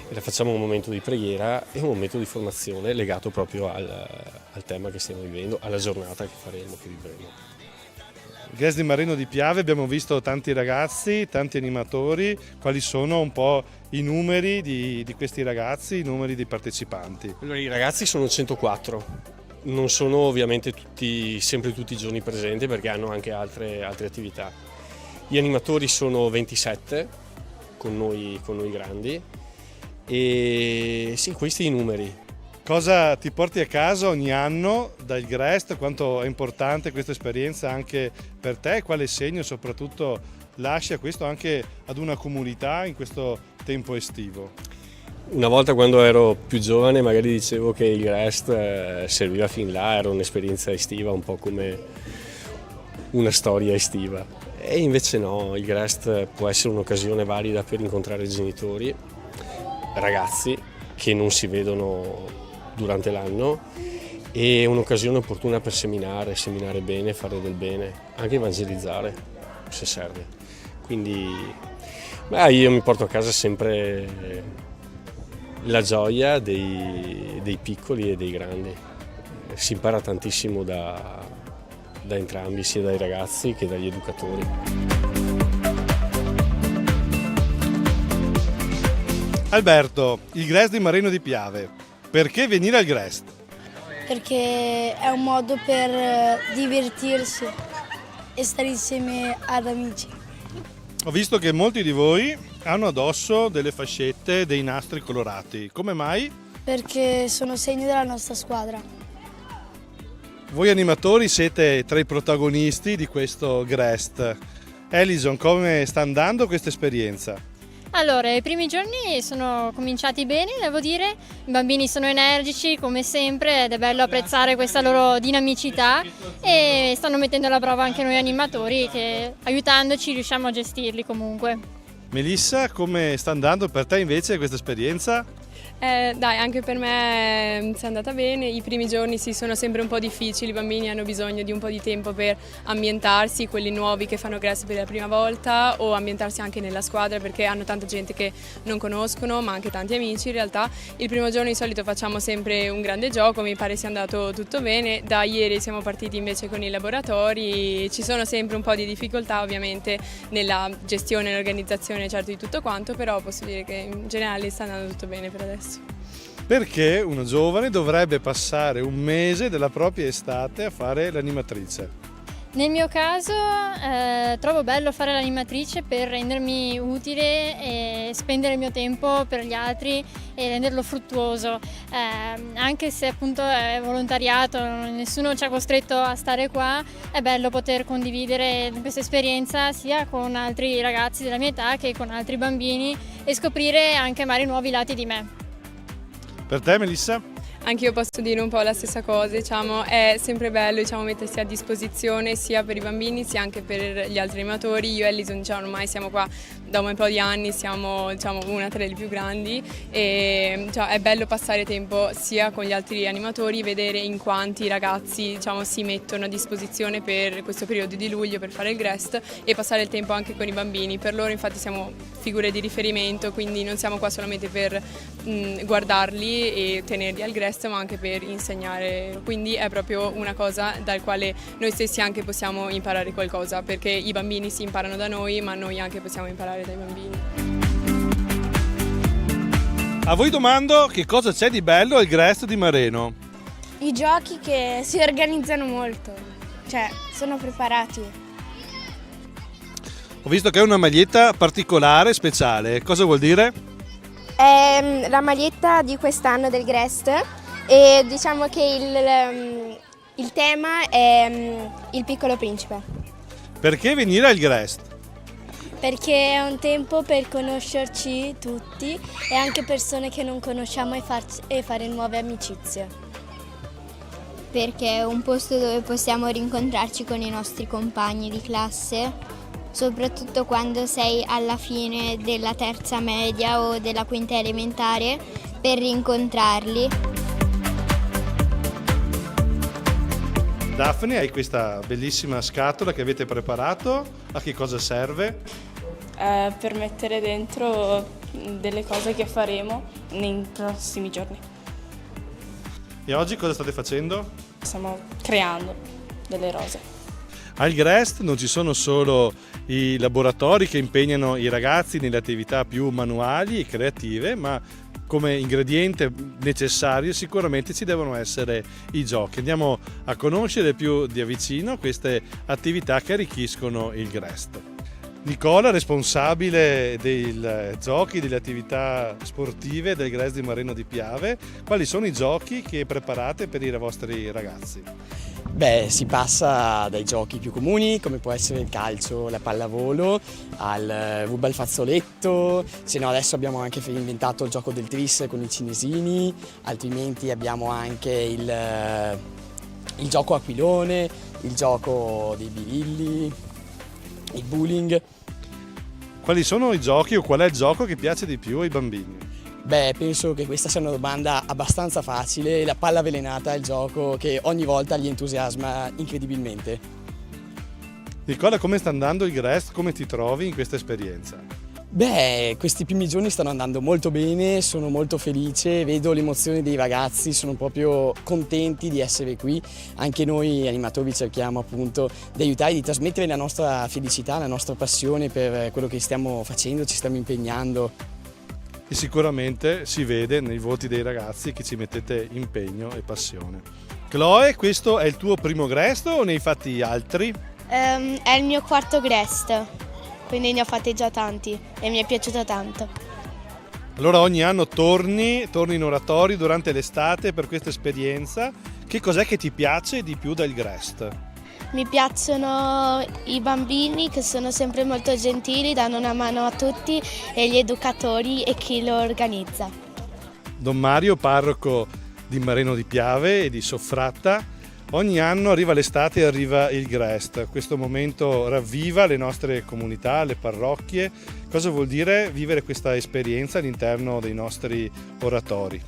e la facciamo un momento di preghiera e un momento di formazione legato proprio al tema che stiamo vivendo, alla giornata che vivremo. Il GREST di Marino di Piave abbiamo visto tanti ragazzi, tanti animatori. Quali sono un po' i numeri di questi ragazzi, i numeri dei partecipanti? Allora, i ragazzi sono 104, non sono ovviamente sempre tutti i giorni presenti perché hanno anche altre attività. Gli animatori sono 27 con noi grandi e sì, questi i numeri. Cosa ti porti a casa ogni anno dal GREST? Quanto è importante questa esperienza anche per te? Quale segno soprattutto lascia questo anche ad una comunità in questo tempo estivo? Una volta quando ero più giovane magari dicevo che il GREST serviva fin là, era un'esperienza estiva, un po' come una storia estiva. E invece no, il GREST può essere un'occasione valida per incontrare genitori, ragazzi che non si vedono durante l'anno e un'occasione opportuna per seminare bene, fare del bene, anche evangelizzare se serve. Quindi io mi porto a casa sempre la gioia dei piccoli e dei grandi. Si impara tantissimo da entrambi, sia dai ragazzi che dagli educatori. Alberto, il GREST di Marino di Piave. Perché venire al GREST? Perché è un modo per divertirsi e stare insieme ad amici. Ho visto che molti di voi hanno addosso delle fascette, dei nastri colorati. Come mai? Perché sono segno della nostra squadra. Voi animatori siete tra i protagonisti di questo GREST. Alison, come sta andando questa esperienza? Allora, i primi giorni sono cominciati bene, devo dire, i bambini sono energici come sempre ed è bello apprezzare questa loro dinamicità e stanno mettendo alla prova anche noi animatori che aiutandoci riusciamo a gestirli comunque. Melissa, come sta andando per te invece questa esperienza? Dai, anche per me è andata bene, i primi giorni sì sono sempre un po' difficili, i bambini hanno bisogno di un po' di tempo per ambientarsi, quelli nuovi che fanno GREST per la prima volta o ambientarsi anche nella squadra perché hanno tanta gente che non conoscono ma anche tanti amici in realtà. Il primo giorno di solito facciamo sempre un grande gioco, mi pare sia andato tutto bene, da ieri siamo partiti invece con i laboratori, ci sono sempre un po' di difficoltà ovviamente nella gestione e l'organizzazione certo di tutto quanto, però posso dire che in generale sta andando tutto bene per adesso. Perché una giovane dovrebbe passare un mese della propria estate a fare l'animatrice? Nel mio caso trovo bello fare l'animatrice per rendermi utile e spendere il mio tempo per gli altri e renderlo fruttuoso, anche se appunto è volontariato, nessuno ci ha costretto a stare qua, è bello poter condividere questa esperienza sia con altri ragazzi della mia età che con altri bambini e scoprire anche magari nuovi lati di me. Per te, Melissa? Anche io posso dire un po' la stessa cosa, diciamo, è sempre bello mettersi a disposizione sia per i bambini sia anche per gli altri animatori. Io e Alison ormai siamo qua da un po' di anni, siamo una tra le più grandi e è bello passare tempo sia con gli altri animatori, vedere in quanti i ragazzi si mettono a disposizione per questo periodo di luglio per fare il GREST e passare il tempo anche con i bambini. Per loro infatti siamo figure di riferimento, quindi non siamo qua solamente per guardarli e tenerli al GREST, gesto ma anche per insegnare, quindi è proprio una cosa dal quale noi stessi anche possiamo imparare qualcosa, perché i bambini si imparano da noi ma noi anche possiamo imparare dai bambini. A voi domando che cosa c'è di bello al Grest di Mareno. I giochi che si organizzano molto, cioè sono preparati. Ho visto che è una maglietta particolare, speciale. Cosa vuol dire? È la maglietta di quest'anno del Grest e diciamo che il tema è il Piccolo Principe. Perché venire al Grest? Perché è un tempo per conoscerci tutti e anche persone che non conosciamo e fare nuove amicizie. Perché è un posto dove possiamo rincontrarci con i nostri compagni di classe, soprattutto quando sei alla fine della terza media o della quinta elementare, per rincontrarli. Daphne, hai questa bellissima scatola che avete preparato, a che cosa serve? Per mettere dentro delle cose che faremo nei prossimi giorni. E oggi cosa state facendo? Stiamo creando delle rose. Al Grest non ci sono solo i laboratori che impegnano i ragazzi nelle attività più manuali e creative, ma come ingrediente necessario sicuramente ci devono essere i giochi. Andiamo a conoscere più da vicino queste attività che arricchiscono il Grest. Nicola, responsabile dei giochi, delle attività sportive del Grest di Mareno di Piave, quali sono i giochi che preparate per i vostri ragazzi? Beh, si passa dai giochi più comuni, come può essere il calcio, la pallavolo, al rubba al fazzoletto, se no adesso abbiamo anche inventato il gioco del tris con i cinesini, altrimenti abbiamo anche il gioco aquilone, il gioco dei birilli, il bowling. Quali sono i giochi o qual è il gioco che piace di più ai bambini? Beh, penso che questa sia una domanda abbastanza facile. La palla avvelenata è il gioco che ogni volta li entusiasma incredibilmente. Nicola, come sta andando il Grest? Come ti trovi in questa esperienza? Beh, questi primi giorni stanno andando molto bene, sono molto felice, vedo l'emozione dei ragazzi, sono proprio contenti di essere qui. Anche noi animatori cerchiamo appunto di aiutare, di trasmettere la nostra felicità, la nostra passione per quello che stiamo facendo, ci stiamo impegnando. E sicuramente si vede nei voti dei ragazzi che ci mettete impegno e passione. Chloe, questo è il tuo primo Grest o ne hai fatti altri? È il mio quarto Grest, quindi ne ho fatti già tanti e mi è piaciuto tanto. Allora ogni anno torni in oratorio durante l'estate per questa esperienza. Che cos'è che ti piace di più del Grest? Mi piacciono i bambini che sono sempre molto gentili, danno una mano a tutti e gli educatori e chi lo organizza. Don Mario, parroco di Mareno di Piave e di Soffratta, ogni anno arriva l'estate e arriva il Grest. Questo momento ravviva le nostre comunità, le parrocchie. Cosa vuol dire vivere questa esperienza all'interno dei nostri oratori?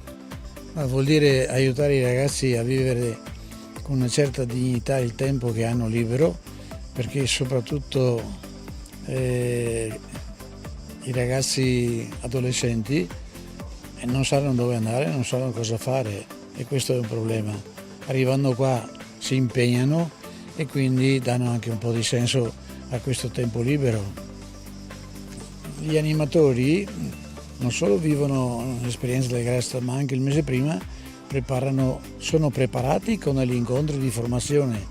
Vuol dire aiutare i ragazzi a vivere con una certa dignità il tempo che hanno libero, perché soprattutto i ragazzi adolescenti non sanno dove andare, non sanno cosa fare e questo è un problema. Arrivando qua si impegnano e quindi danno anche un po' di senso a questo tempo libero. Gli animatori non solo vivono l'esperienza del Grest, ma anche il mese prima sono preparati con gli incontri di formazione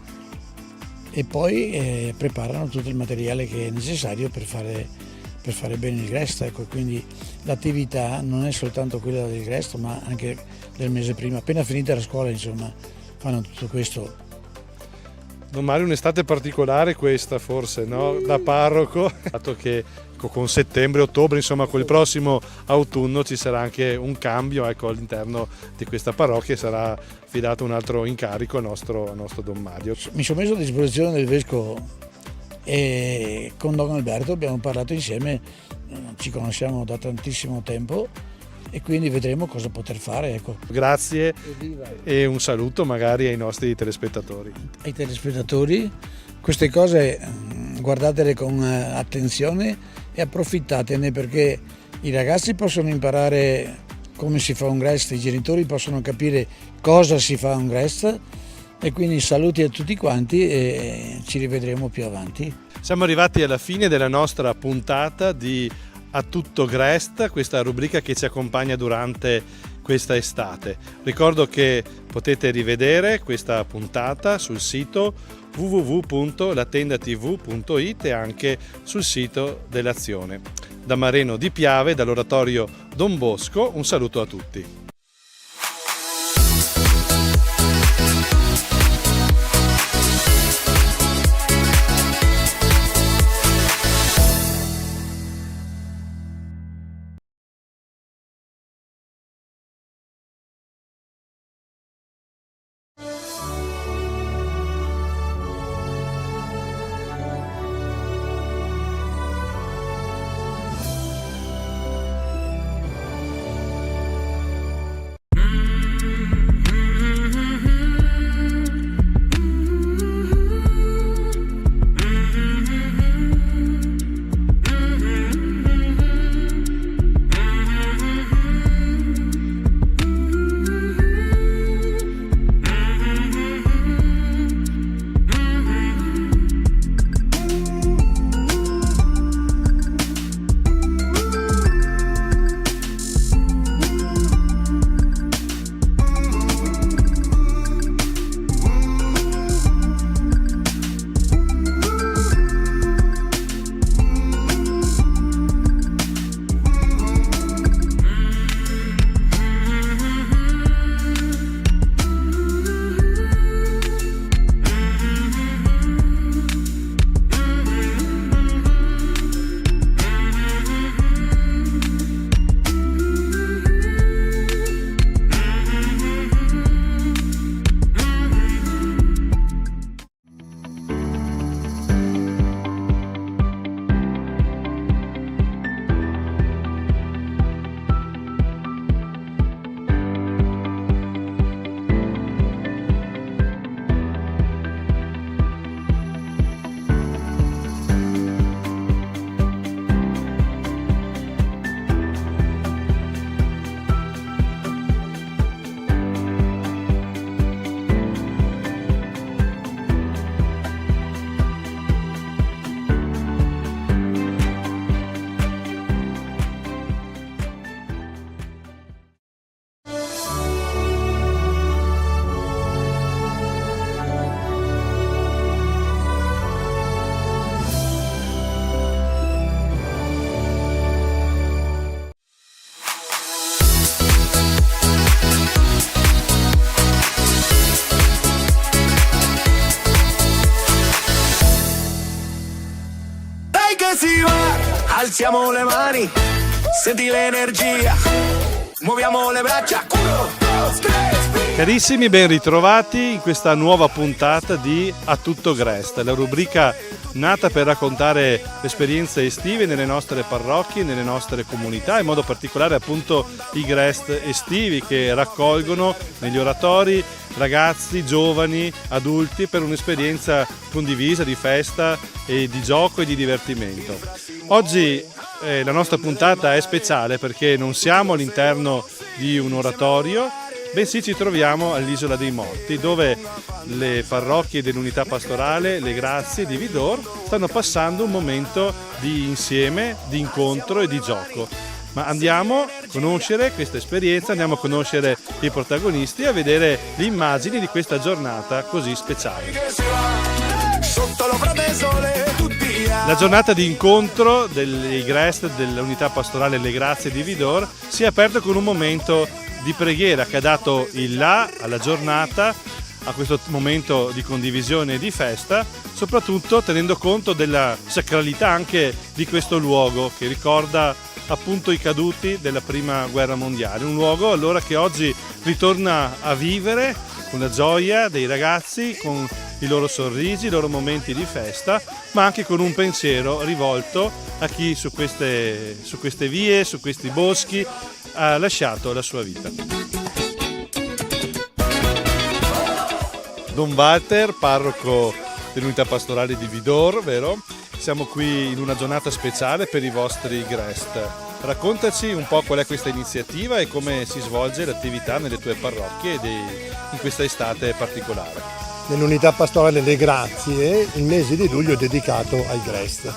e poi preparano tutto il materiale che è necessario per fare bene il Grest. Ecco, quindi l'attività non è soltanto quella del Grest, ma anche del mese prima. Appena finita la scuola, insomma, fanno tutto questo. Don Mario, un'estate particolare questa forse, no? Da parroco, dato che con settembre, ottobre, insomma col prossimo autunno ci sarà anche un cambio, ecco, all'interno di questa parrocchia e sarà affidato un altro incarico al nostro Don Mario. Mi sono messo a disposizione del Vescovo e con Don Alberto abbiamo parlato insieme, ci conosciamo da tantissimo tempo e quindi vedremo cosa poter fare. Ecco. Grazie e un saluto magari ai nostri telespettatori. Ai telespettatori, queste cose guardatele con attenzione e approfittatene perché i ragazzi possono imparare come si fa un GREST, i genitori possono capire cosa si fa un GREST, e quindi saluti a tutti quanti e ci rivedremo più avanti. Siamo arrivati alla fine della nostra puntata di A Tutto GREST, questa rubrica che ci accompagna durante questa estate. Ricordo che potete rivedere questa puntata sul sito www.latendatv.it e anche sul sito dell'Azione. Da Mareno di Piave, dall'oratorio Don Bosco, un saluto a tutti. Si va, alziamo le mani, senti l'energia, muoviamo le braccia, 1, 2, 3, Carissimi, ben ritrovati in questa nuova puntata di A Tutto GREST, la rubrica nata per raccontare le esperienze estive nelle nostre parrocchie, nelle nostre comunità, in modo particolare appunto i GREST estivi che raccolgono negli oratori ragazzi, giovani, adulti per un'esperienza condivisa di festa e di gioco e di divertimento. Oggi la nostra puntata è speciale perché non siamo all'interno di un oratorio, bensì ci troviamo all'Isola dei Morti, dove le parrocchie dell'unità pastorale, le Grazie di Vidor, stanno passando un momento di insieme, di incontro e di gioco. Ma andiamo a conoscere questa esperienza, andiamo a conoscere i protagonisti e a vedere le immagini di questa giornata così speciale. La giornata di incontro dei GREST dell'unità pastorale Le Grazie di Vidor si è aperta con un momento di preghiera che ha dato il là alla giornata, a questo momento di condivisione e di festa, soprattutto tenendo conto della sacralità anche di questo luogo che ricorda appunto i caduti della prima guerra mondiale, un luogo allora che oggi ritorna a vivere con la gioia dei ragazzi, con i loro sorrisi, i loro momenti di festa, ma anche con un pensiero rivolto a chi su queste vie, su questi boschi ha lasciato la sua vita. Don Walter, parroco dell'unità pastorale di Vidor, vero? Siamo qui in una giornata speciale per i vostri GREST. Raccontaci un po' qual è questa iniziativa e come si svolge l'attività nelle tue parrocchie in questa estate particolare. Nell'unità pastorale Le Grazie il mese di luglio è dedicato ai GREST.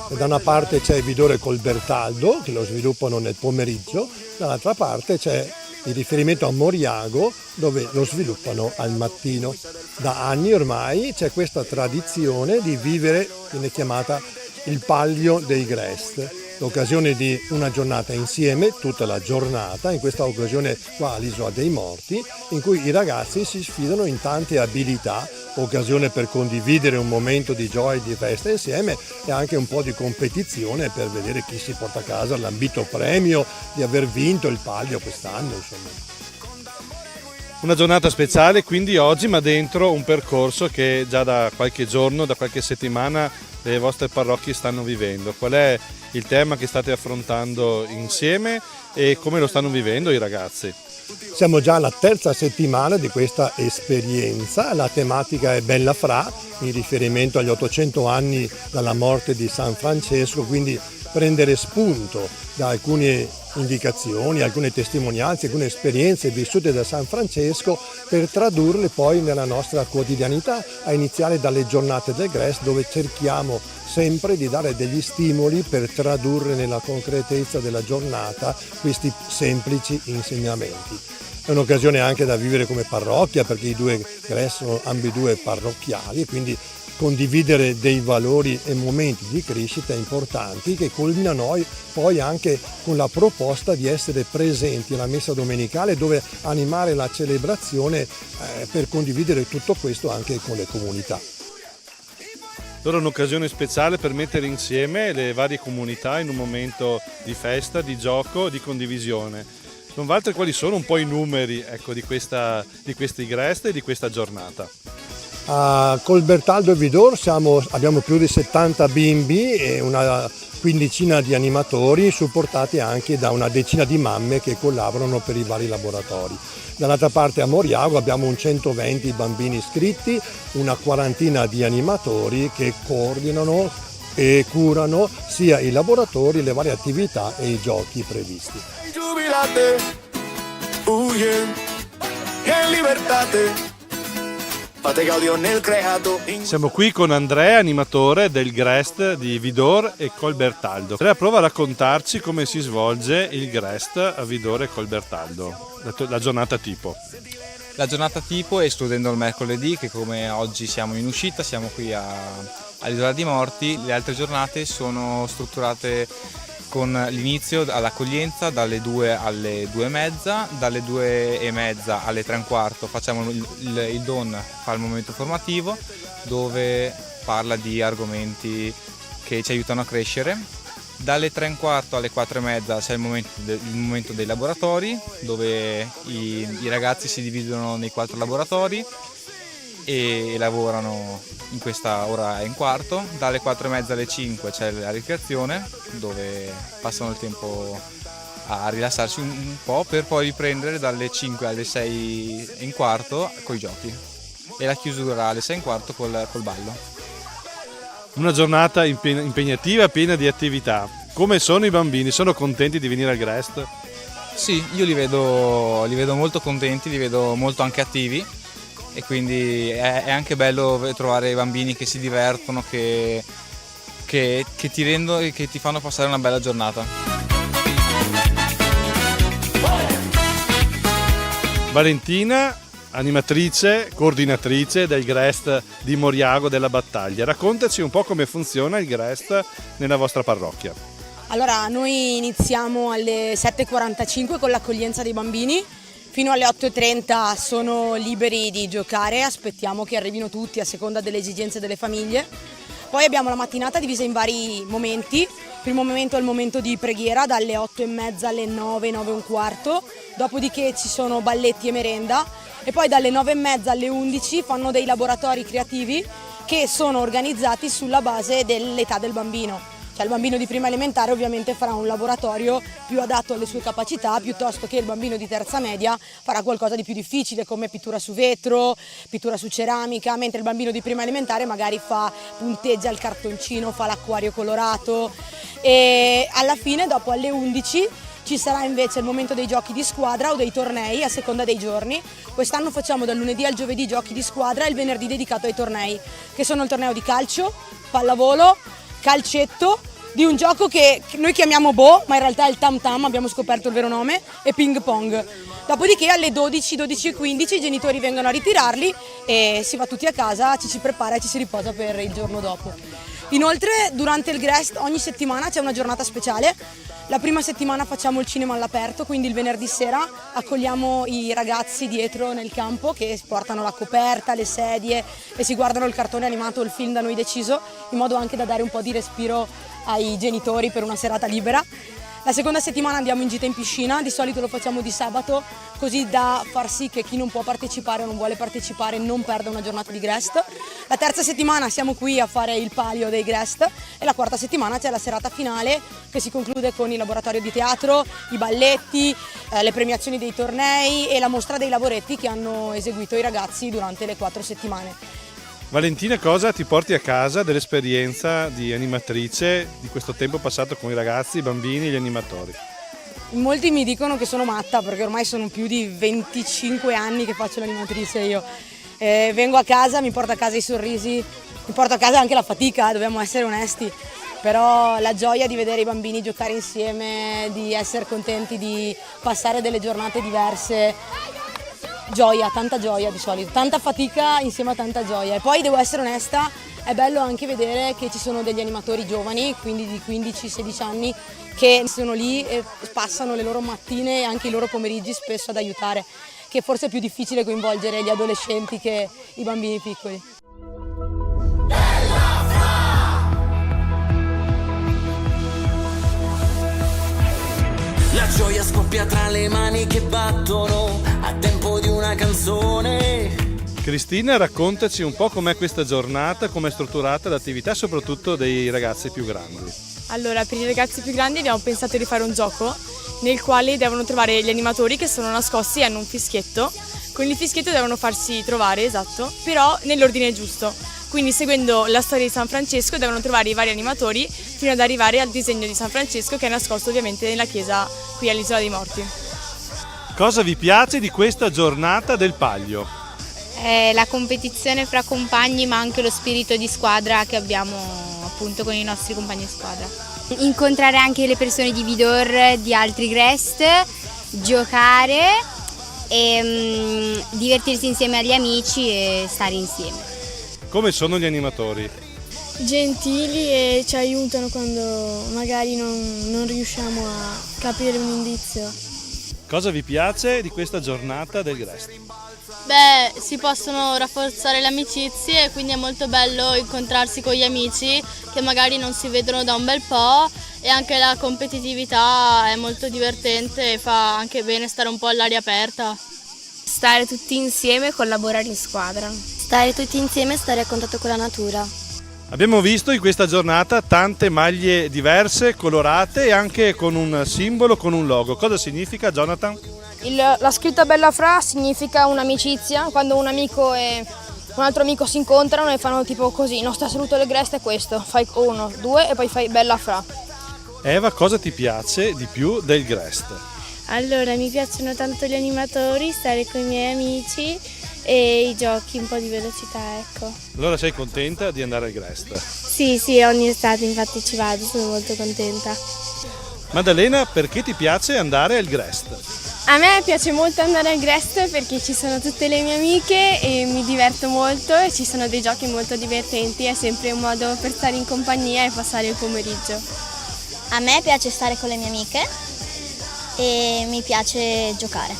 Da una parte c'è Vidore col Bertaldo, che lo sviluppano nel pomeriggio, dall'altra parte c'è il riferimento a Moriago, dove lo sviluppano al mattino. Da anni ormai c'è questa tradizione di vivere, viene chiamata il Palio dei GREST, l'occasione di una giornata insieme, tutta la giornata, in questa occasione qua all'Isola dei Morti, in cui i ragazzi si sfidano in tante abilità, occasione per condividere un momento di gioia e di festa insieme e anche un po' di competizione per vedere chi si porta a casa l'ambito premio di aver vinto il Palio quest'anno, insomma. Una giornata speciale quindi oggi, ma dentro un percorso che già da qualche giorno, da qualche settimana le vostre parrocchie stanno vivendo. Qual è il tema che state affrontando insieme e come lo stanno vivendo i ragazzi? Siamo già alla terza settimana di questa esperienza, la tematica è Bella Fra, in riferimento agli 800 anni dalla morte di San Francesco, quindi prendere spunto da alcune indicazioni, alcune testimonianze, alcune esperienze vissute da San Francesco per tradurle poi nella nostra quotidianità, a iniziare dalle giornate del GREST, dove cerchiamo sempre di dare degli stimoli per tradurre nella concretezza della giornata questi semplici insegnamenti. È un'occasione anche da vivere come parrocchia, perché i due GREST sono ambedue parrocchiali, quindi condividere dei valori e momenti di crescita importanti che culminano poi anche con la proposta di essere presenti alla messa domenicale, dove animare la celebrazione per condividere tutto questo anche con le comunità. Allora è un'occasione speciale per mettere insieme le varie comunità in un momento di festa, di gioco, di condivisione. Don Walter, quali sono un po' i numeri, ecco, di questi GREST e di questa giornata? Col Bertaldo e Vidor abbiamo più di 70 bimbi e una quindicina di animatori, supportati anche da una decina di mamme che collaborano per i vari laboratori. Dall'altra parte a Moriago abbiamo un 120 bambini iscritti, una quarantina di animatori che coordinano e curano sia i laboratori, le varie attività e i giochi previsti. Giubilate, e libertate. Siamo qui con Andrea, animatore del GREST di Vidor e Colbertaldo. Andrea, prova a raccontarci come si svolge il GREST a Vidor e Colbertaldo, la giornata tipo. La giornata tipo, escludendo il mercoledì, che come oggi siamo in uscita, siamo qui all'Isola dei Morti. Le altre giornate sono strutturate con l'inizio all'accoglienza dalle 2 alle 2:30, dalle 2:30 alle 3:15 facciamo il DON, fa il momento formativo dove parla di argomenti che ci aiutano a crescere. Dalle 3:15 alle 4:30 c'è il momento dei laboratori, dove i ragazzi si dividono nei 4 laboratori e lavorano in questa ora e un quarto. Dalle 4:30 alle 5 c'è la ricreazione, dove passano il tempo a rilassarsi un po', per poi riprendere dalle 5 alle 6:15 con i giochi e la chiusura alle 6:15 col ballo. Una giornata impegnativa, piena di attività. Come sono i bambini? Sono contenti di venire al GREST? Sì, io li vedo molto contenti, li vedo molto anche attivi, e quindi è anche bello trovare i bambini che si divertono, che ti fanno passare una bella giornata. Valentina, animatrice, coordinatrice del GREST di Moriago della Battaglia. Raccontaci un po' come funziona il GREST nella vostra parrocchia. Allora, noi iniziamo alle 7:45 con l'accoglienza dei bambini. Fino alle 8:30 sono liberi di giocare, aspettiamo che arrivino tutti a seconda delle esigenze delle famiglie. Poi abbiamo la mattinata divisa in vari momenti. Il primo momento è il momento di preghiera dalle 8:30 alle 9, 9:15, dopodiché ci sono balletti e merenda e poi dalle 9:30 alle 11 fanno dei laboratori creativi che sono organizzati sulla base dell'età del bambino. Cioè il bambino di prima elementare ovviamente farà un laboratorio più adatto alle sue capacità, piuttosto che il bambino di terza media farà qualcosa di più difficile come pittura su vetro, pittura su ceramica, mentre il bambino di prima elementare magari punteggia il cartoncino, fa l'acquario colorato. E alla fine, dopo alle 11, ci sarà invece il momento dei giochi di squadra o dei tornei a seconda dei giorni. Quest'anno facciamo dal lunedì al giovedì giochi di squadra e il venerdì dedicato ai tornei, che sono il torneo di calcio, pallavolo, calcetto, di un gioco che noi chiamiamo Bo, ma in realtà è il tam tam, abbiamo scoperto il vero nome, e ping pong. Dopodiché alle 12, 12:15 i genitori vengono a ritirarli e si va tutti a casa, ci si prepara e ci si riposa per il giorno dopo. Inoltre durante il GREST ogni settimana c'è una giornata speciale. La prima settimana facciamo il cinema all'aperto, quindi il venerdì sera accogliamo i ragazzi dietro nel campo che portano la coperta, le sedie e si guardano il cartone animato o il film da noi deciso, in modo anche da dare un po' di respiro ai genitori per una serata libera. La seconda settimana andiamo in gita in piscina, di solito lo facciamo di sabato, così da far sì che chi non può partecipare o non vuole partecipare non perda una giornata di GREST. La terza settimana siamo qui a fare il palio dei GREST e la quarta settimana c'è la serata finale che si conclude con il laboratorio di teatro, i balletti, le premiazioni dei tornei e la mostra dei lavoretti che hanno eseguito i ragazzi durante le 4 settimane. Valentina, cosa ti porti a casa dell'esperienza di animatrice di questo tempo passato con i ragazzi, i bambini e gli animatori? Molti mi dicono che sono matta perché ormai sono più di 25 anni che faccio l'animatrice io. Vengo a casa, mi porto a casa i sorrisi, mi porto a casa anche la fatica, dobbiamo essere onesti, però la gioia di vedere i bambini giocare insieme, di essere contenti di passare delle giornate diverse. Gioia, tanta gioia di solito, tanta fatica insieme a tanta gioia. E poi devo essere onesta, è bello anche vedere che ci sono degli animatori giovani, quindi di 15-16 anni, che sono lì e passano le loro mattine e anche i loro pomeriggi spesso ad aiutare, che forse è più difficile coinvolgere gli adolescenti che i bambini piccoli. La gioia scoppia tra le mani che battono a tempo di una canzone. Cristina, raccontaci un po' com'è questa giornata, com'è strutturata l'attività soprattutto dei ragazzi più grandi. Allora, per i ragazzi più grandi abbiamo pensato di fare un gioco nel quale devono trovare gli animatori che sono nascosti e hanno un fischietto. Con il fischietto devono farsi trovare, esatto, però nell'ordine giusto. Quindi seguendo la storia di San Francesco devono trovare i vari animatori fino ad arrivare al disegno di San Francesco che è nascosto ovviamente nella chiesa qui all'Isola dei Morti. Cosa vi piace di questa giornata del Palio? La competizione fra compagni ma anche lo spirito di squadra che abbiamo appunto con i nostri compagni di squadra. Incontrare anche le persone di Vidor, di altri GREST, giocare e divertirsi insieme agli amici e stare insieme. Come sono gli animatori? Gentili e ci aiutano quando magari non riusciamo a capire un indizio. Cosa vi piace di questa giornata del GREST? Beh, si possono rafforzare le amicizie e quindi è molto bello incontrarsi con gli amici che magari non si vedono da un bel po' e anche la competitività è molto divertente e fa anche bene stare un po' all'aria aperta. Stare tutti insieme e collaborare in squadra. Stare tutti insieme e stare a contatto con la natura. Abbiamo visto in questa giornata tante maglie diverse, colorate e anche con un simbolo, con un logo. Cosa significa, Jonathan? La scritta Bella Fra significa un'amicizia, quando un amico e un altro amico si incontrano e fanno tipo così, il nostro saluto del GREST è questo, fai 1, 2 e poi fai Bella Fra. Eva, cosa ti piace di più del GREST? Allora, mi piacciono tanto gli animatori, stare con i miei amici e i giochi, un po' di velocità, ecco. Allora sei contenta di andare al GREST? Sì, ogni estate infatti ci vado, sono molto contenta. Maddalena, perché ti piace andare al GREST? A me piace molto andare al GREST perché ci sono tutte le mie amiche e mi diverto molto e ci sono dei giochi molto divertenti, è sempre un modo per stare in compagnia e passare il pomeriggio. A me piace stare con le mie amiche e mi piace giocare.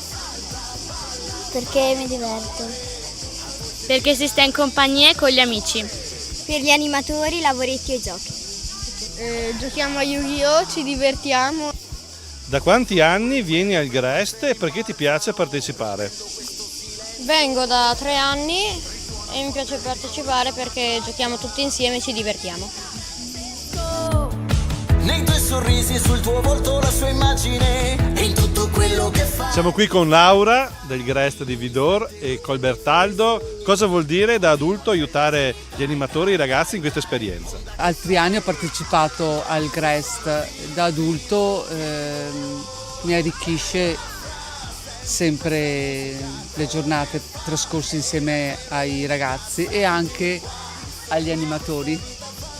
Perché mi diverto. Perché si sta in compagnia con gli amici. Per gli animatori, lavoretti e giochi. Giochiamo a Yu-Gi-Oh!, ci divertiamo. Da quanti anni vieni al GREST e perché ti piace partecipare? Vengo da 3 anni e mi piace partecipare perché giochiamo tutti insieme e ci divertiamo. nei tuoi sorrisi, sul tuo volto la sua immagine, in tutto quello che fai. Siamo qui con Laura del Grest di Vidor e col Bertaldo. Cosa vuol dire da adulto aiutare gli animatori e i ragazzi in questa esperienza? Altri anni ho partecipato al Grest, da adulto mi arricchisce sempre le giornate trascorse insieme ai ragazzi e anche agli animatori.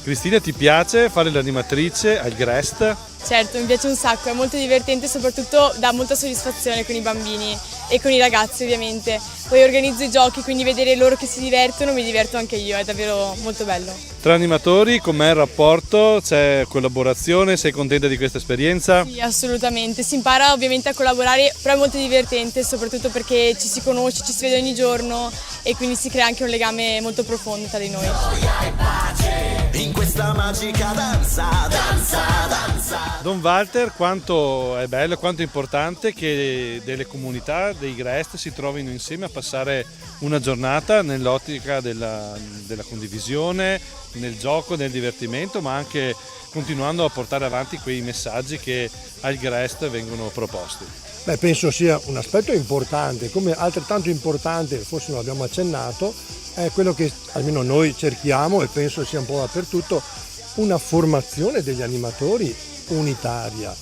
Cristina, ti piace fare l'animatrice al Grest? Certo, mi piace un sacco, è molto divertente e soprattutto dà molta soddisfazione con i bambini e con i ragazzi ovviamente. Poi organizzo i giochi, quindi vedere loro che si divertono, mi diverto anche io, è davvero molto bello. Tra animatori com'è il rapporto? C'è collaborazione? Sei contenta di questa esperienza? Sì, assolutamente, si impara ovviamente a collaborare, però è molto divertente, soprattutto perché ci si conosce, ci si vede ogni giorno e quindi si crea anche un legame molto profondo tra di noi. In questa magica danza, danza, danza. Don Walter, quanto è bello, quanto è importante che delle comunità, dei Grest si trovino insieme a passare una giornata nell'ottica della condivisione, nel gioco, nel divertimento, ma anche continuando a portare avanti quei messaggi che al Grest vengono proposti. Beh, penso sia un aspetto importante, come altrettanto importante, forse non abbiamo accennato, è quello che almeno noi cerchiamo e penso sia un po' dappertutto, una formazione degli animatori unitaria.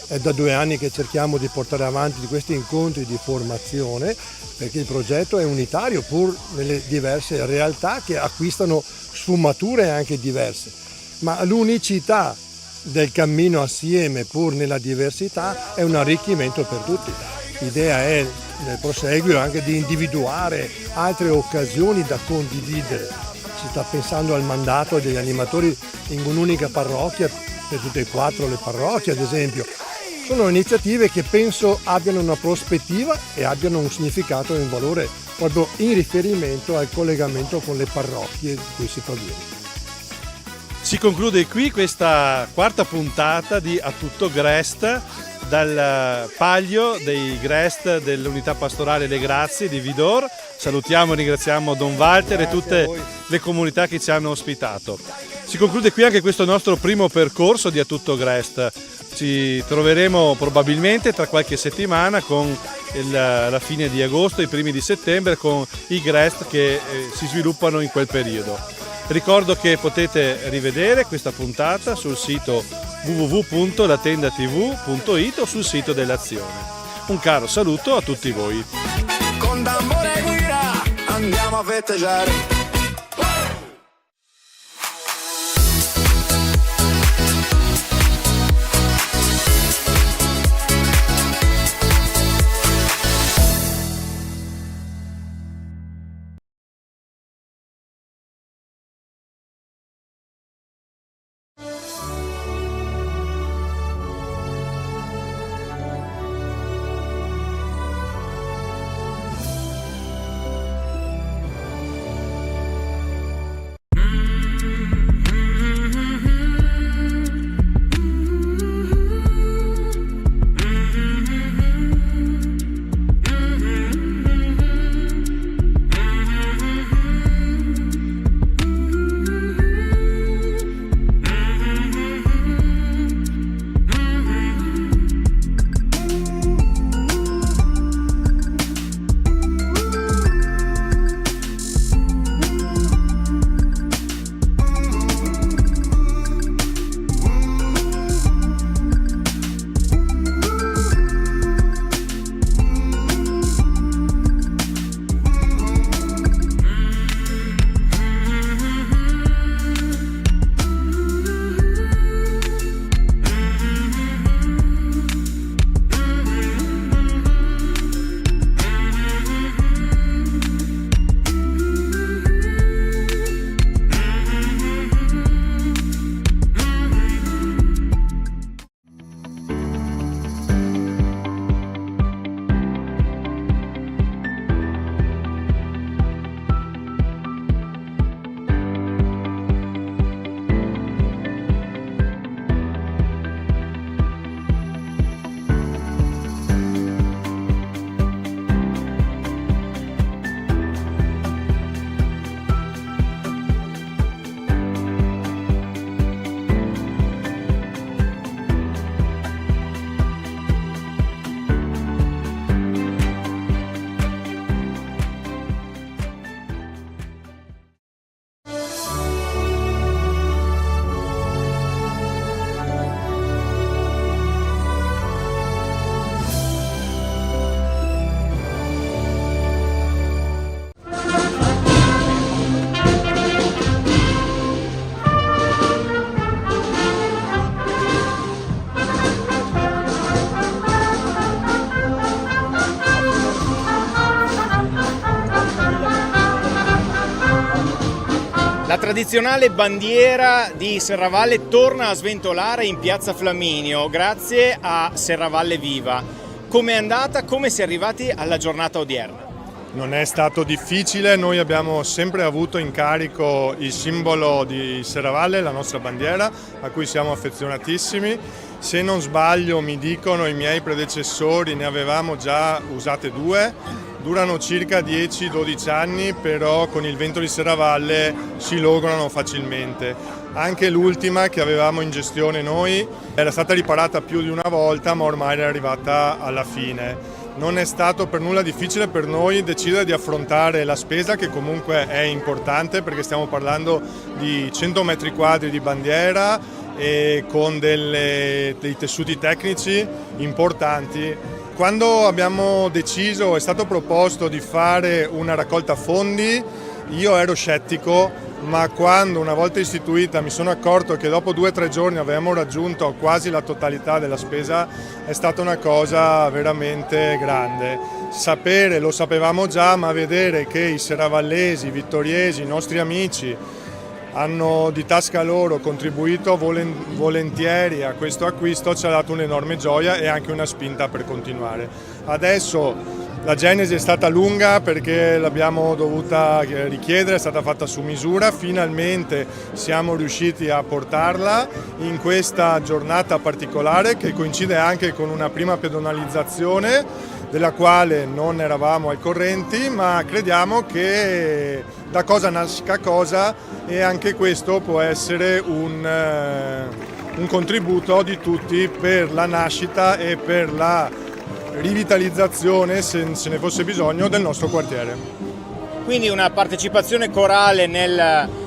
È da 2 anni che cerchiamo di portare avanti questi incontri di formazione perché il progetto è unitario pur nelle diverse realtà che acquistano sfumature anche diverse, ma l'unicità del cammino assieme pur nella diversità è un arricchimento per tutti. L'idea è nel proseguio anche di individuare altre occasioni da condividere. Si sta pensando al mandato degli animatori in un'unica parrocchia per tutte e 4 le parrocchie ad esempio. Sono iniziative che penso abbiano una prospettiva e abbiano un significato e un valore proprio in riferimento al collegamento con le parrocchie di cui si proviene. Si conclude qui questa 4ª puntata di A Tutto Grest dal Palio dei Grest dell'Unità Pastorale Le Grazie di Vidor. Salutiamo e ringraziamo Don Walter e tutte le comunità che ci hanno ospitato. Si conclude qui anche questo nostro primo percorso di A Tutto Grest. Ci troveremo probabilmente tra qualche settimana con la fine di agosto e i primi di settembre con i Grest che si sviluppano in quel periodo. Ricordo che potete rivedere questa puntata sul sito www.latendatv.it o sul sito dell'Azione. Un caro saluto a tutti voi. Con tambore e guida andiamo a festeggiare. tradizionale bandiera di Serravalle torna a sventolare in piazza Flaminio grazie a Serravalle Viva. Com'è andata? Come si è arrivati alla giornata odierna? Non è stato difficile, noi abbiamo sempre avuto in carico il simbolo di Serravalle, la nostra bandiera, a cui siamo affezionatissimi. Se non sbaglio, mi dicono i miei predecessori, ne avevamo già usate 2, durano circa 10-12 anni, però con il vento di Serravalle si lograno facilmente. Anche l'ultima che avevamo in gestione noi era stata riparata più di una volta, ma ormai era arrivata alla fine. Non è stato per nulla difficile per noi decidere di affrontare la spesa, che comunque è importante perché stiamo parlando di 100 metri quadri di bandiera e con dei tessuti tecnici importanti. Quando abbiamo deciso, è stato proposto di fare una raccolta fondi, io ero scettico, ma quando una volta istituita mi sono accorto che dopo 2 o 3 giorni avevamo raggiunto quasi la totalità della spesa, è stata una cosa veramente grande. Sapere, lo sapevamo già, ma vedere che i serravallesi, i vittoriesi, i nostri amici hanno di tasca loro contribuito volentieri a questo acquisto ci ha dato un'enorme gioia e anche una spinta per continuare. Adesso la genesi è stata lunga perché l'abbiamo dovuta richiedere, è stata fatta su misura, finalmente siamo riusciti a portarla in questa giornata particolare che coincide anche con una prima pedonalizzazione della quale non eravamo al corrente, ma crediamo che da cosa nasca cosa e anche questo può essere un contributo di tutti per la nascita e per la rivitalizzazione, se ne fosse bisogno, del nostro quartiere. Quindi una partecipazione corale nel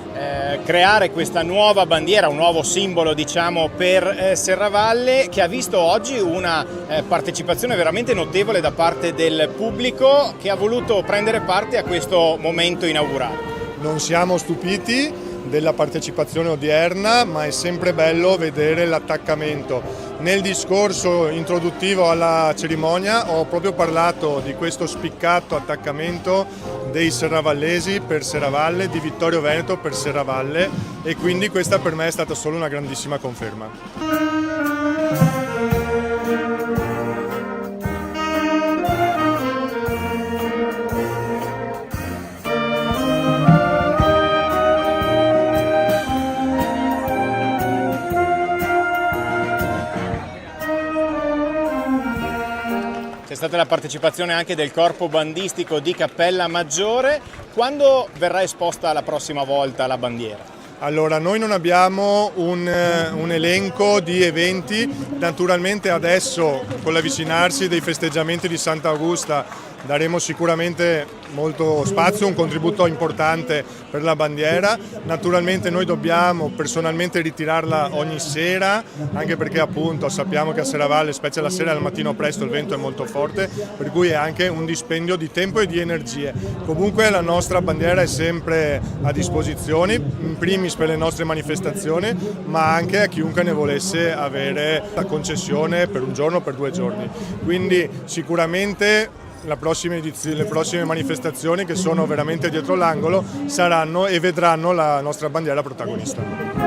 creare questa nuova bandiera, un nuovo simbolo diciamo per Serravalle, che ha visto oggi una partecipazione veramente notevole da parte del pubblico che ha voluto prendere parte a questo momento inaugurale. Non siamo stupiti della partecipazione odierna, ma è sempre bello vedere l'attaccamento. Nel discorso introduttivo alla cerimonia ho proprio parlato di questo spiccato attaccamento dei serravallesi per Serravalle, di Vittorio Veneto per Serravalle, e quindi questa per me è stata solo una grandissima conferma. C'è stata la partecipazione anche del corpo bandistico di Cappella Maggiore. Quando verrà esposta la prossima volta la bandiera? Allora, noi non abbiamo un elenco di eventi, naturalmente adesso con l'avvicinarsi dei festeggiamenti di Sant'Augusta daremo sicuramente molto spazio, un contributo importante per la bandiera. Naturalmente noi dobbiamo personalmente ritirarla ogni sera, anche perché appunto sappiamo che a Serravalle, specie la sera e al mattino presto, il vento è molto forte, per cui è anche un dispendio di tempo e di energie. Comunque la nostra bandiera è sempre a disposizione, in primis per le nostre manifestazioni, ma anche a chiunque ne volesse avere la concessione per un giorno o per 2 giorni. Quindi sicuramente le prossime manifestazioni, che sono veramente dietro l'angolo, saranno e vedranno la nostra bandiera protagonista.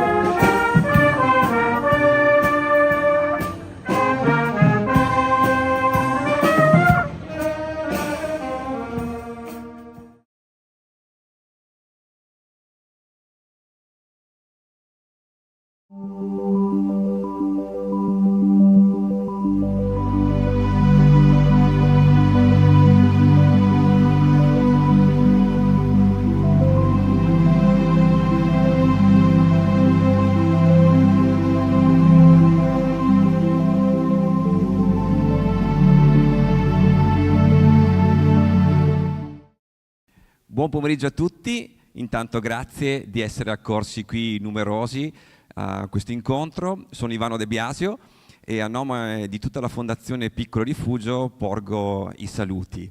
Buon pomeriggio a tutti, intanto grazie di essere accorsi qui numerosi a questo incontro. Sono Ivano De Biasio e a nome di tutta la Fondazione Piccolo Rifugio porgo i saluti.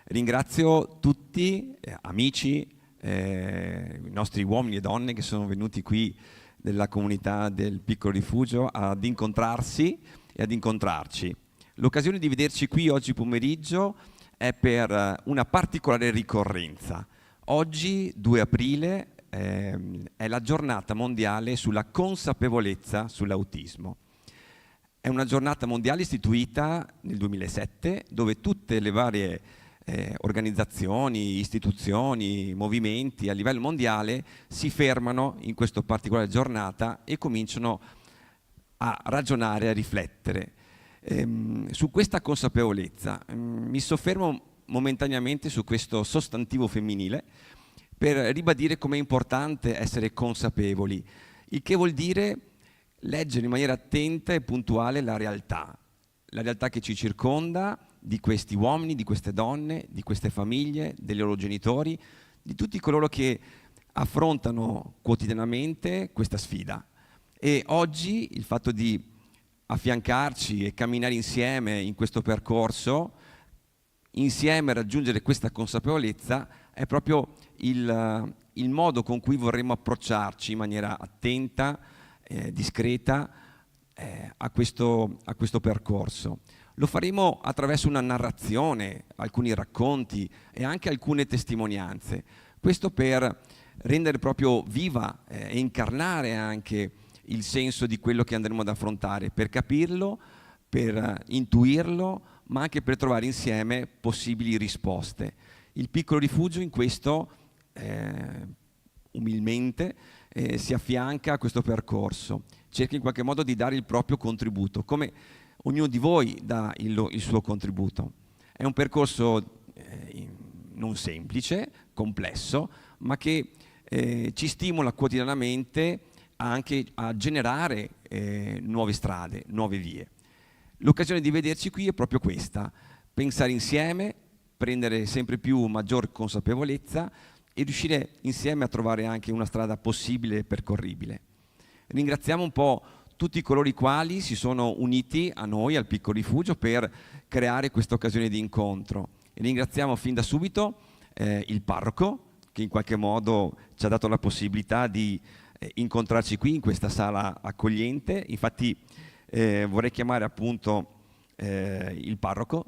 Ringrazio tutti, amici, i nostri uomini e donne che sono venuti qui nella comunità del Piccolo Rifugio ad incontrarsi e ad incontrarci. L'occasione di vederci qui oggi pomeriggio è per una particolare ricorrenza. Oggi, 2 aprile, è la giornata mondiale sulla consapevolezza sull'autismo. È una giornata mondiale istituita nel 2007, dove tutte le varie organizzazioni, istituzioni, movimenti a livello mondiale si fermano in questa particolare giornata e cominciano a ragionare, a riflettere. Su questa consapevolezza mi soffermo momentaneamente su questo sostantivo femminile per ribadire com'è importante essere consapevoli, il che vuol dire leggere in maniera attenta e puntuale la realtà che ci circonda, di questi uomini, di queste donne, di queste famiglie, dei loro genitori, di tutti coloro che affrontano quotidianamente questa sfida. E oggi il fatto di affiancarci e camminare insieme in questo percorso, insieme a raggiungere questa consapevolezza, è proprio il modo con cui vorremmo approcciarci in maniera attenta, discreta a questo percorso. Lo faremo attraverso una narrazione, alcuni racconti e anche alcune testimonianze. Questo per rendere proprio viva e incarnare anche il senso di quello che andremo ad affrontare, per capirlo, per intuirlo, ma anche per trovare insieme possibili risposte. Il piccolo rifugio in questo umilmente si affianca a questo percorso, cerca in qualche modo di dare il proprio contributo, come ognuno di voi dà il suo contributo. È un percorso non semplice, complesso, ma che ci stimola quotidianamente anche a generare nuove strade, nuove vie. L'occasione di vederci qui è proprio questa: pensare insieme, prendere sempre più maggior consapevolezza e riuscire insieme a trovare anche una strada possibile e percorribile. Ringraziamo un po' tutti coloro i quali si sono uniti a noi, al piccolo rifugio, per creare questa occasione di incontro. E ringraziamo fin da subito il parroco, che in qualche modo ci ha dato la possibilità di incontrarci qui in questa sala accogliente. Infatti vorrei chiamare appunto il parroco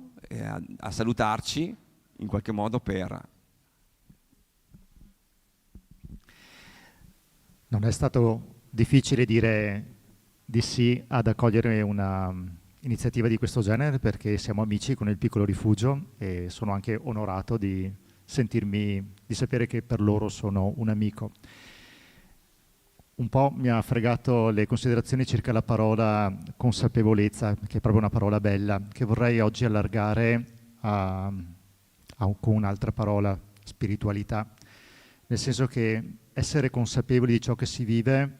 a salutarci in qualche modo per... Non è stato difficile dire di sì ad accogliere una iniziativa di questo genere, perché siamo amici con il piccolo rifugio e sono anche onorato di sapere che per loro sono un amico. Un po' mi ha fregato le considerazioni circa la parola consapevolezza, che è proprio una parola bella, che vorrei oggi allargare con un'altra parola, spiritualità, nel senso che essere consapevoli di ciò che si vive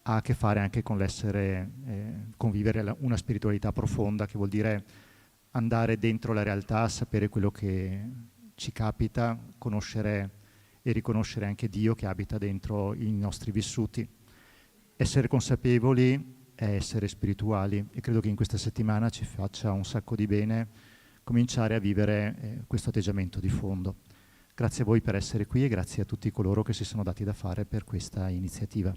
ha a che fare anche con convivere una spiritualità profonda, che vuol dire andare dentro la realtà, sapere quello che ci capita, conoscere e riconoscere anche Dio che abita dentro i nostri vissuti. Essere consapevoli è essere spirituali, e credo che in questa settimana ci faccia un sacco di bene cominciare a vivere questo atteggiamento di fondo. Grazie a voi per essere qui e grazie a tutti coloro che si sono dati da fare per questa iniziativa.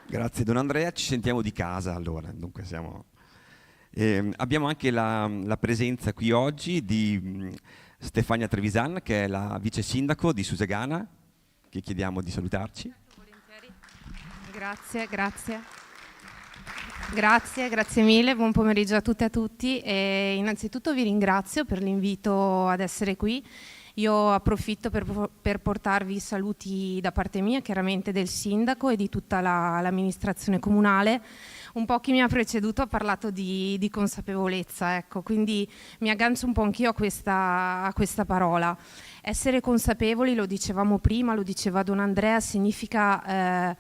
Grazie Don Andrea, ci sentiamo di casa allora. Dunque abbiamo anche la presenza qui oggi di Stefania Trevisan, che è la vice sindaco di Susegana, che chiediamo di salutarci. Grazie mille, buon pomeriggio a tutte e a tutti. E innanzitutto vi ringrazio per l'invito ad essere qui. Io approfitto per portarvi i saluti da parte mia, chiaramente del sindaco e di tutta l'amministrazione comunale. Un po' chi mi ha preceduto ha parlato di consapevolezza, ecco, quindi mi aggancio un po' anch'io a questa parola. Essere consapevoli, lo dicevamo prima, lo diceva Don Andrea, significa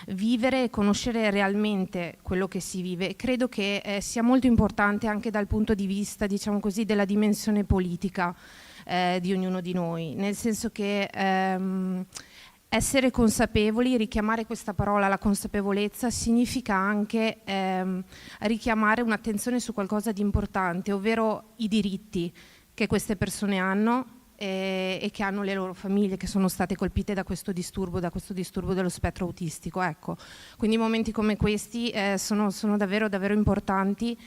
vivere e conoscere realmente quello che si vive. Credo che sia molto importante anche dal punto di vista, diciamo così, della dimensione politica di ognuno di noi, nel senso che essere consapevoli, richiamare questa parola, la consapevolezza, significa anche richiamare un'attenzione su qualcosa di importante, ovvero i diritti che queste persone hanno e che hanno le loro famiglie che sono state colpite da questo disturbo dello spettro autistico. Ecco. Quindi momenti come questi sono davvero, davvero importanti,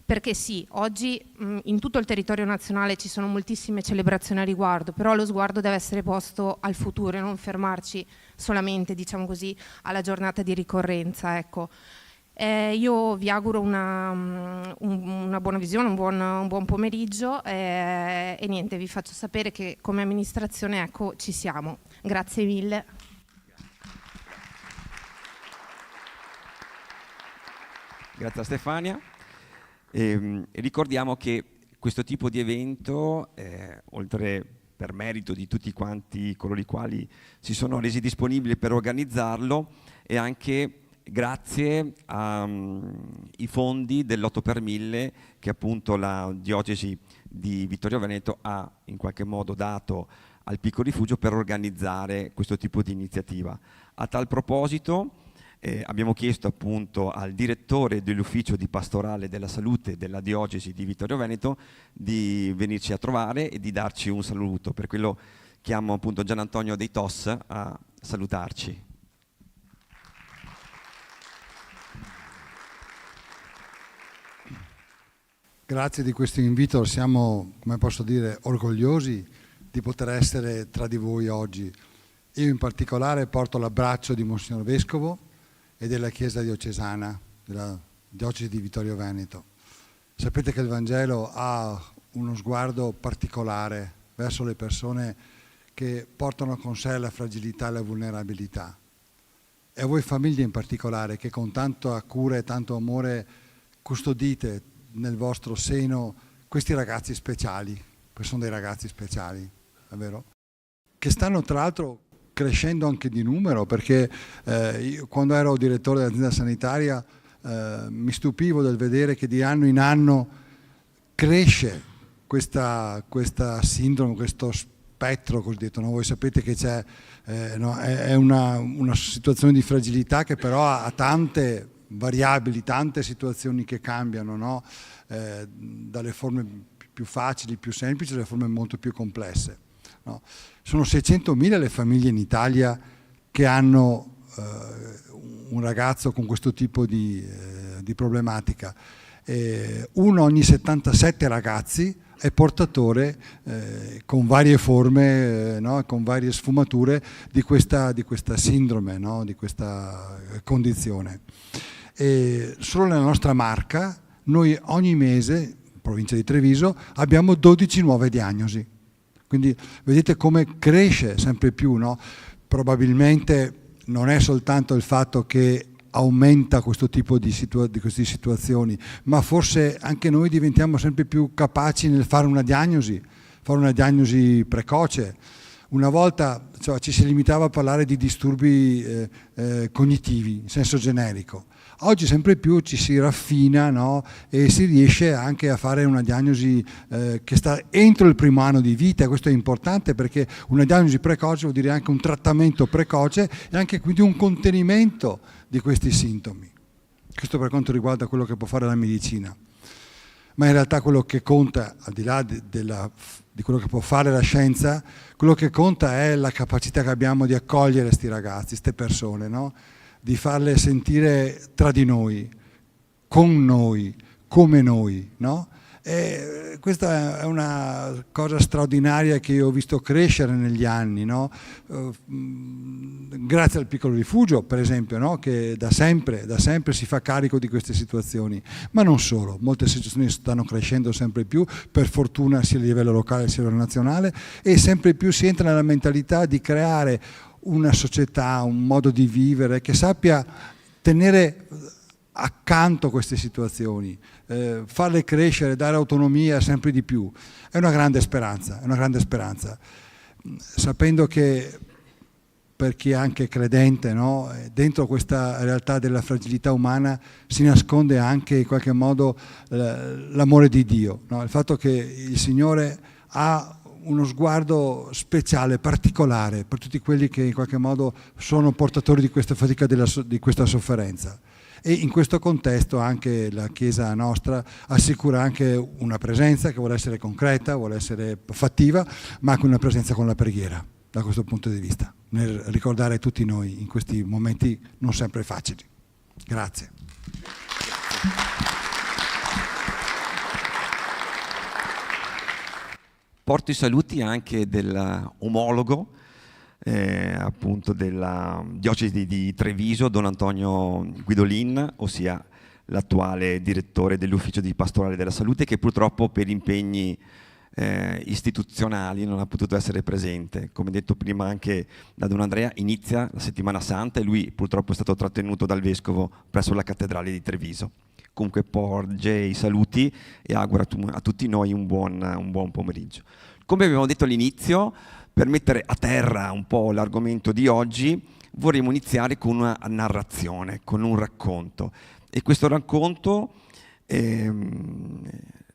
Perché sì, oggi in tutto il territorio nazionale ci sono moltissime celebrazioni a riguardo, però lo sguardo deve essere posto al futuro e non fermarci solamente, diciamo così, alla giornata di ricorrenza, ecco. Io vi auguro una buona visione, un buon pomeriggio e niente, vi faccio sapere che come amministrazione, ecco, ci siamo. Grazie mille. Grazie a Stefania. Ricordiamo che questo tipo di evento, oltre per merito di tutti quanti coloro i quali si sono resi disponibili per organizzarlo, è anche grazie ai fondi dell'8 per 1000 che appunto la diocesi di Vittorio Veneto ha in qualche modo dato al Piccolo Rifugio per organizzare questo tipo di iniziativa. A tal proposito abbiamo chiesto appunto al direttore dell'ufficio di pastorale della salute della diocesi di Vittorio Veneto di venirci a trovare e di darci un saluto. Per quello chiamo appunto Gian Antonio Dei Tos a salutarci. Grazie di questo invito, siamo, come posso dire, orgogliosi di poter essere tra di voi oggi. Io in particolare porto l'abbraccio di Monsignor Vescovo e della Chiesa diocesana, della diocesi di Vittorio Veneto. Sapete che il Vangelo ha uno sguardo particolare verso le persone che portano con sé la fragilità e la vulnerabilità. E a voi famiglie in particolare, che con tanta cura e tanto amore custodite nel vostro seno questi ragazzi speciali, perché sono dei ragazzi speciali, è vero? Che stanno tra l'altro crescendo anche di numero, perché io, quando ero direttore dell'azienda sanitaria mi stupivo del vedere che di anno in anno cresce questa sindrome, questo spettro cosiddetto, no? Voi sapete che c'è è una situazione di fragilità che però ha tante variabili, tante situazioni che cambiano, no? Dalle forme più facili, più semplici, alle forme molto più complesse. No? Sono 600.000 le famiglie in Italia che hanno un ragazzo con questo tipo di problematica. Uno ogni 77 ragazzi è portatore con varie forme, no? Con varie sfumature di questa sindrome, no? Di questa condizione. E solo nella nostra Marca noi ogni mese, provincia di Treviso, abbiamo 12 nuove diagnosi. Quindi vedete come cresce sempre più, no? Probabilmente non è soltanto il fatto che aumenta questo tipo di queste situazioni, ma forse anche noi diventiamo sempre più capaci nel fare una diagnosi precoce. Una volta ci si limitava a parlare di disturbi cognitivi in senso generico. Oggi sempre più ci si raffina, no? E si riesce anche a fare una diagnosi che sta entro il primo anno di vita. Questo è importante perché una diagnosi precoce vuol dire anche un trattamento precoce e anche quindi un contenimento di questi sintomi. Questo per quanto riguarda quello che può fare la medicina. Ma in realtà quello che conta, al di là di quello che può fare la scienza, quello che conta è la capacità che abbiamo di accogliere questi ragazzi, queste persone, no? Di farle sentire tra di noi, con noi, come noi, no? E questa è una cosa straordinaria che io ho visto crescere negli anni, no? Grazie al Piccolo Rifugio, per esempio, no? Che da sempre si fa carico di queste situazioni, ma non solo, molte situazioni stanno crescendo sempre più, per fortuna sia a livello locale sia a livello nazionale, e sempre più si entra nella mentalità di creare una società, un modo di vivere che sappia tenere accanto queste situazioni, farle crescere, dare autonomia sempre di più. È una grande speranza, sapendo che per chi è anche credente, no? Dentro questa realtà della fragilità umana si nasconde anche in qualche modo l'amore di Dio, no? Il fatto che il Signore ha uno sguardo speciale, particolare per tutti quelli che in qualche modo sono portatori di questa fatica, di questa sofferenza. E in questo contesto anche la Chiesa nostra assicura anche una presenza che vuole essere concreta, vuole essere fattiva, ma anche una presenza con la preghiera, da questo punto di vista, nel ricordare tutti noi in questi momenti non sempre facili. Grazie. Porto i saluti anche dell'omologo appunto della diocesi di Treviso, Don Antonio Guidolin, ossia l'attuale direttore dell'ufficio di pastorale della salute, che purtroppo per impegni istituzionali non ha potuto essere presente. Come detto prima anche da Don Andrea, inizia la settimana santa e lui purtroppo è stato trattenuto dal vescovo presso la cattedrale di Treviso. Comunque porge i saluti e augura a tutti noi un buon pomeriggio. Come abbiamo detto all'inizio, per mettere a terra un po' l'argomento di oggi, vorremmo iniziare con una narrazione, con un racconto. E questo racconto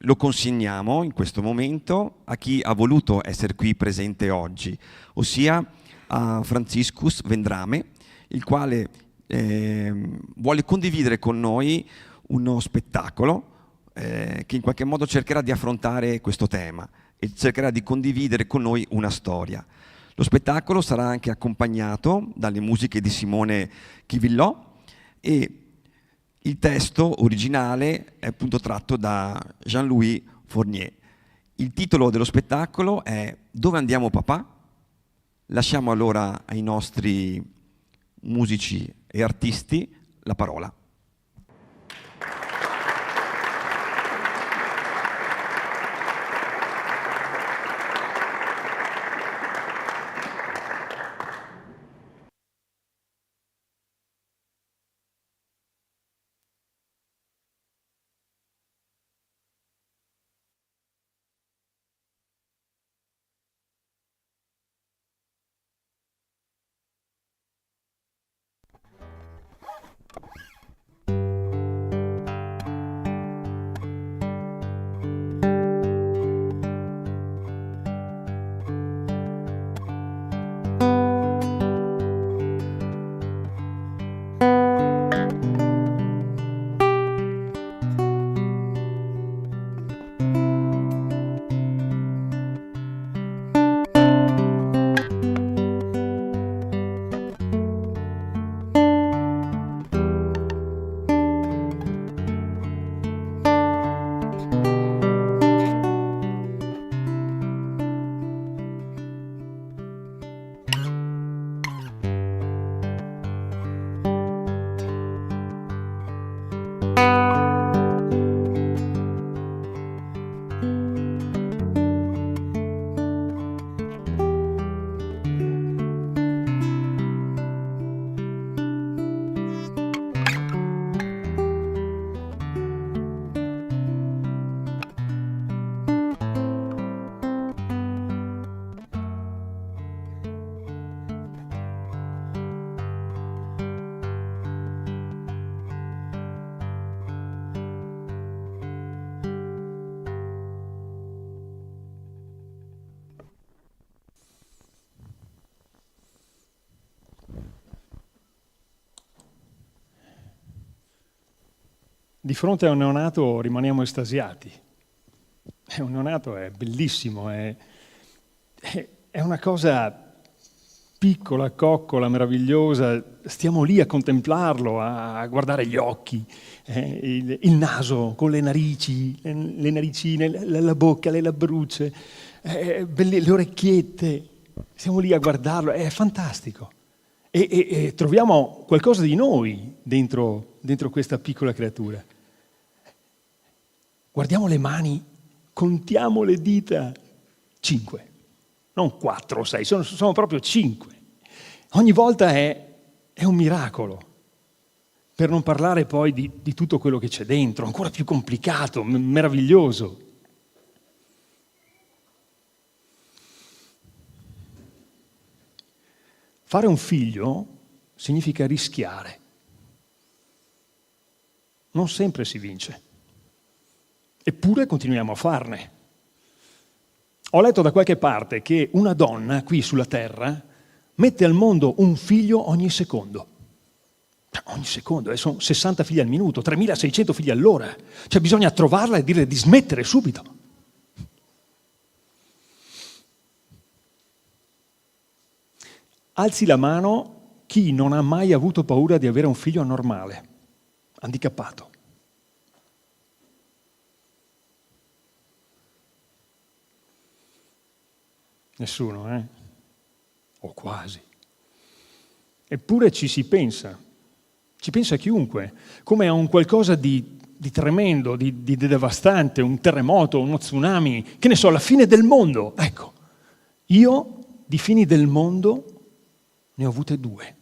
lo consegniamo in questo momento a chi ha voluto essere qui presente oggi, ossia a Franciscus Vendrame, il quale vuole condividere con noi uno spettacolo che in qualche modo cercherà di affrontare questo tema e cercherà di condividere con noi una storia. Lo spettacolo sarà anche accompagnato dalle musiche di Simone Chivillò e il testo originale è appunto tratto da Jean-Louis Fournier. Il titolo dello spettacolo è Dove andiamo papà? Lasciamo allora ai nostri musici e artisti la parola. Di fronte a un neonato rimaniamo estasiati. Un neonato è bellissimo, è una cosa piccola, coccola, meravigliosa. Stiamo lì a contemplarlo, a guardare gli occhi, il naso con le narici, le naricine, la bocca, le labbrucce, le orecchiette. Stiamo lì a guardarlo, è fantastico. E troviamo qualcosa di noi dentro questa piccola creatura. Guardiamo le mani, contiamo le dita, 5, non 4 o 6, sono proprio 5. Ogni volta è un miracolo, per non parlare poi di tutto quello che c'è dentro, ancora più complicato, meraviglioso. Fare un figlio significa rischiare. Non sempre si vince. Eppure continuiamo a farne. Ho letto da qualche parte che una donna qui sulla Terra mette al mondo un figlio ogni secondo. Ogni secondo, sono 60 figli al minuto, 3600 figli all'ora. Cioè bisogna trovarla e dirle di smettere subito. Alzi la mano chi non ha mai avuto paura di avere un figlio anormale, handicappato. Nessuno, eh? O quasi. Eppure ci si pensa. Ci pensa chiunque, come a un qualcosa di tremendo, di devastante, un terremoto, uno tsunami, che ne so, la fine del mondo. Ecco, io di fini del mondo ne ho avute 2.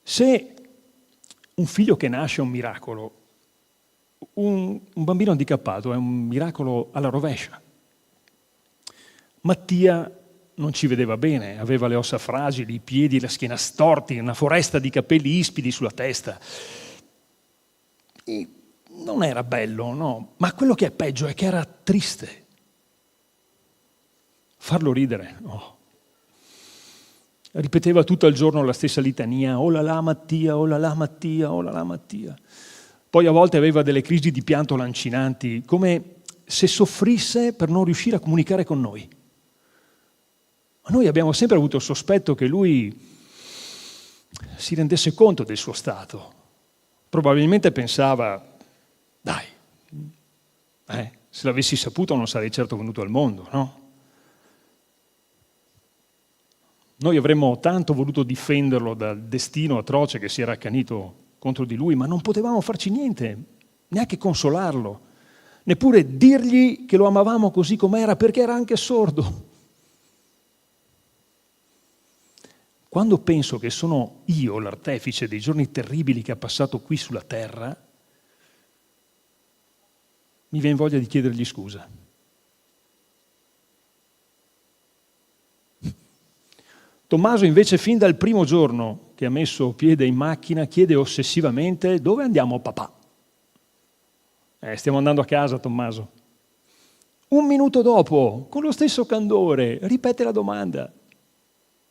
Se un figlio che nasce è un miracolo, un bambino handicappato è un miracolo alla rovescia. Mattia non ci vedeva bene, aveva le ossa fragili, i piedi e la schiena storti, una foresta di capelli ispidi sulla testa. E non era bello, no, ma quello che è peggio è che era triste. Farlo ridere, no. Ripeteva tutto il giorno la stessa litania, oh là là Mattia, oh là là Mattia, oh là là Mattia. Poi a volte aveva delle crisi di pianto lancinanti, come se soffrisse per non riuscire a comunicare con noi. Ma noi abbiamo sempre avuto il sospetto che lui si rendesse conto del suo stato. Probabilmente pensava, dai, se l'avessi saputo non sarei certo venuto al mondo, no? Noi avremmo tanto voluto difenderlo dal destino atroce che si era accanito contro di lui, ma non potevamo farci niente, neanche consolarlo, neppure dirgli che lo amavamo così com'era, perché era anche sordo. Quando penso che sono io l'artefice dei giorni terribili che ha passato qui sulla terra, mi viene voglia di chiedergli scusa. Tommaso invece fin dal primo giorno che ha messo piede in macchina chiede ossessivamente: dove andiamo papà? Stiamo andando a casa, Tommaso. 1 minuto dopo, con lo stesso candore, ripete la domanda.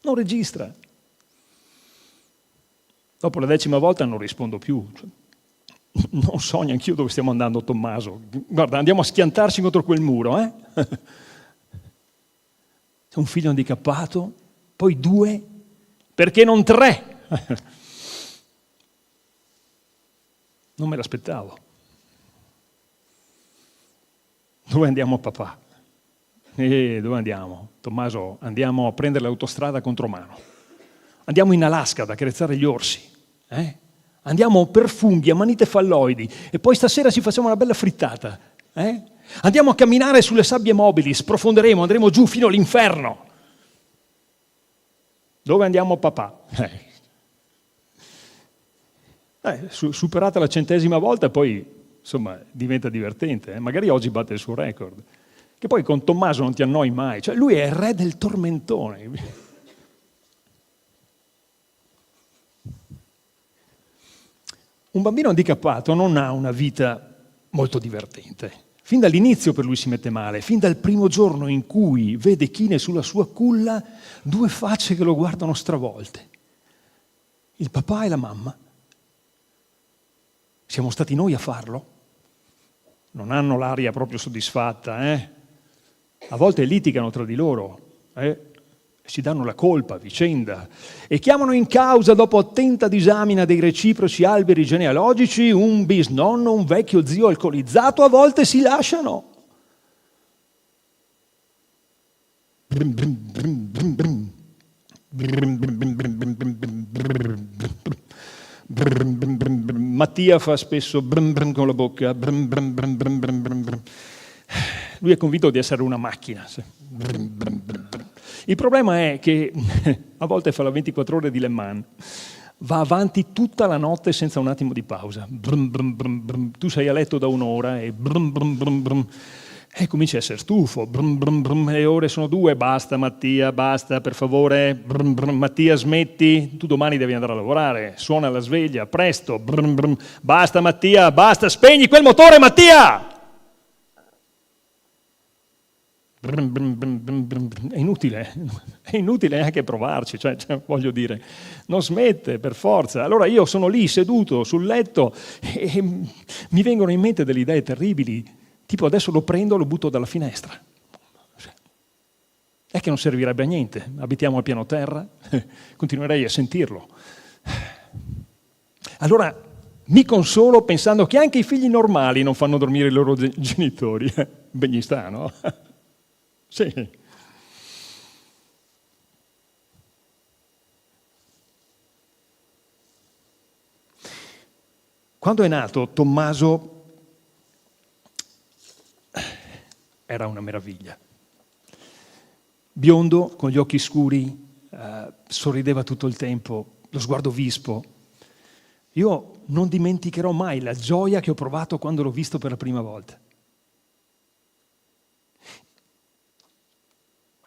Non registra. Dopo la 10ª volta non rispondo più. Non so neanch'io dove stiamo andando, Tommaso. Guarda, andiamo a schiantarci contro quel muro, eh? C'è un figlio handicappato, poi 2, perché non 3? Non me l'aspettavo. Dove andiamo, papà? Dove andiamo? Tommaso, andiamo a prendere l'autostrada contromano. Andiamo in Alaska ad accarezzare gli orsi. Andiamo per funghi, amanite falloidi, e poi stasera ci facciamo una bella frittata. Andiamo a camminare sulle sabbie mobili, sprofonderemo, andremo giù fino all'inferno. Dove andiamo, papà? Superata la 100ª volta, poi insomma diventa divertente. Magari oggi batte il suo record. Che poi con Tommaso non ti annoi mai, cioè lui è il re del tormentone. Un bambino handicappato non ha una vita molto divertente. Fin dall'inizio per lui si mette male, fin dal primo giorno in cui vede chine sulla sua culla 2 facce che lo guardano stravolte. Il papà e la mamma. Siamo stati noi a farlo? Non hanno l'aria proprio soddisfatta, A volte litigano tra di loro, si danno la colpa a vicenda e chiamano in causa, dopo attenta disamina dei reciproci alberi genealogici, un bisnonno, un vecchio zio alcolizzato, a volte si lasciano. Mattia fa spesso con la bocca. Lui è convinto di essere una macchina. Il problema è che a volte fa la 24 ore di Le Mans, va avanti tutta la notte senza un attimo di pausa. Tu sei a letto da 1 ora e cominci a essere stufo. Le ore sono 2, basta Mattia, basta, per favore. Mattia, smetti, tu domani devi andare a lavorare. Suona la sveglia, presto. Basta Mattia, basta, spegni quel motore, Mattia! È inutile anche provarci, cioè, voglio dire, non smette per forza. Allora io sono lì seduto sul letto e mi vengono in mente delle idee terribili, tipo adesso lo prendo e lo butto dalla finestra. È che non servirebbe a niente, abitiamo al piano terra, continuerei a sentirlo. Allora Mi consolo pensando che anche i figli normali non fanno dormire i loro genitori. Ben gli sta, no? Sì. Quando è nato, Tommaso era una meraviglia. Biondo, con gli occhi scuri, sorrideva tutto il tempo, lo sguardo vispo. Io non dimenticherò mai la gioia che ho provato quando l'ho visto per la prima volta.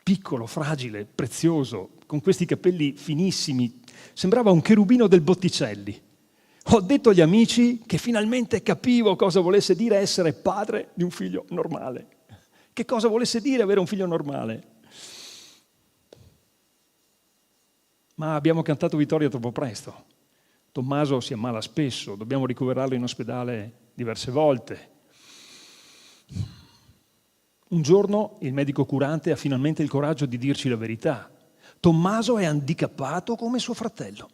Piccolo, fragile, prezioso, con questi capelli finissimi, sembrava un cherubino del Botticelli. Ho detto agli amici che finalmente capivo cosa volesse dire essere padre di un figlio normale. Che cosa volesse dire avere un figlio normale. Ma abbiamo cantato vittoria troppo presto. Tommaso si ammala spesso, dobbiamo ricoverarlo in ospedale diverse volte. Un giorno il medico curante ha finalmente il coraggio di dirci la verità. Tommaso è handicappato come suo fratello.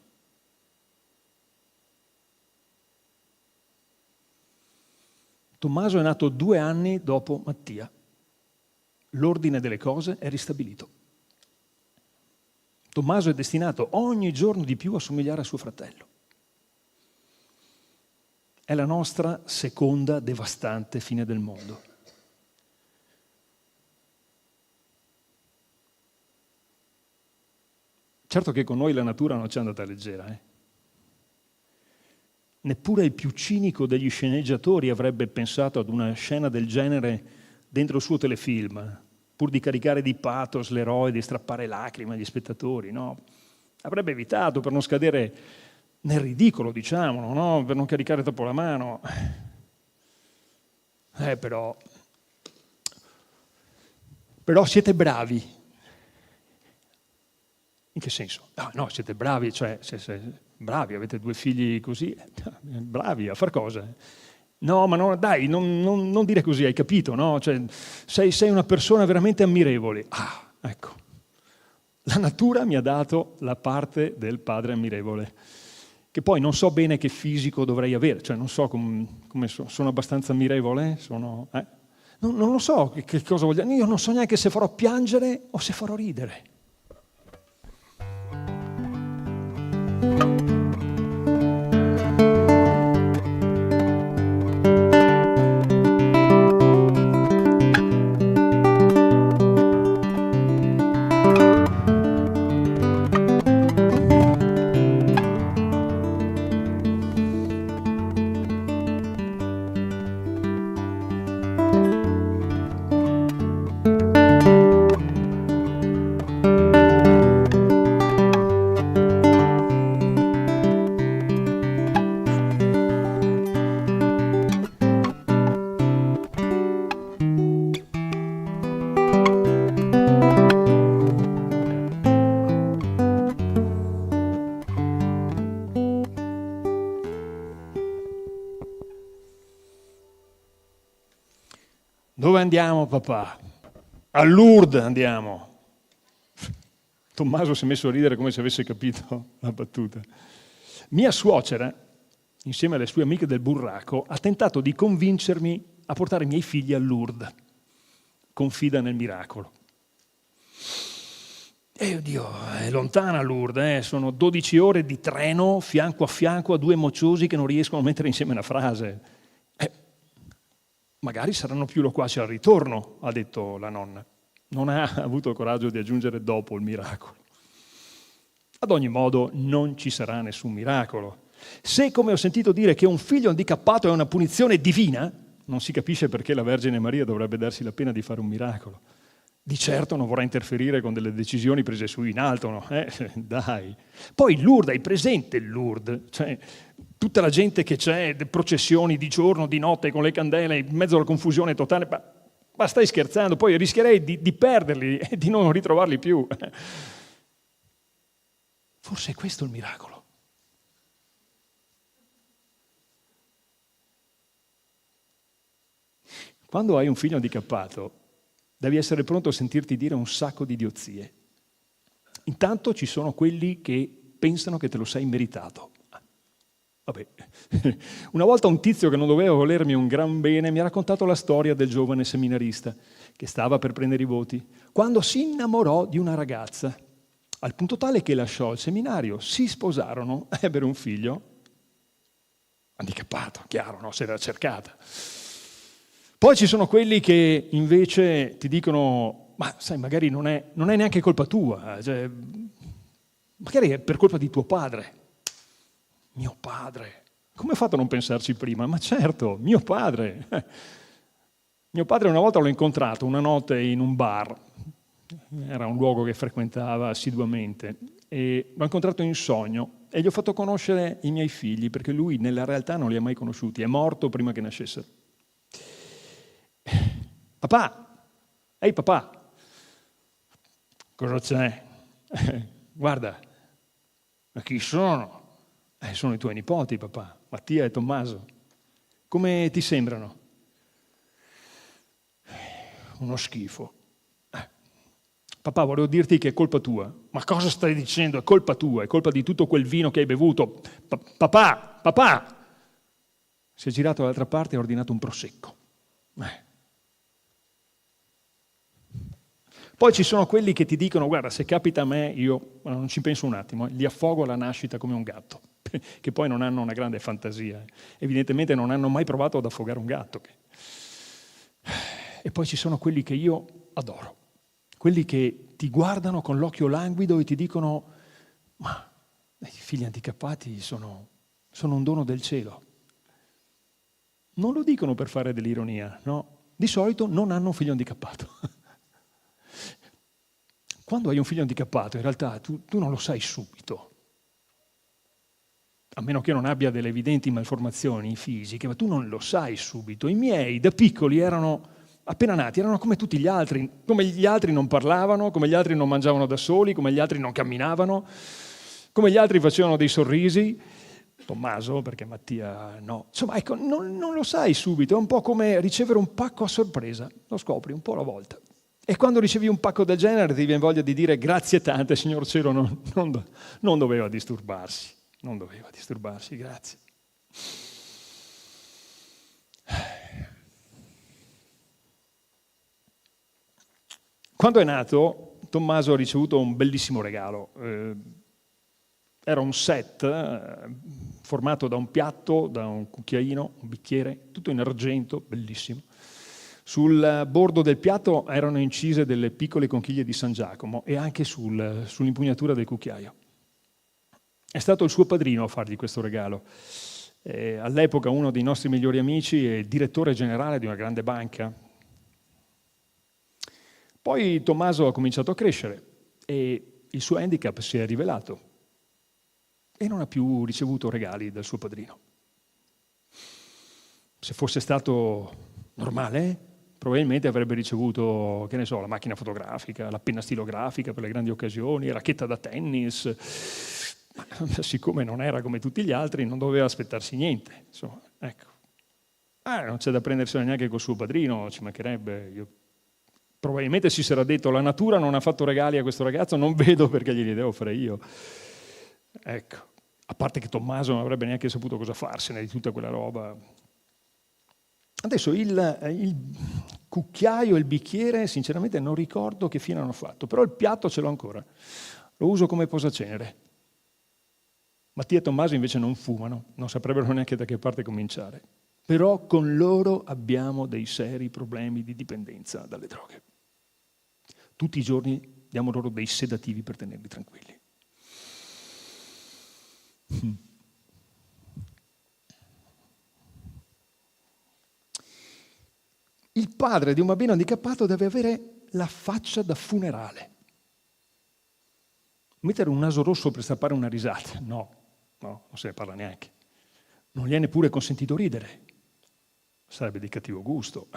Tommaso è nato 2 anni dopo Mattia. L'ordine delle cose è ristabilito. Tommaso è destinato ogni giorno di più a somigliare a suo fratello. È la nostra seconda devastante fine del mondo. Certo che con noi la natura non ci è andata leggera, Neppure il più cinico degli sceneggiatori avrebbe pensato ad una scena del genere dentro il suo telefilm, pur di caricare di pathos l'eroe e di strappare lacrime agli spettatori, no? Avrebbe evitato per non scadere nel ridicolo, diciamolo, no? Per non caricare troppo la mano. Però siete bravi. In che senso? No, siete bravi, cioè bravi, avete 2 figli così, bravi a far cosa? No, ma no, dai, non dire così, hai capito, no? Cioè, sei una persona veramente ammirevole. Ah, ecco. La natura mi ha dato la parte del padre ammirevole, che poi non so bene che fisico dovrei avere, cioè non so come sono abbastanza ammirevole, non lo so che cosa voglio dire, io non so neanche se farò piangere o se farò ridere. Dove andiamo, papà? A Lourdes andiamo. Tommaso si è messo a ridere come se avesse capito la battuta. Mia suocera, insieme alle sue amiche del burraco, ha tentato di convincermi a portare i miei figli a Lourdes. Confida nel miracolo. Oddio, è lontana Lourdes, sono 12 ore di treno fianco a fianco a 2 mociosi che non riescono a mettere insieme una frase. Magari saranno più loquaci al ritorno, ha detto la nonna. Non ha avuto il coraggio di aggiungere dopo il miracolo. Ad ogni modo non ci sarà nessun miracolo. Se, come ho sentito dire, che un figlio handicappato è una punizione divina, non si capisce perché la Vergine Maria dovrebbe darsi la pena di fare un miracolo. Di certo non vorrà interferire con delle decisioni prese su in alto, no? Dai. Poi Lourdes, hai presente Lourdes? Cioè, tutta la gente che c'è, processioni di giorno, di notte, con le candele, in mezzo alla confusione totale, ma stai scherzando? Poi rischierei di perderli e di non ritrovarli più. Forse è questo il miracolo. Quando hai un figlio handicappato, devi essere pronto a sentirti dire un sacco di idiozie. Intanto ci sono quelli che pensano che te lo sei meritato. Vabbè. Una volta un tizio che non doveva volermi un gran bene mi ha raccontato la storia del giovane seminarista che stava per prendere i voti, quando si innamorò di una ragazza, al punto tale che lasciò il seminario, si sposarono, ebbero un figlio, handicappato, chiaro, no? Se l'era cercata. Poi ci sono quelli che invece ti dicono, ma sai, magari non è neanche colpa tua, cioè, magari è per colpa di tuo padre. Mio padre, come ho fatto a non pensarci prima? Ma certo, mio padre. Mio padre una volta l'ho incontrato una notte in un bar, era un luogo che frequentava assiduamente, e l'ho incontrato in sogno e gli ho fatto conoscere i miei figli, perché lui nella realtà non li ha mai conosciuti, è morto prima che nascessero. Papà, ehi papà, cosa c'è? Guarda, ma chi sono? Sono i tuoi nipoti, papà, Mattia e Tommaso. Come ti sembrano? Uno schifo. Papà, volevo dirti che è colpa tua. Ma cosa stai dicendo? È colpa tua, è colpa di tutto quel vino che hai bevuto. Papà! Si è girato dall'altra parte e ha ordinato un prosecco. Poi ci sono quelli che ti dicono, guarda, se capita a me, io non ci penso un attimo, li affogo alla nascita come un gatto, che poi non hanno una grande fantasia. Evidentemente non hanno mai provato ad affogare un gatto. E poi ci sono quelli che io adoro, quelli che ti guardano con l'occhio languido e ti dicono, ma i figli handicappati sono un dono del cielo. Non lo dicono per fare dell'ironia, no? Di solito non hanno un figlio handicappato. Quando hai un figlio handicappato, in realtà tu non lo sai subito, a meno che non abbia delle evidenti malformazioni fisiche, ma tu non lo sai subito. I miei da piccoli erano, appena nati, erano come tutti gli altri, come gli altri non parlavano, come gli altri non mangiavano da soli, come gli altri non camminavano, come gli altri facevano dei sorrisi. Tommaso, perché Mattia no. Insomma, ecco, non lo sai subito, è un po' come ricevere un pacco a sorpresa, lo scopri un po' alla volta. E quando ricevi un pacco del genere ti viene voglia di dire grazie tante, signor cielo, non doveva disturbarsi, grazie. Quando è nato, Tommaso ha ricevuto un bellissimo regalo. Era un set formato da un piatto, da un cucchiaino, un bicchiere, tutto in argento, bellissimo. Sul bordo del piatto erano incise delle piccole conchiglie di San Giacomo e anche sull'impugnatura del cucchiaio. È stato il suo padrino a fargli questo regalo. All'epoca uno dei nostri migliori amici e direttore generale di una grande banca. Poi Tommaso ha cominciato a crescere e il suo handicap si è rivelato e non ha più ricevuto regali dal suo padrino. Se fosse stato normale, probabilmente avrebbe ricevuto, che ne so, la macchina fotografica, la penna stilografica per le grandi occasioni, la racchetta da tennis. Ma siccome non era come tutti gli altri, non doveva aspettarsi niente. Insomma, ecco. Non c'è da prendersela neanche col suo padrino, ci mancherebbe. Probabilmente si sarà detto, la natura non ha fatto regali a questo ragazzo, non vedo perché glieli devo fare io. Ecco, a parte che Tommaso non avrebbe neanche saputo cosa farsene di tutta quella roba. Adesso il cucchiaio e il bicchiere, sinceramente non ricordo che fine hanno fatto, però il piatto ce l'ho ancora, lo uso come posacenere. Mattia e Tommaso invece non fumano, non saprebbero neanche da che parte cominciare, però con loro abbiamo dei seri problemi di dipendenza dalle droghe. Tutti i giorni diamo loro dei sedativi per tenerli tranquilli. Il padre di un bambino handicappato deve avere la faccia da funerale. Mettere un naso rosso per strappare una risata, no, non se ne parla neanche. Non gli è neppure consentito ridere. Sarebbe di cattivo gusto.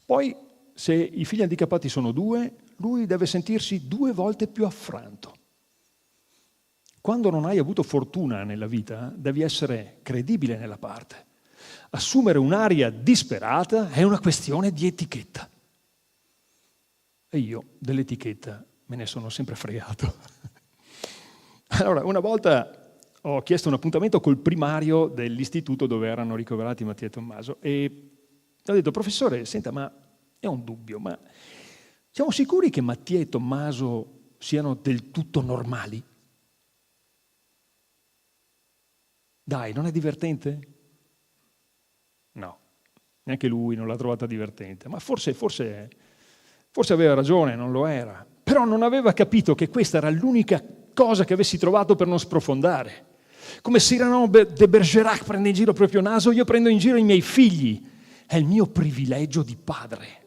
Poi, se i figli handicappati sono 2, lui deve sentirsi 2 volte più affranto. Quando non hai avuto fortuna nella vita, devi essere credibile nella parte. Assumere un'aria disperata è una questione di etichetta. E io dell'etichetta me ne sono sempre fregato. Allora, una volta ho chiesto un appuntamento col primario dell'istituto dove erano ricoverati Mattia e Tommaso e ho detto: professore, senta, ma è un dubbio, ma siamo sicuri che Mattia e Tommaso siano del tutto normali? Dai, non è divertente? No, neanche lui non l'ha trovata divertente, ma forse aveva ragione, non lo era. Però non aveva capito che questa era l'unica cosa che avessi trovato per non sprofondare. Come Cyrano de Bergerac prende in giro il proprio naso, io prendo in giro i miei figli. È il mio privilegio di padre.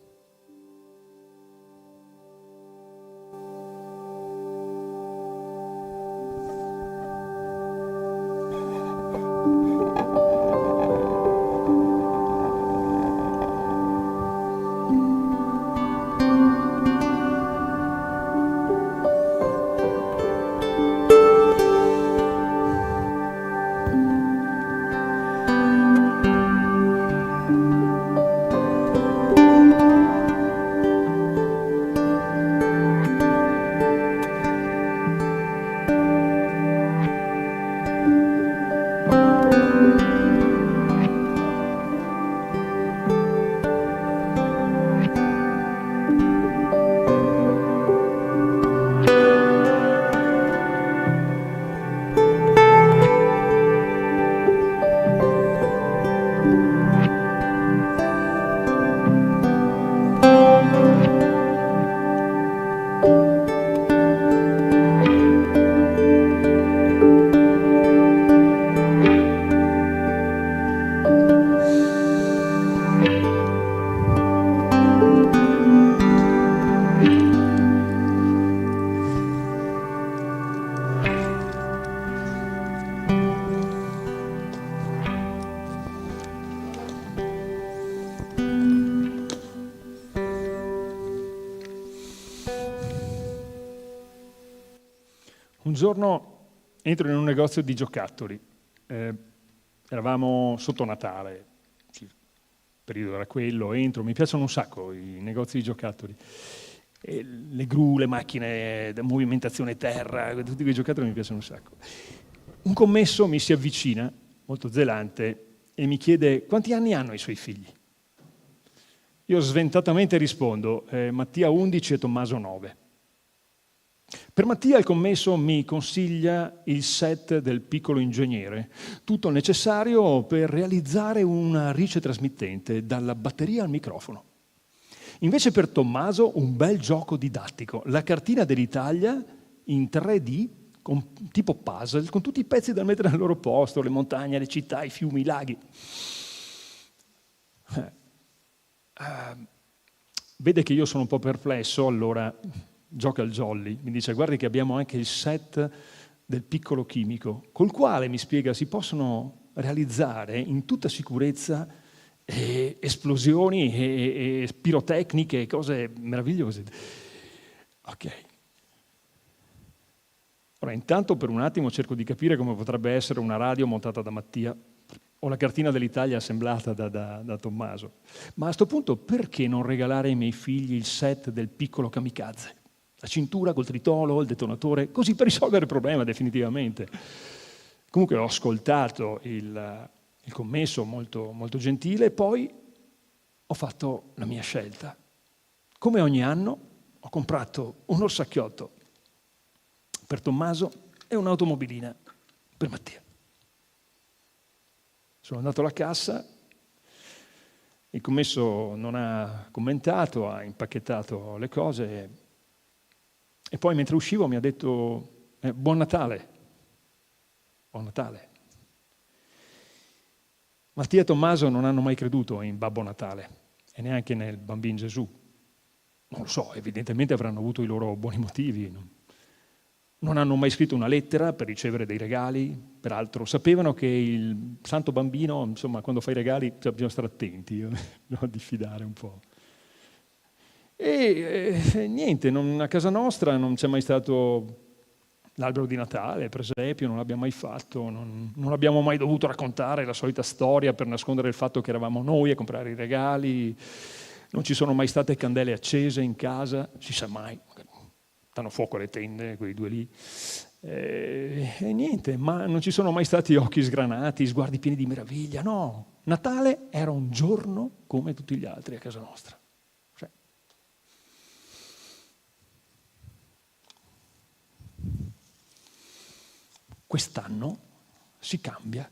Un giorno entro in un negozio di giocattoli, eravamo sotto Natale, il periodo era quello, entro, mi piacciono un sacco i negozi di giocattoli, e le gru, le macchine da movimentazione terra, tutti quei giocattoli mi piacciono un sacco. Un commesso mi si avvicina, molto zelante, e mi chiede quanti anni hanno i suoi figli. Io sventatamente rispondo, Mattia 11 e Tommaso 9. Per Mattia il commesso mi consiglia il set del piccolo ingegnere, tutto il necessario per realizzare una ricetrasmittente dalla batteria al microfono. Invece per Tommaso un bel gioco didattico, la cartina dell'Italia in 3D, tipo puzzle, con tutti i pezzi da mettere al loro posto, le montagne, le città, i fiumi, i laghi. Vede che io sono un po' perplesso, allora gioca al jolly, mi dice: guardi che abbiamo anche il set del piccolo chimico, col quale, mi spiega, si possono realizzare in tutta sicurezza esplosioni e pirotecniche, cose meravigliose. Ok. Ora, intanto per un attimo cerco di capire come potrebbe essere una radio montata da Mattia o la cartina dell'Italia assemblata da Tommaso. Ma a questo punto perché non regalare ai miei figli il set del piccolo kamikaze? La cintura col tritolo, il detonatore, così per risolvere il problema definitivamente. Comunque ho ascoltato il commesso molto, molto gentile e poi ho fatto la mia scelta. Come ogni anno ho comprato un orsacchiotto per Tommaso e un'automobilina per Mattia. Sono andato alla cassa, il commesso non ha commentato, ha impacchettato le cose e poi mentre uscivo mi ha detto buon Natale. Buon Natale. Mattia e Tommaso non hanno mai creduto in Babbo Natale e neanche nel Bambino Gesù. Non lo so, evidentemente avranno avuto i loro buoni motivi. Non hanno mai scritto una lettera per ricevere dei regali, peraltro sapevano che il santo bambino, insomma, quando fa i regali bisogna stare attenti, no? Diffidare un po'. E niente, a casa nostra non c'è mai stato l'albero di Natale, per esempio, non l'abbiamo mai fatto, non abbiamo mai dovuto raccontare la solita storia per nascondere il fatto che eravamo noi a comprare i regali, non ci sono mai state candele accese in casa, si sa mai, danno fuoco alle tende, quei due lì. E niente, ma non ci sono mai stati occhi sgranati, sguardi pieni di meraviglia, no. Natale era un giorno come tutti gli altri a casa nostra. Cioè. Quest'anno si cambia.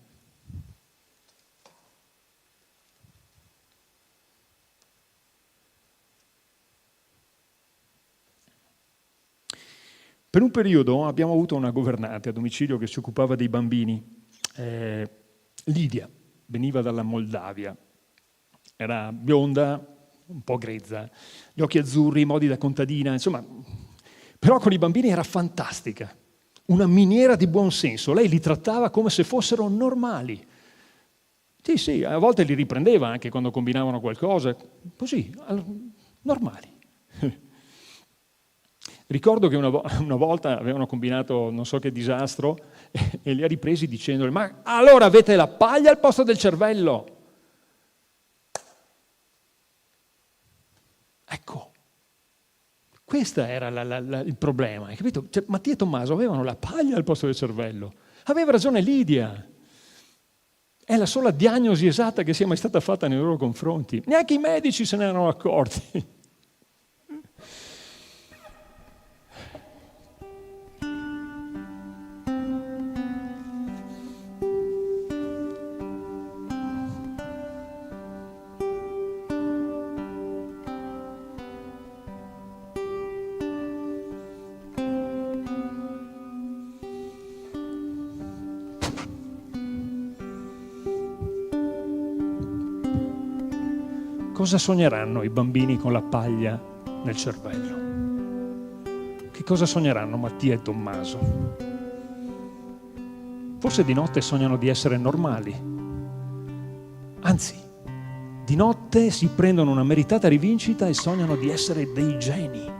Per un periodo abbiamo avuto una governante a domicilio che si occupava dei bambini, Lidia, veniva dalla Moldavia, era bionda, un po' grezza, gli occhi azzurri, i modi da contadina, insomma, però con i bambini era fantastica, una miniera di buon senso, lei li trattava come se fossero normali. Sì, a volte li riprendeva anche quando combinavano qualcosa, così, normali. Ricordo che una volta avevano combinato non so che disastro e li ha ripresi dicendole: ma allora avete la paglia al posto del cervello? Ecco, questo era il problema, hai capito? Cioè, Mattia e Tommaso avevano la paglia al posto del cervello. Aveva ragione Lidia. È la sola diagnosi esatta che sia mai stata fatta nei loro confronti. Neanche i medici se ne erano accorti. Cosa sogneranno i bambini con la paglia nel cervello? Che cosa sogneranno Mattia e Tommaso? Forse di notte sognano di essere normali. Anzi, di notte si prendono una meritata rivincita e sognano di essere dei geni.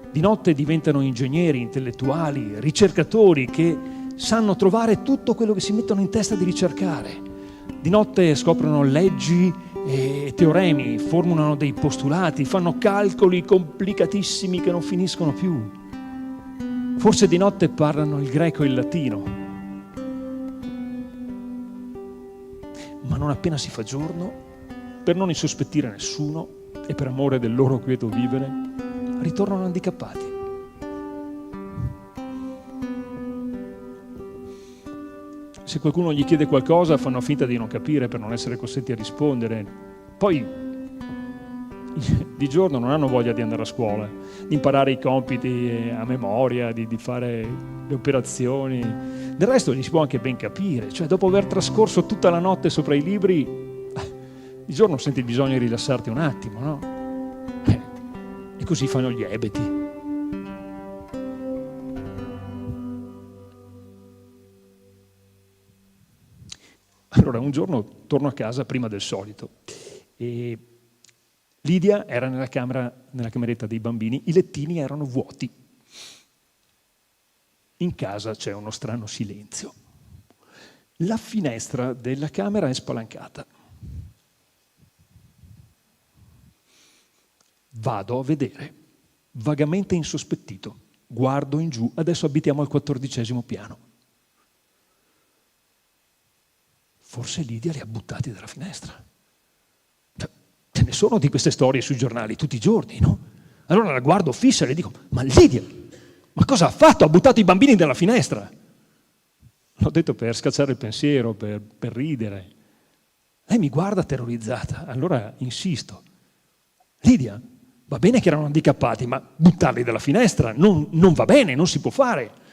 Di notte diventano ingegneri, intellettuali, ricercatori che sanno trovare tutto quello che si mettono in testa di ricercare. Di notte scoprono leggi e teoremi, formulano dei postulati, fanno calcoli complicatissimi che non finiscono più. Forse di notte parlano il greco e il latino. Ma non appena si fa giorno, per non insospettire nessuno e per amore del loro quieto vivere, ritornano handicappati. Se qualcuno gli chiede qualcosa, fanno finta di non capire per non essere costretti a rispondere. Poi, di giorno non hanno voglia di andare a scuola, di imparare i compiti a memoria, di fare le operazioni. Del resto li si può anche ben capire. Cioè, dopo aver trascorso tutta la notte sopra i libri, di giorno senti il bisogno di rilassarti un attimo, no? E così fanno gli ebeti. Allora, un giorno torno a casa prima del solito e Lidia era nella cameretta dei bambini, i lettini erano vuoti. In casa c'è uno strano silenzio. La finestra della camera è spalancata. Vado a vedere, vagamente insospettito. Guardo in giù, adesso abitiamo al 14° piano. Forse Lidia li ha buttati dalla finestra. Ce ne sono di queste storie sui giornali tutti i giorni, no? Allora la guardo fissa e le dico: ma Lidia, ma cosa ha fatto? Ha buttato i bambini dalla finestra. L'ho detto per scacciare il pensiero, per ridere. Lei mi guarda terrorizzata, allora insisto: Lidia, va bene che erano handicappati, ma buttarli dalla finestra non va bene, non si può fare.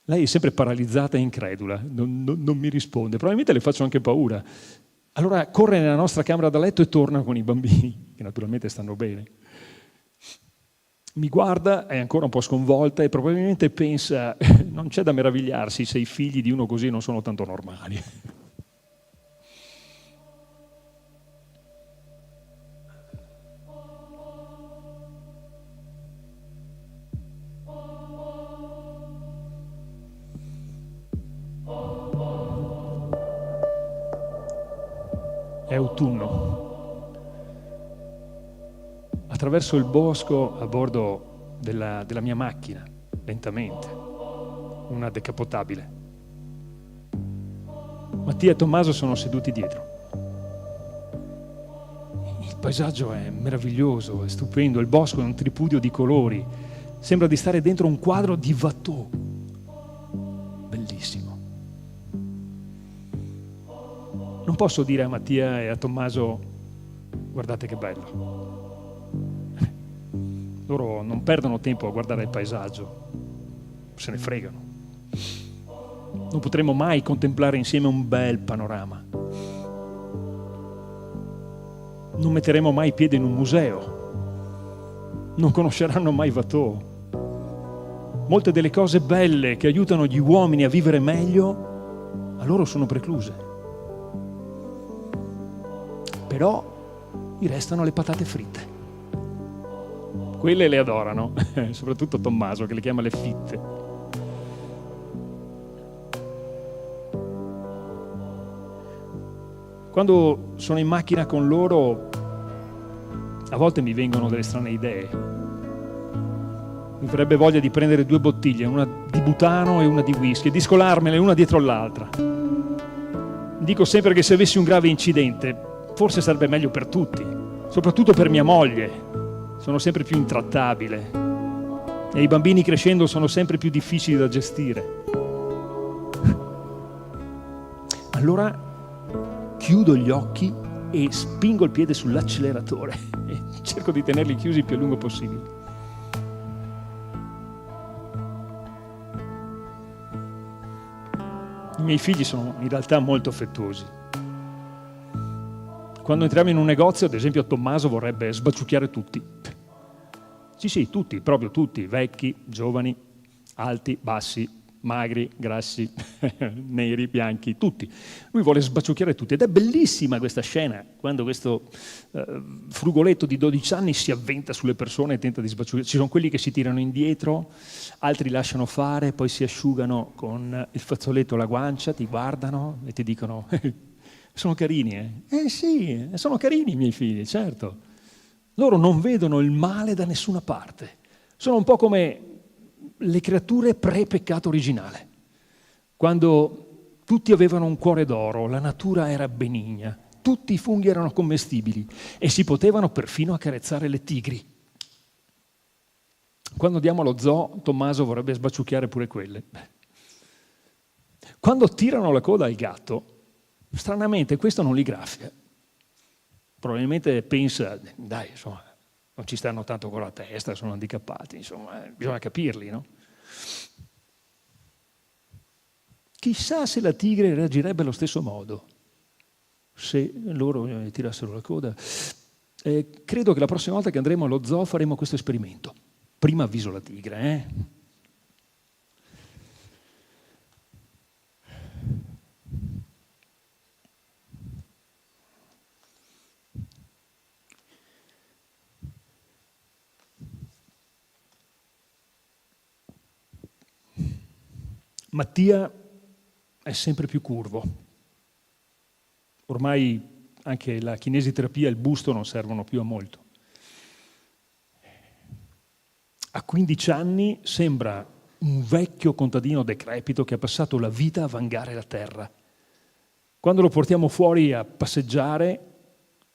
Lei è sempre paralizzata e incredula, non mi risponde, probabilmente le faccio anche paura. Allora corre nella nostra camera da letto e torna con i bambini, che naturalmente stanno bene. Mi guarda, è ancora un po' sconvolta e probabilmente pensa: non c'è da meravigliarsi se i figli di uno così non sono tanto normali. È autunno. Attraverso il bosco a bordo della mia macchina lentamente, una decapotabile. Mattia e Tommaso sono seduti dietro. Il paesaggio è meraviglioso, è stupendo, il bosco è un tripudio di colori, sembra di stare dentro un quadro di Watteau. Bellissimo. Non posso dire a Mattia e a Tommaso: guardate che bello. Loro non perdono tempo a guardare il paesaggio, se ne fregano. Non potremo mai contemplare insieme un bel panorama. Non metteremo mai piede in un museo. Non conosceranno mai Watteau. Molte delle cose belle che aiutano gli uomini a vivere meglio, a loro sono precluse. Però gli restano le patate fritte. Quelle le adorano, soprattutto Tommaso che le chiama le fitte. Quando sono in macchina con loro, a volte mi vengono delle strane idee. Mi verrebbe voglia di prendere 2 bottiglie, una di butano e una di whisky, e di scolarmele una dietro l'altra. Dico sempre che se avessi un grave incidente, forse sarebbe meglio per tutti, soprattutto per mia moglie. Sono sempre più intrattabile e i bambini crescendo sono sempre più difficili da gestire. Allora chiudo gli occhi e spingo il piede sull'acceleratore e cerco di tenerli chiusi il più a lungo possibile. I miei figli sono in realtà molto affettuosi. Quando entriamo in un negozio, ad esempio, Tommaso vorrebbe sbaciucchiare tutti. Sì, tutti, proprio tutti, vecchi, giovani, alti, bassi, magri, grassi, neri, bianchi, tutti. Lui vuole sbaciucchiare tutti ed è bellissima questa scena, quando questo frugoletto di 12 anni si avventa sulle persone e tenta di sbaciucchiare. Ci sono quelli che si tirano indietro, altri lasciano fare, poi si asciugano con il fazzoletto la guancia, ti guardano e ti dicono sono carini, eh? Sì, sono carini i miei figli, certo. Loro non vedono il male da nessuna parte. Sono un po' come le creature pre-peccato originale. Quando tutti avevano un cuore d'oro, la natura era benigna, tutti i funghi erano commestibili e si potevano perfino accarezzare le tigri. Quando andiamo allo zoo, Tommaso vorrebbe sbaciucchiare pure quelle. Quando tirano la coda al gatto, stranamente questo non li graffia. Probabilmente pensa, dai, insomma, non ci stanno tanto con la testa, sono handicappati, insomma, bisogna capirli, no? Chissà se la tigre reagirebbe allo stesso modo se loro tirassero la coda. Credo che la prossima volta che andremo allo zoo faremo questo esperimento. Prima avviso la tigre, Mattia è sempre più curvo. Ormai anche la kinesiterapia e il busto non servono più a molto. A 15 anni sembra un vecchio contadino decrepito che ha passato la vita a vangare la terra. Quando lo portiamo fuori a passeggiare,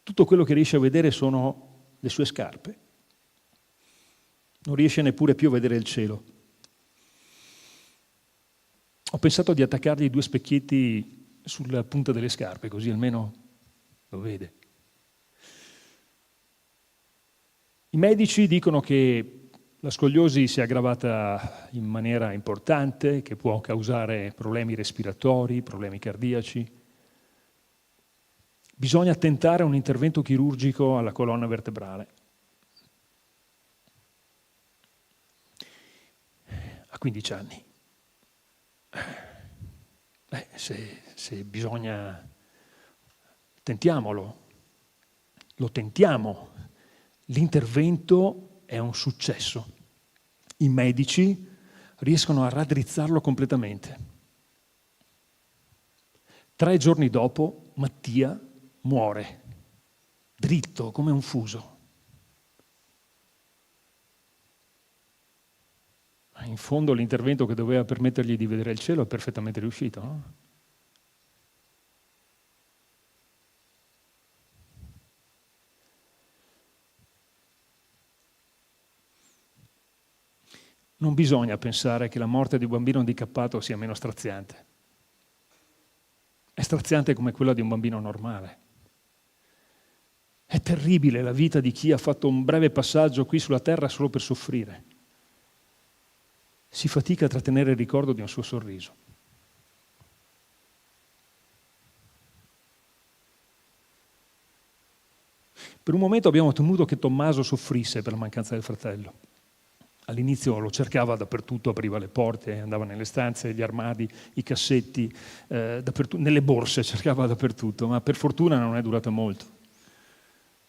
tutto quello che riesce a vedere sono le sue scarpe. Non riesce neppure più a vedere il cielo. Ho pensato di attaccargli 2 specchietti sulla punta delle scarpe, così almeno lo vede. I medici dicono che la scoliosi si è aggravata in maniera importante, che può causare problemi respiratori, problemi cardiaci. Bisogna tentare un intervento chirurgico alla colonna vertebrale. A 15 anni. Se bisogna, tentiamolo, lo tentiamo. L'intervento è un successo. I medici riescono a raddrizzarlo completamente. 3 giorni dopo Mattia muore, dritto come un fuso. in fondo l'intervento che doveva permettergli di vedere il cielo è perfettamente riuscito, no? Non bisogna pensare che la morte di un bambino handicappato sia meno straziante. È straziante come quella di un bambino normale. È terribile la vita di chi ha fatto un breve passaggio qui sulla terra solo per soffrire. Si fatica a trattenere il ricordo di un suo sorriso. Per un momento abbiamo temuto che Tommaso soffrisse per la mancanza del fratello. All'inizio lo cercava dappertutto, apriva le porte, andava nelle stanze, gli armadi, i cassetti, nelle borse, cercava dappertutto, ma per fortuna non è durata molto.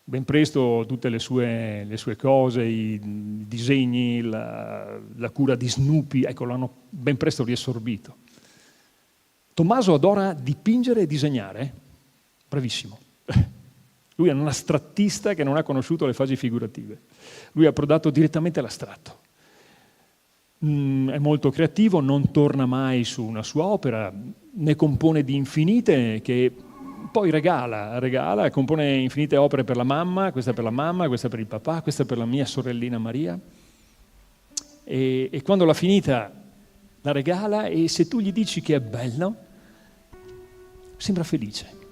Ben presto tutte le sue cose, i disegni, la cura di Snoopy, ecco, l'hanno ben presto riassorbito. Tommaso adora dipingere e disegnare, bravissimo. Lui è un astrattista che non ha conosciuto le fasi figurative. Lui ha approdato direttamente all'astratto. È molto creativo, non torna mai su una sua opera, ne compone di infinite che poi regala, compone infinite opere per la mamma, questa per il papà, questa per la mia sorellina Maria. E quando l'ha finita la regala e se tu gli dici che è bello, sembra felice.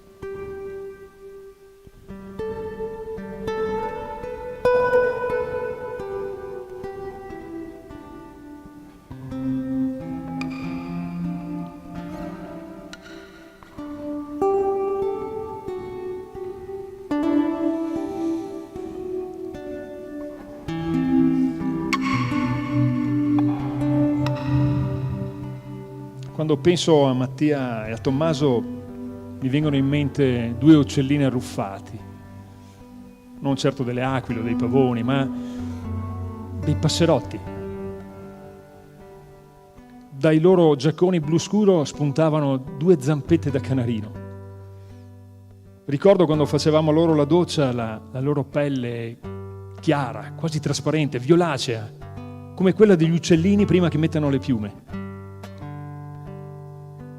Quando penso a Mattia e a Tommaso mi vengono in mente due uccellini arruffati, non certo delle aquile o dei pavoni, ma dei passerotti. Dai loro giacconi blu scuro spuntavano due zampette da canarino. Ricordo quando facevamo loro la doccia, la loro pelle chiara, quasi trasparente, violacea, come quella degli uccellini prima che mettano le piume.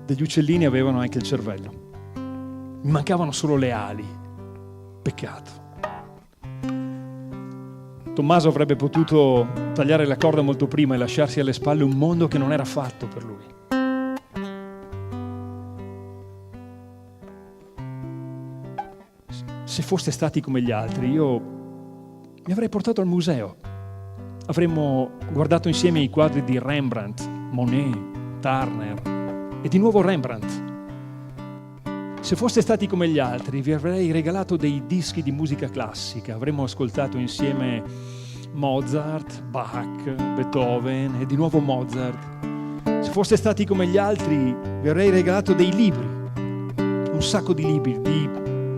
Degli uccellini avevano anche il cervello. Mi mancavano solo le ali. Peccato. Tommaso avrebbe potuto tagliare la corda molto prima e lasciarsi alle spalle un mondo che non era fatto per lui. Se foste stati come gli altri, io mi avrei portato al museo. Avremmo guardato insieme i quadri di Rembrandt, Monet, Turner e di nuovo Rembrandt. Se foste stati come gli altri, vi avrei regalato dei dischi di musica classica. Avremmo ascoltato insieme Mozart, Bach, Beethoven e di nuovo Mozart. Se foste stati come gli altri, vi avrei regalato dei libri, un sacco di libri, di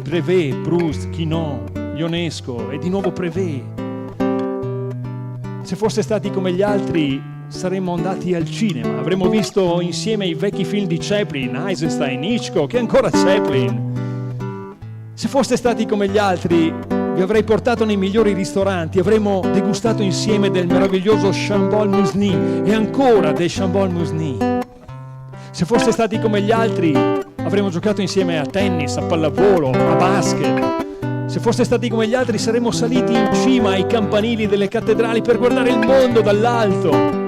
Prévert, Proust, Quinault, Ionesco e di nuovo Prévert. Se foste stati come gli altri, saremmo andati al cinema, avremmo visto insieme i vecchi film di Chaplin, Eisenstein, Hitchcock e ancora Chaplin. Se foste stati come gli altri, vi avrei portato nei migliori ristoranti, avremmo degustato insieme del meraviglioso Chambol Musny e ancora del Chambol Musny. Se foste stati come gli altri, avremmo giocato insieme a tennis, a pallavolo, a basket. Se foste stati come gli altri, saremmo saliti in cima ai campanili delle cattedrali per guardare il mondo dall'alto.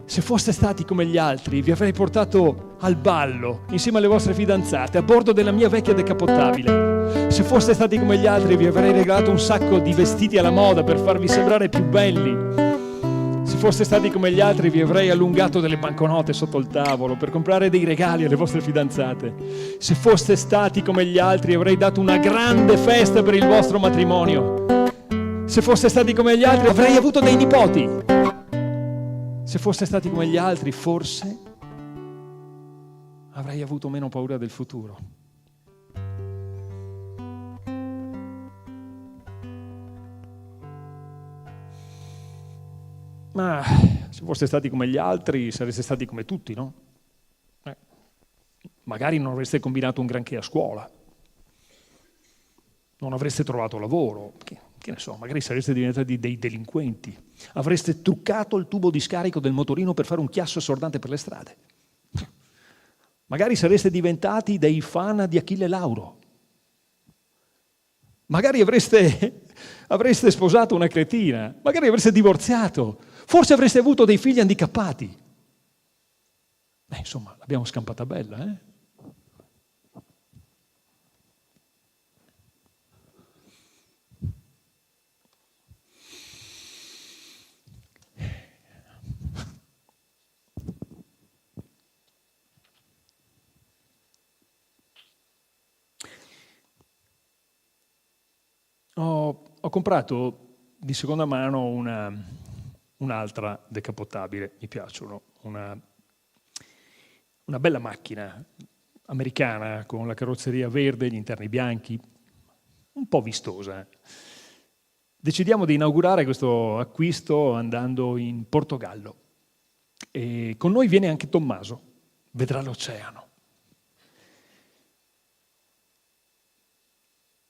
Se foste stati come gli altri, vi avrei portato al ballo, insieme alle vostre fidanzate, a bordo della mia vecchia decapottabile. Se foste stati come gli altri, vi avrei regalato un sacco di vestiti alla moda per farvi sembrare più belli. Se foste stati come gli altri, vi avrei allungato delle banconote sotto il tavolo per comprare dei regali alle vostre fidanzate. Se foste stati come gli altri, avrei dato una grande festa per il vostro matrimonio. Se foste stati come gli altri, avrei avuto dei nipoti. Se foste stati come gli altri, forse avrei avuto meno paura del futuro. Ma se foste stati come gli altri, sareste stati come tutti, no? Magari non avreste combinato un granché a scuola, non avreste trovato lavoro, che ne so, magari sareste diventati dei delinquenti, avreste truccato il tubo di scarico del motorino per fare un chiasso assordante per le strade. Magari sareste diventati dei fan di Achille Lauro. Magari avreste sposato una cretina, magari avreste divorziato, forse avreste avuto dei figli handicappati. Insomma, l'abbiamo scampata bella, eh? Ho comprato di seconda mano un'altra decappottabile, mi piacciono, una bella macchina americana con la carrozzeria verde, gli interni bianchi, un po' vistosa. Decidiamo di inaugurare questo acquisto andando in Portogallo e con noi viene anche Tommaso, vedrà l'oceano.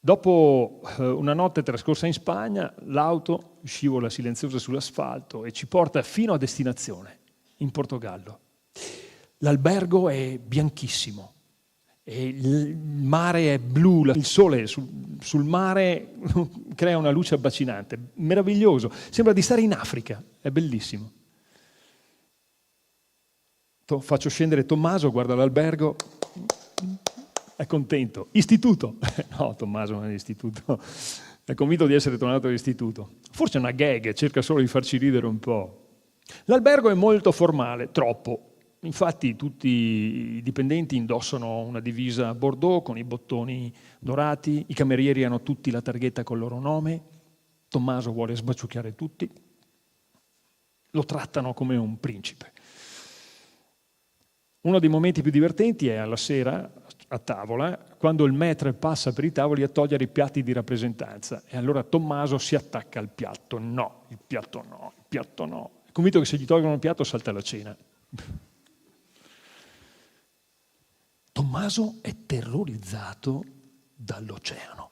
Dopo una notte trascorsa in Spagna, l'auto scivola silenziosa sull'asfalto e ci porta fino a destinazione, in Portogallo. L'albergo è bianchissimo, e il mare è blu, il sole sul mare crea una luce abbacinante, meraviglioso, sembra di stare in Africa, è bellissimo. Faccio scendere Tommaso, guarda l'albergo, è contento. Istituto! No, Tommaso non è istituto, è convinto di essere tornato all'istituto. Forse è una gag, cerca solo di farci ridere un po'. L'albergo è molto formale, troppo. Infatti tutti i dipendenti indossano una divisa a bordeaux con i bottoni dorati, i camerieri hanno tutti la targhetta col loro nome, Tommaso vuole sbaciucchiare tutti, lo trattano come un principe. Uno dei momenti più divertenti è alla sera, a tavola, quando il maître passa per i tavoli a togliere i piatti di rappresentanza e allora Tommaso si attacca al piatto. No, il piatto no, il piatto no. È convinto che se gli tolgono il piatto salta la cena. Tommaso è terrorizzato dall'oceano,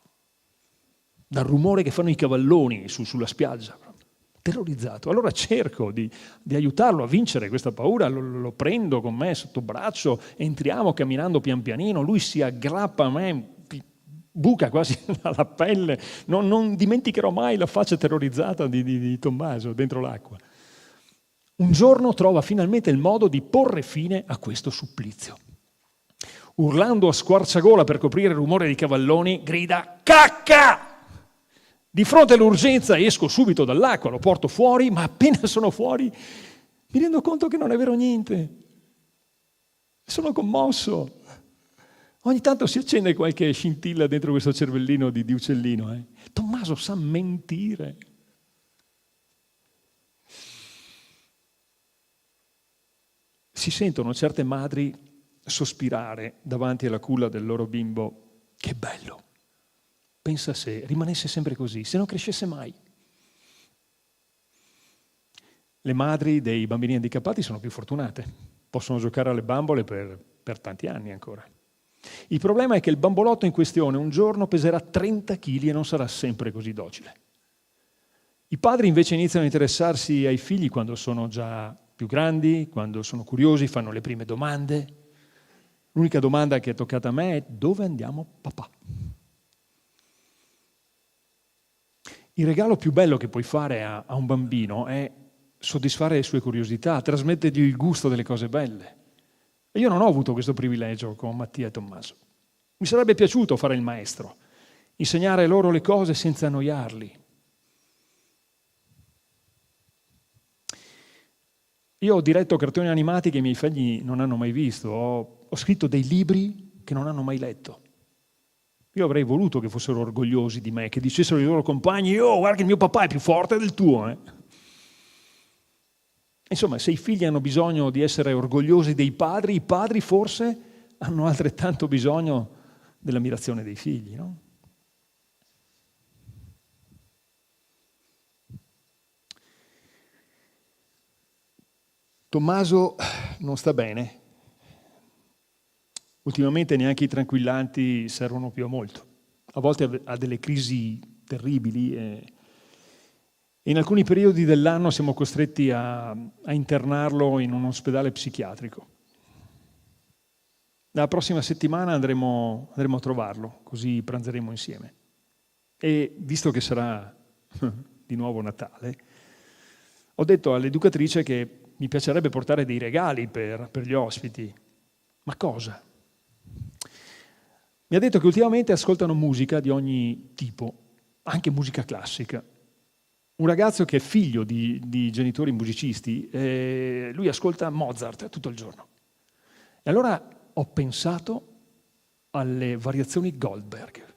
dal rumore che fanno i cavalloni sulla spiaggia. Terrorizzato. Allora cerco di aiutarlo a vincere questa paura, lo prendo con me sotto braccio, entriamo camminando pian pianino, lui si aggrappa a me, buca quasi la pelle, non dimenticherò mai la faccia terrorizzata di Tommaso dentro l'acqua. Un giorno trova finalmente il modo di porre fine a questo supplizio. Urlando a squarciagola per coprire il rumore dei cavalloni, grida «Cacca!». Di fronte all'urgenza esco subito dall'acqua, lo porto fuori, ma appena sono fuori mi rendo conto che non è vero niente. Sono commosso. Ogni tanto si accende qualche scintilla dentro questo cervellino di uccellino. Tommaso sa mentire. Si sentono certe madri sospirare davanti alla culla del loro bimbo. Che bello! Pensa se rimanesse sempre così, se non crescesse mai. Le madri dei bambini handicappati sono più fortunate, possono giocare alle bambole per tanti anni ancora. Il problema è che il bambolotto in questione un giorno peserà 30 kg e non sarà sempre così docile. I padri invece iniziano a interessarsi ai figli quando sono già più grandi, quando sono curiosi, fanno le prime domande. L'unica domanda che è toccata a me è: dove andiamo, papà? Il regalo più bello che puoi fare a un bambino è soddisfare le sue curiosità, trasmettergli il gusto delle cose belle. E io non ho avuto questo privilegio con Mattia e Tommaso. Mi sarebbe piaciuto fare il maestro, insegnare loro le cose senza annoiarli. Io ho diretto cartoni animati che i miei figli non hanno mai visto, ho scritto dei libri che non hanno mai letto. Io avrei voluto che fossero orgogliosi di me, che dicessero ai loro compagni: «Oh, guarda che il mio papà è più forte del tuo». Insomma, se i figli hanno bisogno di essere orgogliosi dei padri, i padri forse hanno altrettanto bisogno dell'ammirazione dei figli, no? Tommaso non sta bene. Ultimamente neanche i tranquillanti servono più a molto. A volte ha delle crisi terribili e in alcuni periodi dell'anno siamo costretti a internarlo in un ospedale psichiatrico. La prossima settimana andremo a trovarlo, così pranzeremo insieme. E visto che sarà di nuovo Natale, ho detto all'educatrice che mi piacerebbe portare dei regali per gli ospiti. Ma cosa? Mi ha detto che ultimamente ascoltano musica di ogni tipo, anche musica classica. Un ragazzo che è figlio di genitori musicisti, lui ascolta Mozart tutto il giorno. E allora ho pensato alle variazioni Goldberg.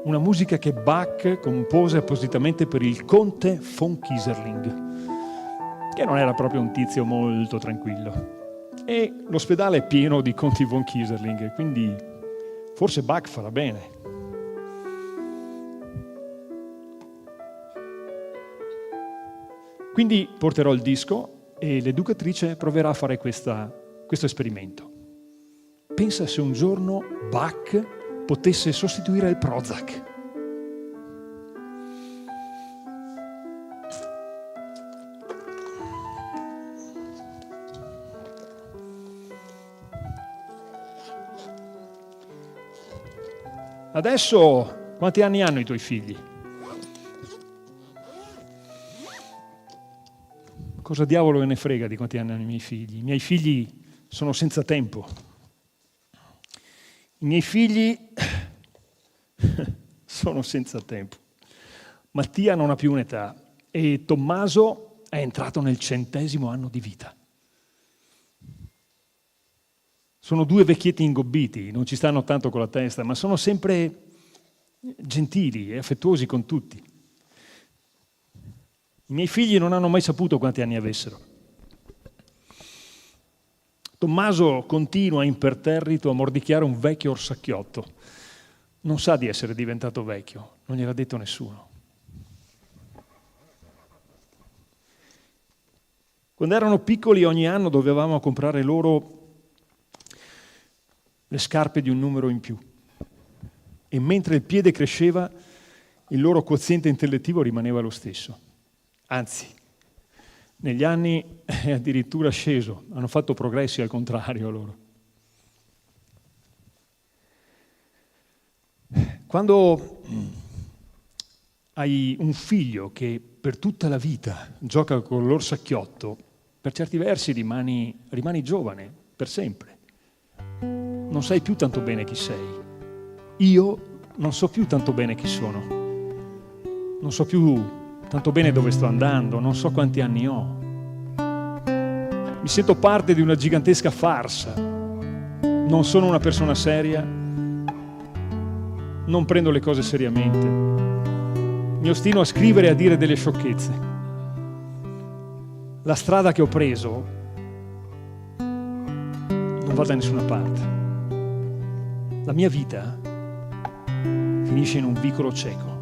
Una musica che Bach compose appositamente per il conte von Kieserling, che non era proprio un tizio molto tranquillo. E l'ospedale è pieno di conti von Kieserling, quindi forse Bach farà bene. Quindi porterò il disco e l'educatrice proverà a fare questo esperimento. Pensa se un giorno Bach potesse sostituire il Prozac. Adesso quanti anni hanno i tuoi figli? Cosa diavolo ne frega di quanti anni hanno i miei figli? I miei figli sono senza tempo. I miei figli sono senza tempo. Mattia non ha più un'età e Tommaso è entrato nel 100° anno di vita. Sono 2 vecchietti ingobbiti, non ci stanno tanto con la testa, ma sono sempre gentili e affettuosi con tutti. I miei figli non hanno mai saputo quanti anni avessero. Tommaso continua imperterrito a mordicchiare un vecchio orsacchiotto. Non sa di essere diventato vecchio, non gliel'ha detto nessuno. Quando erano piccoli ogni anno dovevamo comprare loro le scarpe di un numero in più e mentre il piede cresceva il loro quoziente intellettivo rimaneva lo stesso. Anzi, negli anni è addirittura sceso, hanno fatto progressi al contrario loro. Quando hai un figlio che per tutta la vita gioca con l'orsacchiotto, per certi versi rimani giovane, per sempre. Non sai più tanto bene chi sei. Io non so più tanto bene chi sono. Non so più tanto bene dove sto andando, non so quanti anni ho. Mi sento parte di una gigantesca farsa. Non sono una persona seria. Non prendo le cose seriamente. Mi ostino a scrivere e a dire delle sciocchezze. La strada che ho preso non va da nessuna parte. La mia vita finisce in un vicolo cieco.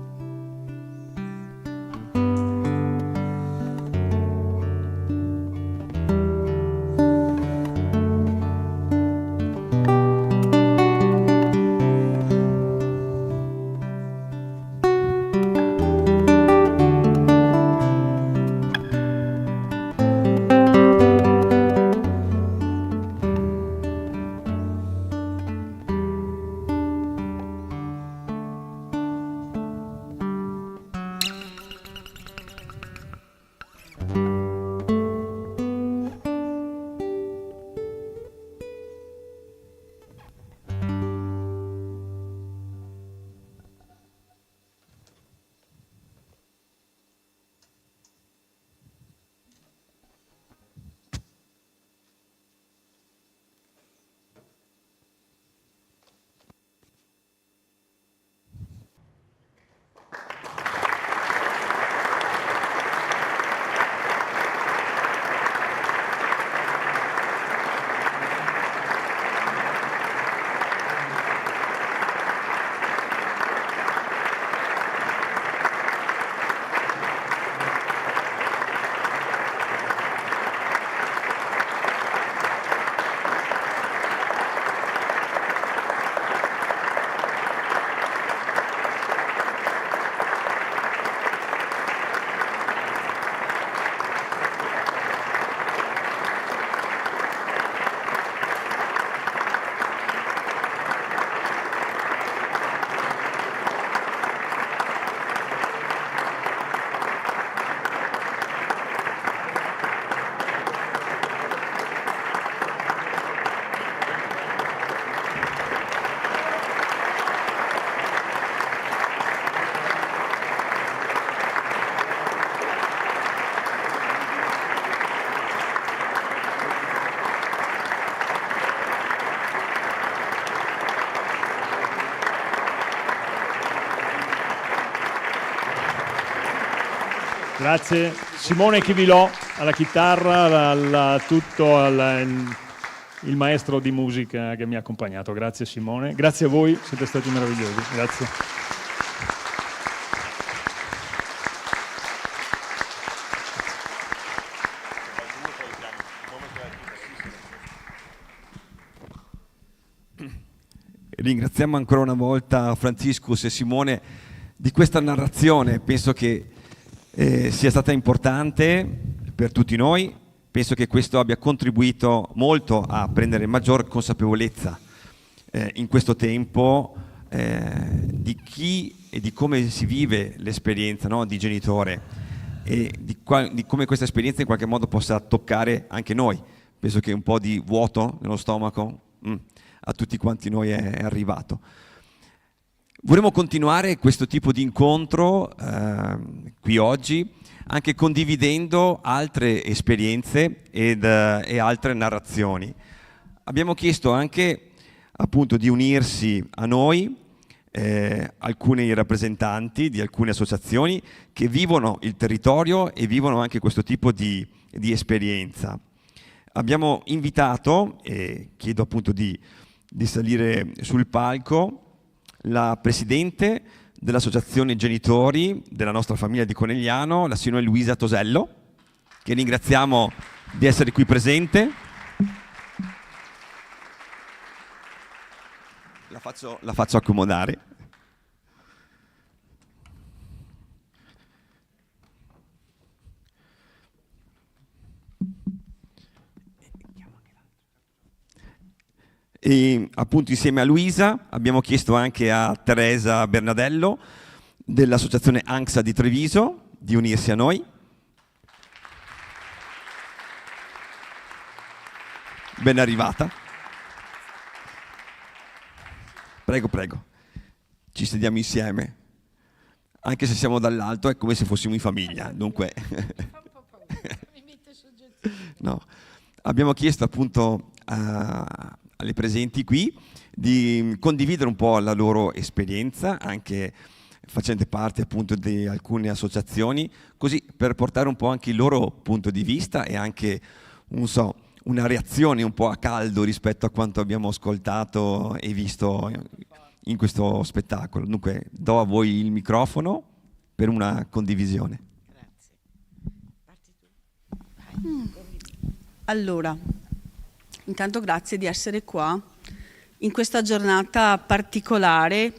Grazie Simone Chivilò alla chitarra, il maestro di musica che mi ha accompagnato. Grazie Simone, grazie a voi, siete stati meravigliosi. Grazie. Ringraziamo ancora una volta Franciscus e Simone di questa narrazione, penso che sia stata importante per tutti noi, penso che questo abbia contribuito molto a prendere maggior consapevolezza in questo tempo di chi e di come si vive l'esperienza, no, di genitore e di come questa esperienza in qualche modo possa toccare anche noi. Penso che un po' di vuoto nello stomaco a tutti quanti noi è arrivato. Vorremmo continuare questo tipo di incontro qui oggi, anche condividendo altre esperienze e altre narrazioni. Abbiamo chiesto anche appunto di unirsi a noi alcuni rappresentanti di alcune associazioni che vivono il territorio e vivono anche questo tipo di esperienza. Abbiamo invitato, e chiedo appunto di salire sul palco, la presidente dell'associazione genitori della nostra famiglia di Conegliano, la signora Luisa Tosello, che ringraziamo di essere qui presente. La faccio accomodare. E appunto insieme a Luisa abbiamo chiesto anche a Teresa Bernadello dell'associazione ANXA di Treviso di unirsi a noi. Ben arrivata. Prego, prego. Ci sediamo insieme. Anche se siamo dall'alto è come se fossimo in famiglia, dunque. No. Abbiamo chiesto appunto alle presenti qui di condividere un po' la loro esperienza, anche facendo parte appunto di alcune associazioni, così per portare un po' anche il loro punto di vista e anche, non so, una reazione un po' a caldo rispetto a quanto abbiamo ascoltato e visto in questo spettacolo. Dunque do a voi il microfono per una condivisione. Allora, intanto grazie di essere qua in questa giornata particolare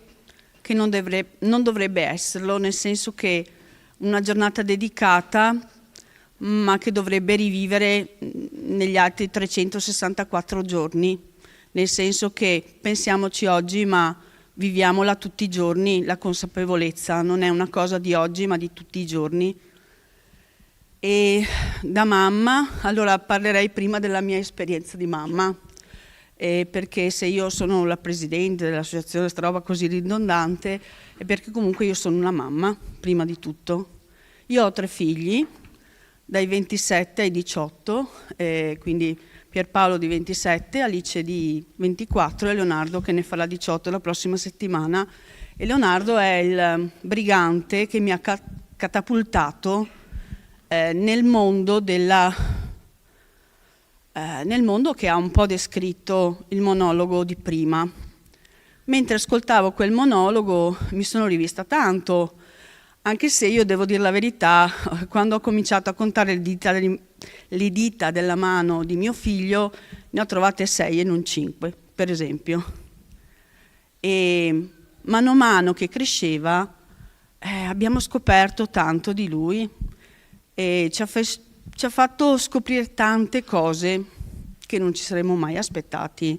che non dovrebbe esserlo, nel senso che una giornata dedicata ma che dovrebbe rivivere negli altri 364 giorni, nel senso che pensiamoci oggi ma viviamola tutti i giorni, la consapevolezza non è una cosa di oggi ma di tutti i giorni. E da mamma, allora parlerei prima della mia esperienza di mamma, perché se io sono la presidente dell'associazione, questa roba così ridondante, è perché comunque io sono una mamma, prima di tutto. Io ho 3 figli, dai 27 ai 18, quindi Pierpaolo di 27, Alice di 24 e Leonardo che ne farà 18 la prossima settimana. E Leonardo è il brigante che mi ha catapultato nel mondo nel mondo che ha un po' descritto il monologo di prima. Mentre ascoltavo quel monologo mi sono rivista tanto, anche se io devo dire la verità, quando ho cominciato a contare le dita della mano di mio figlio ne ho trovate 6 e non 5, per esempio. E mano a mano che cresceva abbiamo scoperto tanto di lui e ci ha fatto scoprire tante cose che non ci saremmo mai aspettati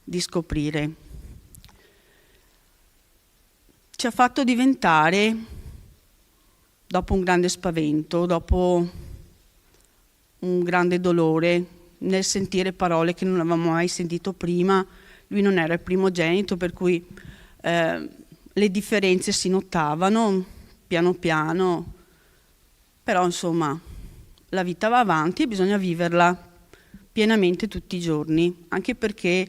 di scoprire. Ci ha fatto diventare, dopo un grande spavento, dopo un grande dolore, nel sentire parole che non avevamo mai sentito prima, lui non era il primogenito, per cui le differenze si notavano piano piano, però insomma la vita va avanti e bisogna viverla pienamente tutti i giorni, anche perché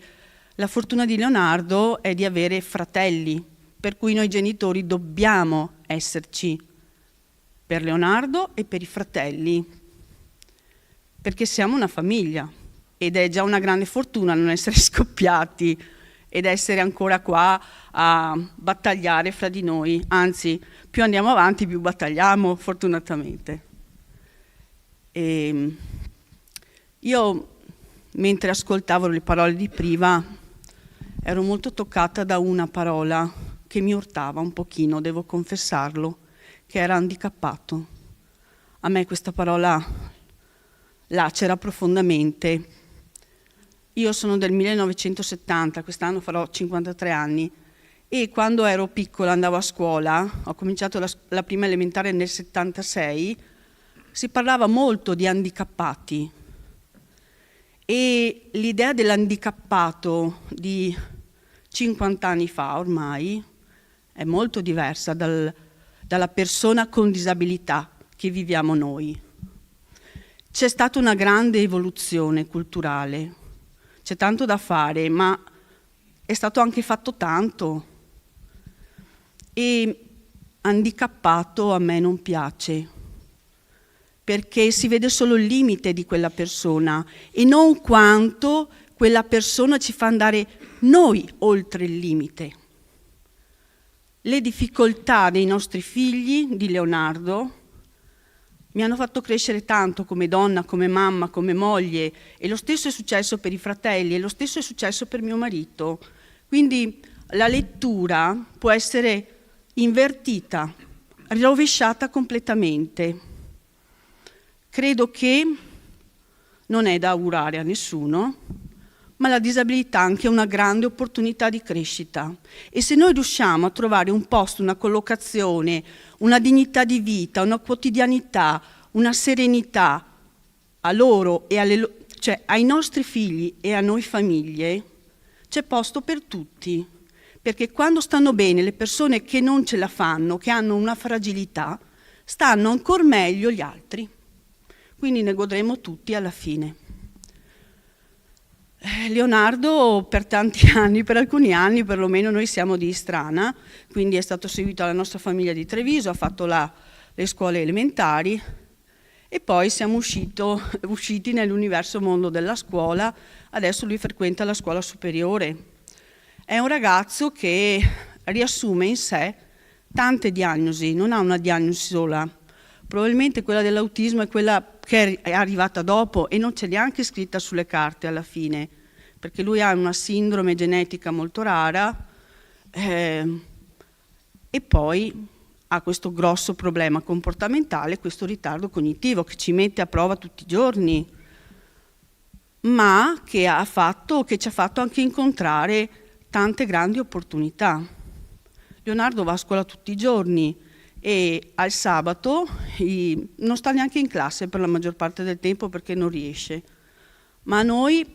la fortuna di Leonardo è di avere fratelli, per cui noi genitori dobbiamo esserci per Leonardo e per i fratelli, perché siamo una famiglia ed è già una grande fortuna non essere scoppiati ed essere ancora qua a battagliare fra di noi, anzi più andiamo avanti più battagliamo fortunatamente. E io mentre ascoltavo le parole di prima ero molto toccata da una parola che mi urtava un pochino, devo confessarlo, che era handicappato. A me questa parola lacera profondamente. Io sono del 1970, quest'anno farò 53 anni e quando ero piccola andavo a scuola, ho cominciato la prima elementare nel 76, si parlava molto di handicappati e l'idea dell'handicappato di 50 anni fa ormai è molto diversa dalla persona con disabilità che viviamo noi. C'è stata una grande evoluzione culturale, c'è tanto da fare, ma è stato anche fatto tanto. E handicappato a me non piace, perché si vede solo il limite di quella persona e non quanto quella persona ci fa andare noi oltre il limite. Le difficoltà dei nostri figli, di Leonardo, mi hanno fatto crescere tanto come donna, come mamma, come moglie, e lo stesso è successo per i fratelli e lo stesso è successo per mio marito. Quindi la lettura può essere invertita, rovesciata completamente. Credo che non è da augurare a nessuno, ma la disabilità è anche una grande opportunità di crescita e se noi riusciamo a trovare un posto, una collocazione, una dignità di vita, una quotidianità, una serenità a loro e cioè ai nostri figli e a noi famiglie, c'è posto per tutti, perché quando stanno bene le persone che non ce la fanno, che hanno una fragilità, stanno ancora meglio gli altri, quindi ne godremo tutti alla fine. Leonardo per tanti anni, per alcuni anni perlomeno, noi siamo di Istrana, quindi è stato seguito dalla nostra famiglia di Treviso, ha fatto le scuole elementari e poi siamo usciti nell'universo mondo della scuola, adesso lui frequenta la scuola superiore. È un ragazzo che riassume in sé tante diagnosi, non ha una diagnosi sola, probabilmente quella dell'autismo è quella che è arrivata dopo e non c'è neanche scritta sulle carte alla fine, perché lui ha una sindrome genetica molto rara e poi ha questo grosso problema comportamentale, questo ritardo cognitivo che ci mette a prova tutti i giorni, ma che ci ha fatto anche incontrare tante grandi opportunità. Leonardo va a scuola tutti i giorni e al sabato non sta neanche in classe per la maggior parte del tempo perché non riesce. Ma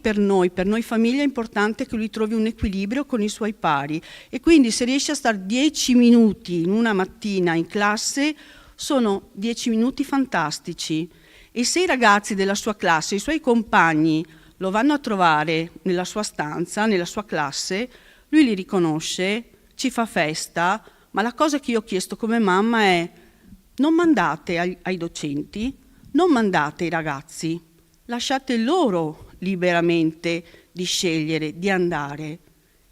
per noi famiglia è importante che lui trovi un equilibrio con i suoi pari e quindi se riesce a stare 10 minuti in una mattina in classe sono 10 minuti fantastici e se i ragazzi della sua classe, i suoi compagni lo vanno a trovare nella sua stanza, nella sua classe, lui li riconosce, ci fa festa. Ma la cosa che io ho chiesto come mamma è non mandate ai docenti, non mandate ai ragazzi, lasciate loro liberamente di scegliere, di andare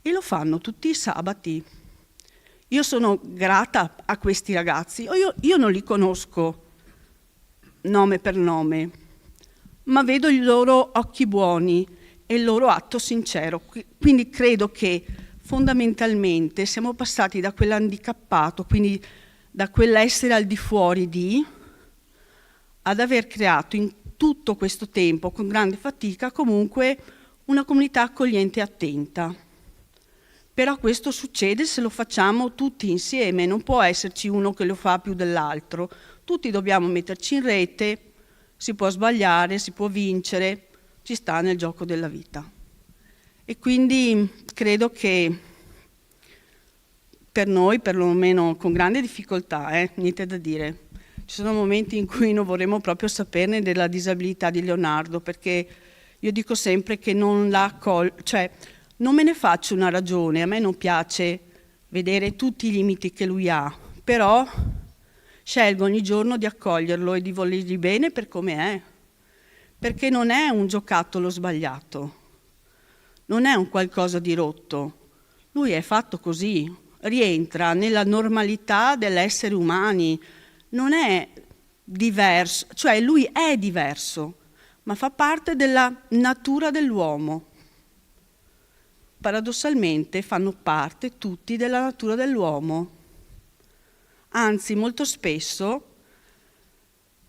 e lo fanno tutti i sabati. Io sono grata a questi ragazzi, io non li conosco nome per nome, ma vedo i loro occhi buoni e il loro atto sincero, quindi credo che fondamentalmente siamo passati da quell'handicappato, quindi da quell'essere al di fuori di, ad aver creato in tutto questo tempo, con grande fatica, comunque una comunità accogliente e attenta. Però questo succede se lo facciamo tutti insieme, non può esserci uno che lo fa più dell'altro. Tutti dobbiamo metterci in rete, si può sbagliare, si può vincere, ci sta nel gioco della vita. E quindi credo che per noi, perlomeno con grande difficoltà, niente da dire, ci sono momenti in cui non vorremmo proprio saperne della disabilità di Leonardo, perché io dico sempre che non non me ne faccio una ragione, a me non piace vedere tutti i limiti che lui ha, però Scelgo ogni giorno di accoglierlo e di volergli bene per come è, perché non è un giocattolo sbagliato, non è un qualcosa di rotto. Lui è fatto così, rientra nella normalità dell'essere umani, non è diverso, cioè lui è diverso, ma fa parte della natura dell'uomo. Paradossalmente fanno parte tutti della natura dell'uomo. Anzi, molto spesso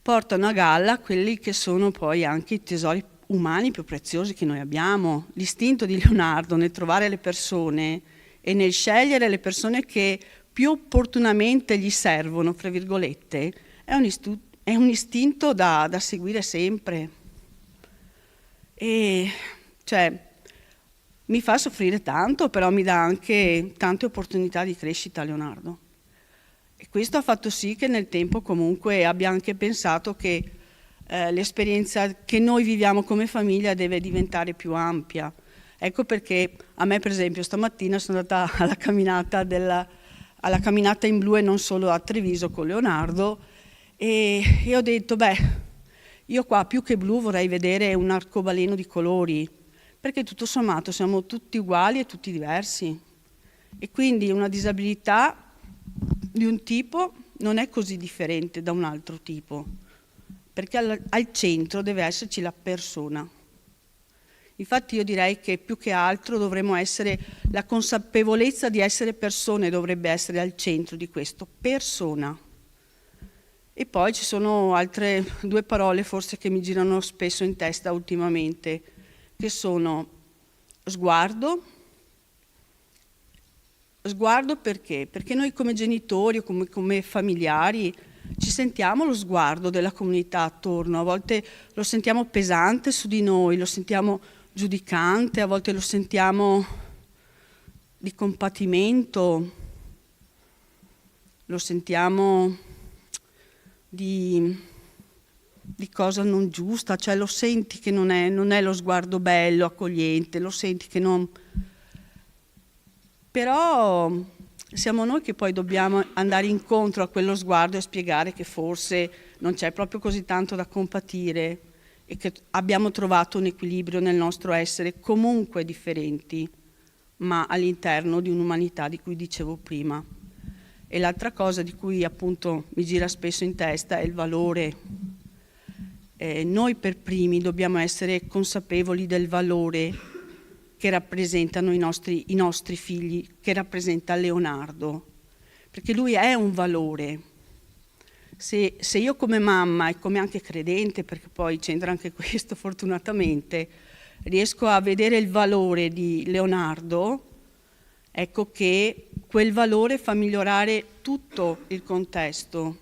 portano a galla quelli che sono poi anche i tesori umani più preziosi che noi abbiamo. L'istinto di Leonardo nel trovare le persone e nel scegliere le persone che più opportunamente gli servono, fra virgolette, è un istinto da seguire sempre. E cioè, mi fa soffrire tanto, però mi dà anche tante opportunità di crescita Leonardo. E questo ha fatto sì che nel tempo comunque abbia anche pensato che l'esperienza che noi viviamo come famiglia deve diventare più ampia. Ecco perché a me, per esempio, stamattina sono andata alla camminata in blu e non solo a Treviso con Leonardo e ho detto, io qua più che blu vorrei vedere un arcobaleno di colori, perché tutto sommato siamo tutti uguali e tutti diversi. E quindi una disabilità di un tipo non è così differente da un altro tipo, perché al centro deve esserci la persona. Infatti io direi che più che altro dovremmo essere, la consapevolezza di essere persone dovrebbe essere al centro di questo, persona. E poi ci sono altre due parole forse che mi girano spesso in testa ultimamente, che sono sguardo. Sguardo perché? Perché noi come genitori o come familiari ci sentiamo lo sguardo della comunità attorno, a volte lo sentiamo pesante su di noi, lo sentiamo giudicante, a volte lo sentiamo di compatimento, lo sentiamo di cosa non giusta, cioè lo senti che non è lo sguardo bello, accogliente, lo senti che non... Però siamo noi che poi dobbiamo andare incontro a quello sguardo e spiegare che forse non c'è proprio così tanto da compatire e che abbiamo trovato un equilibrio nel nostro essere comunque differenti, ma all'interno di un'umanità di cui dicevo prima. E l'altra cosa di cui appunto mi gira spesso in testa è il valore. Noi per primi dobbiamo essere consapevoli del valore che rappresentano i nostri figli, che rappresenta Leonardo, perché lui è un valore. Se io come mamma e come anche credente, perché poi c'entra anche questo fortunatamente, riesco a vedere il valore di Leonardo, ecco che quel valore fa migliorare tutto il contesto.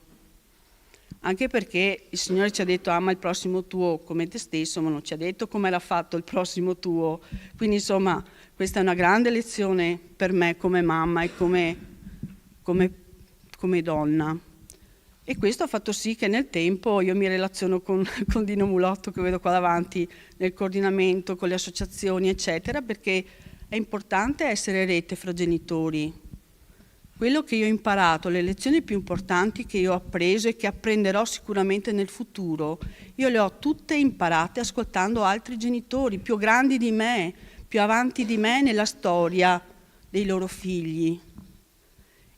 Anche perché il Signore ci ha detto ama il prossimo tuo come te stesso, ma non ci ha detto come l'ha fatto il prossimo tuo. Quindi insomma questa è una grande lezione per me come mamma e come donna. E questo ha fatto sì che nel tempo io mi relaziono con Dino Mulotto, che vedo qua davanti, nel coordinamento, con le associazioni, eccetera, perché è importante essere rete fra genitori. Quello che io ho imparato, le lezioni più importanti che io ho appreso e che apprenderò sicuramente nel futuro, io le ho tutte imparate ascoltando altri genitori più grandi di me, più avanti di me nella storia dei loro figli.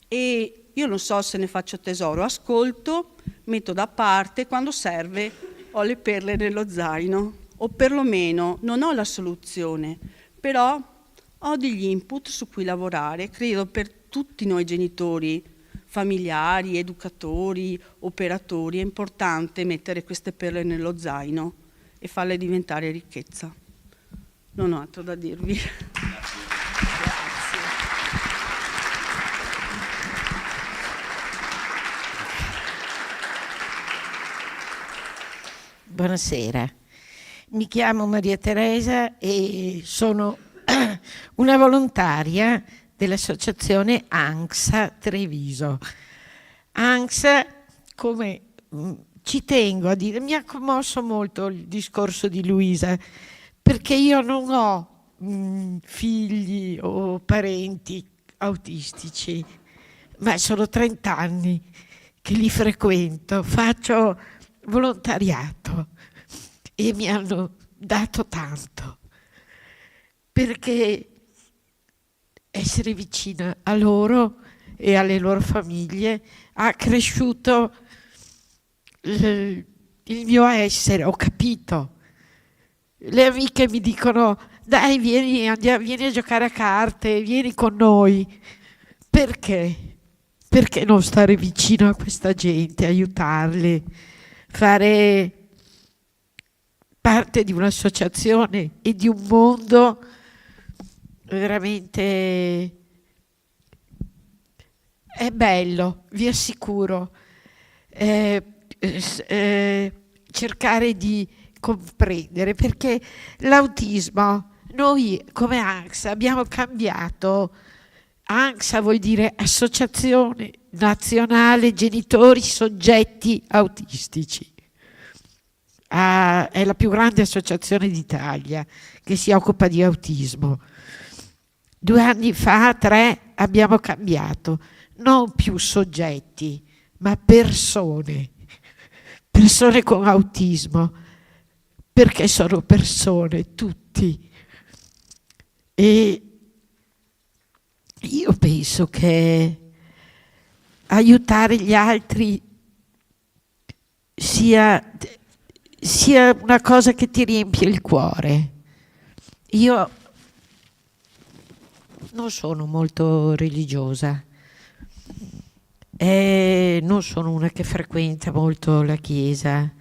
E io non so se ne faccio tesoro, ascolto, metto da parte, quando serve ho le perle nello zaino, o perlomeno non ho la soluzione, però ho degli input su cui lavorare, credo per tutti noi genitori, familiari, educatori, operatori, è importante mettere queste perle nello zaino e farle diventare ricchezza. Non ho altro da dirvi. Buonasera, mi chiamo Maria Teresa e sono una volontaria dell'associazione ANXA Treviso. ANXA, come ci tengo a dire, mi ha commosso molto il discorso di Luisa, perché io non ho figli o parenti autistici, ma sono 30 anni che li frequento, faccio volontariato e mi hanno dato tanto, perché essere vicina a loro e alle loro famiglie ha cresciuto il mio essere. Ho capito. Le amiche mi dicono: dai, vieni a giocare a carte, vieni con noi. Perché? Perché non stare vicino a questa gente, aiutarli, fare parte di un'associazione e di un mondo veramente. È bello, vi assicuro. Cercare di comprendere, perché l'autismo, noi come ANCSA abbiamo cambiato. ANCSA vuol dire Associazione Nazionale Genitori Soggetti Autistici. È la più grande associazione d'Italia che si occupa di autismo. 2 anni fa, 3, abbiamo cambiato. Non più soggetti, ma persone con autismo, perché sono persone tutti. E io penso che aiutare gli altri sia una cosa che ti riempie il cuore. Io non sono molto religiosa, non sono una che frequenta molto la chiesa,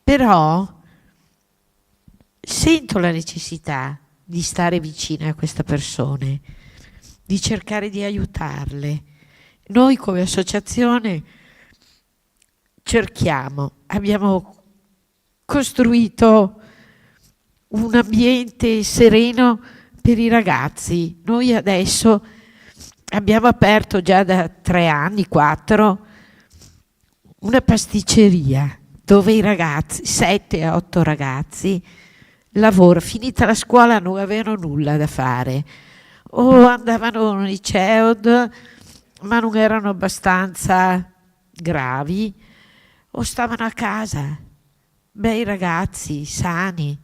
però sento la necessità di stare vicina a queste persone, di cercare di aiutarle. Noi come associazione abbiamo costruito un ambiente sereno per i ragazzi. Noi adesso abbiamo aperto già da 3 anni, 4, una pasticceria dove i ragazzi, 7-8 ragazzi, finita la scuola non avevano nulla da fare, o andavano al liceo ma non erano abbastanza gravi, o stavano a casa. Bei ragazzi, sani,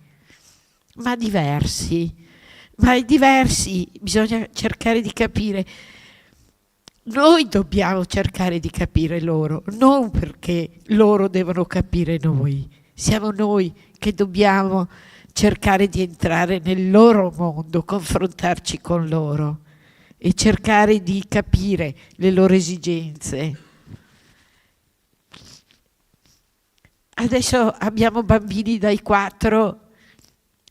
ma diversi. Ma i diversi bisogna cercare di capire. Noi dobbiamo cercare di capire loro, non perché loro devono capire noi. Siamo noi che dobbiamo cercare di entrare nel loro mondo, confrontarci con loro e cercare di capire le loro esigenze. Adesso abbiamo bambini dai 4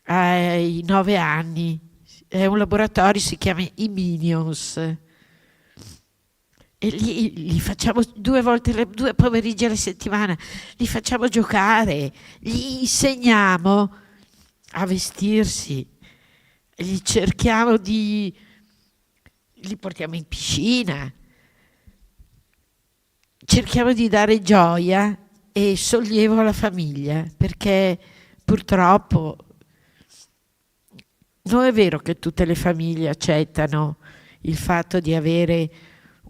ai 9 anni. È un laboratorio, si chiama i Minions. E li facciamo 2 pomeriggi alla settimana, li facciamo giocare, gli insegniamo a vestirsi, li portiamo in piscina, cerchiamo di dare gioia e sollievo alla famiglia, perché purtroppo non è vero che tutte le famiglie accettano il fatto di avere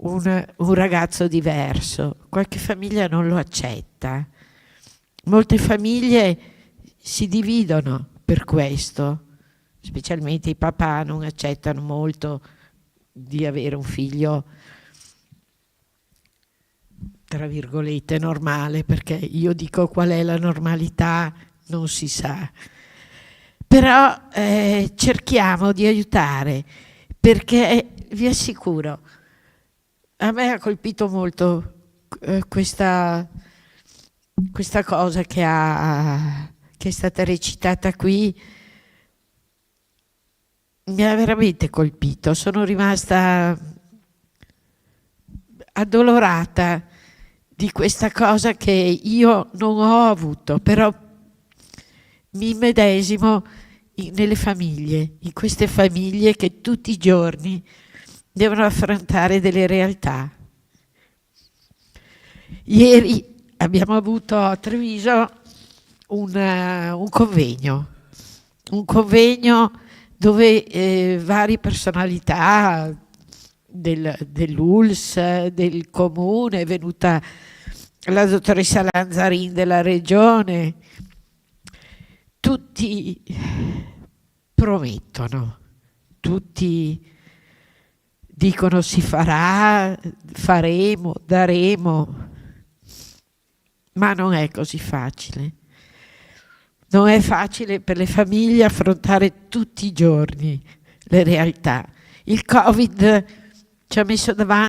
un ragazzo diverso. Qualche famiglia non lo accetta. Molte famiglie si dividono per questo, specialmente i papà non accettano molto di avere un figlio tra virgolette normale, perché io dico qual è la normalità non si sa. Però cerchiamo di aiutare, perché vi assicuro, a me ha colpito molto questa cosa che è stata recitata qui, mi ha veramente colpito. Sono rimasta addolorata di questa cosa che io non ho avuto, però mi immedesimo nelle famiglie, in queste famiglie che tutti i giorni devono affrontare delle realtà. Ieri abbiamo avuto a Treviso un convegno dove varie personalità dell'ULSS, del comune, è venuta la dottoressa Lanzarin della regione, tutti promettono, tutti dicono si farà, faremo, daremo, ma non è così facile. Non è facile per le famiglie affrontare tutti i giorni le realtà. Il Covid ci ha messo davanti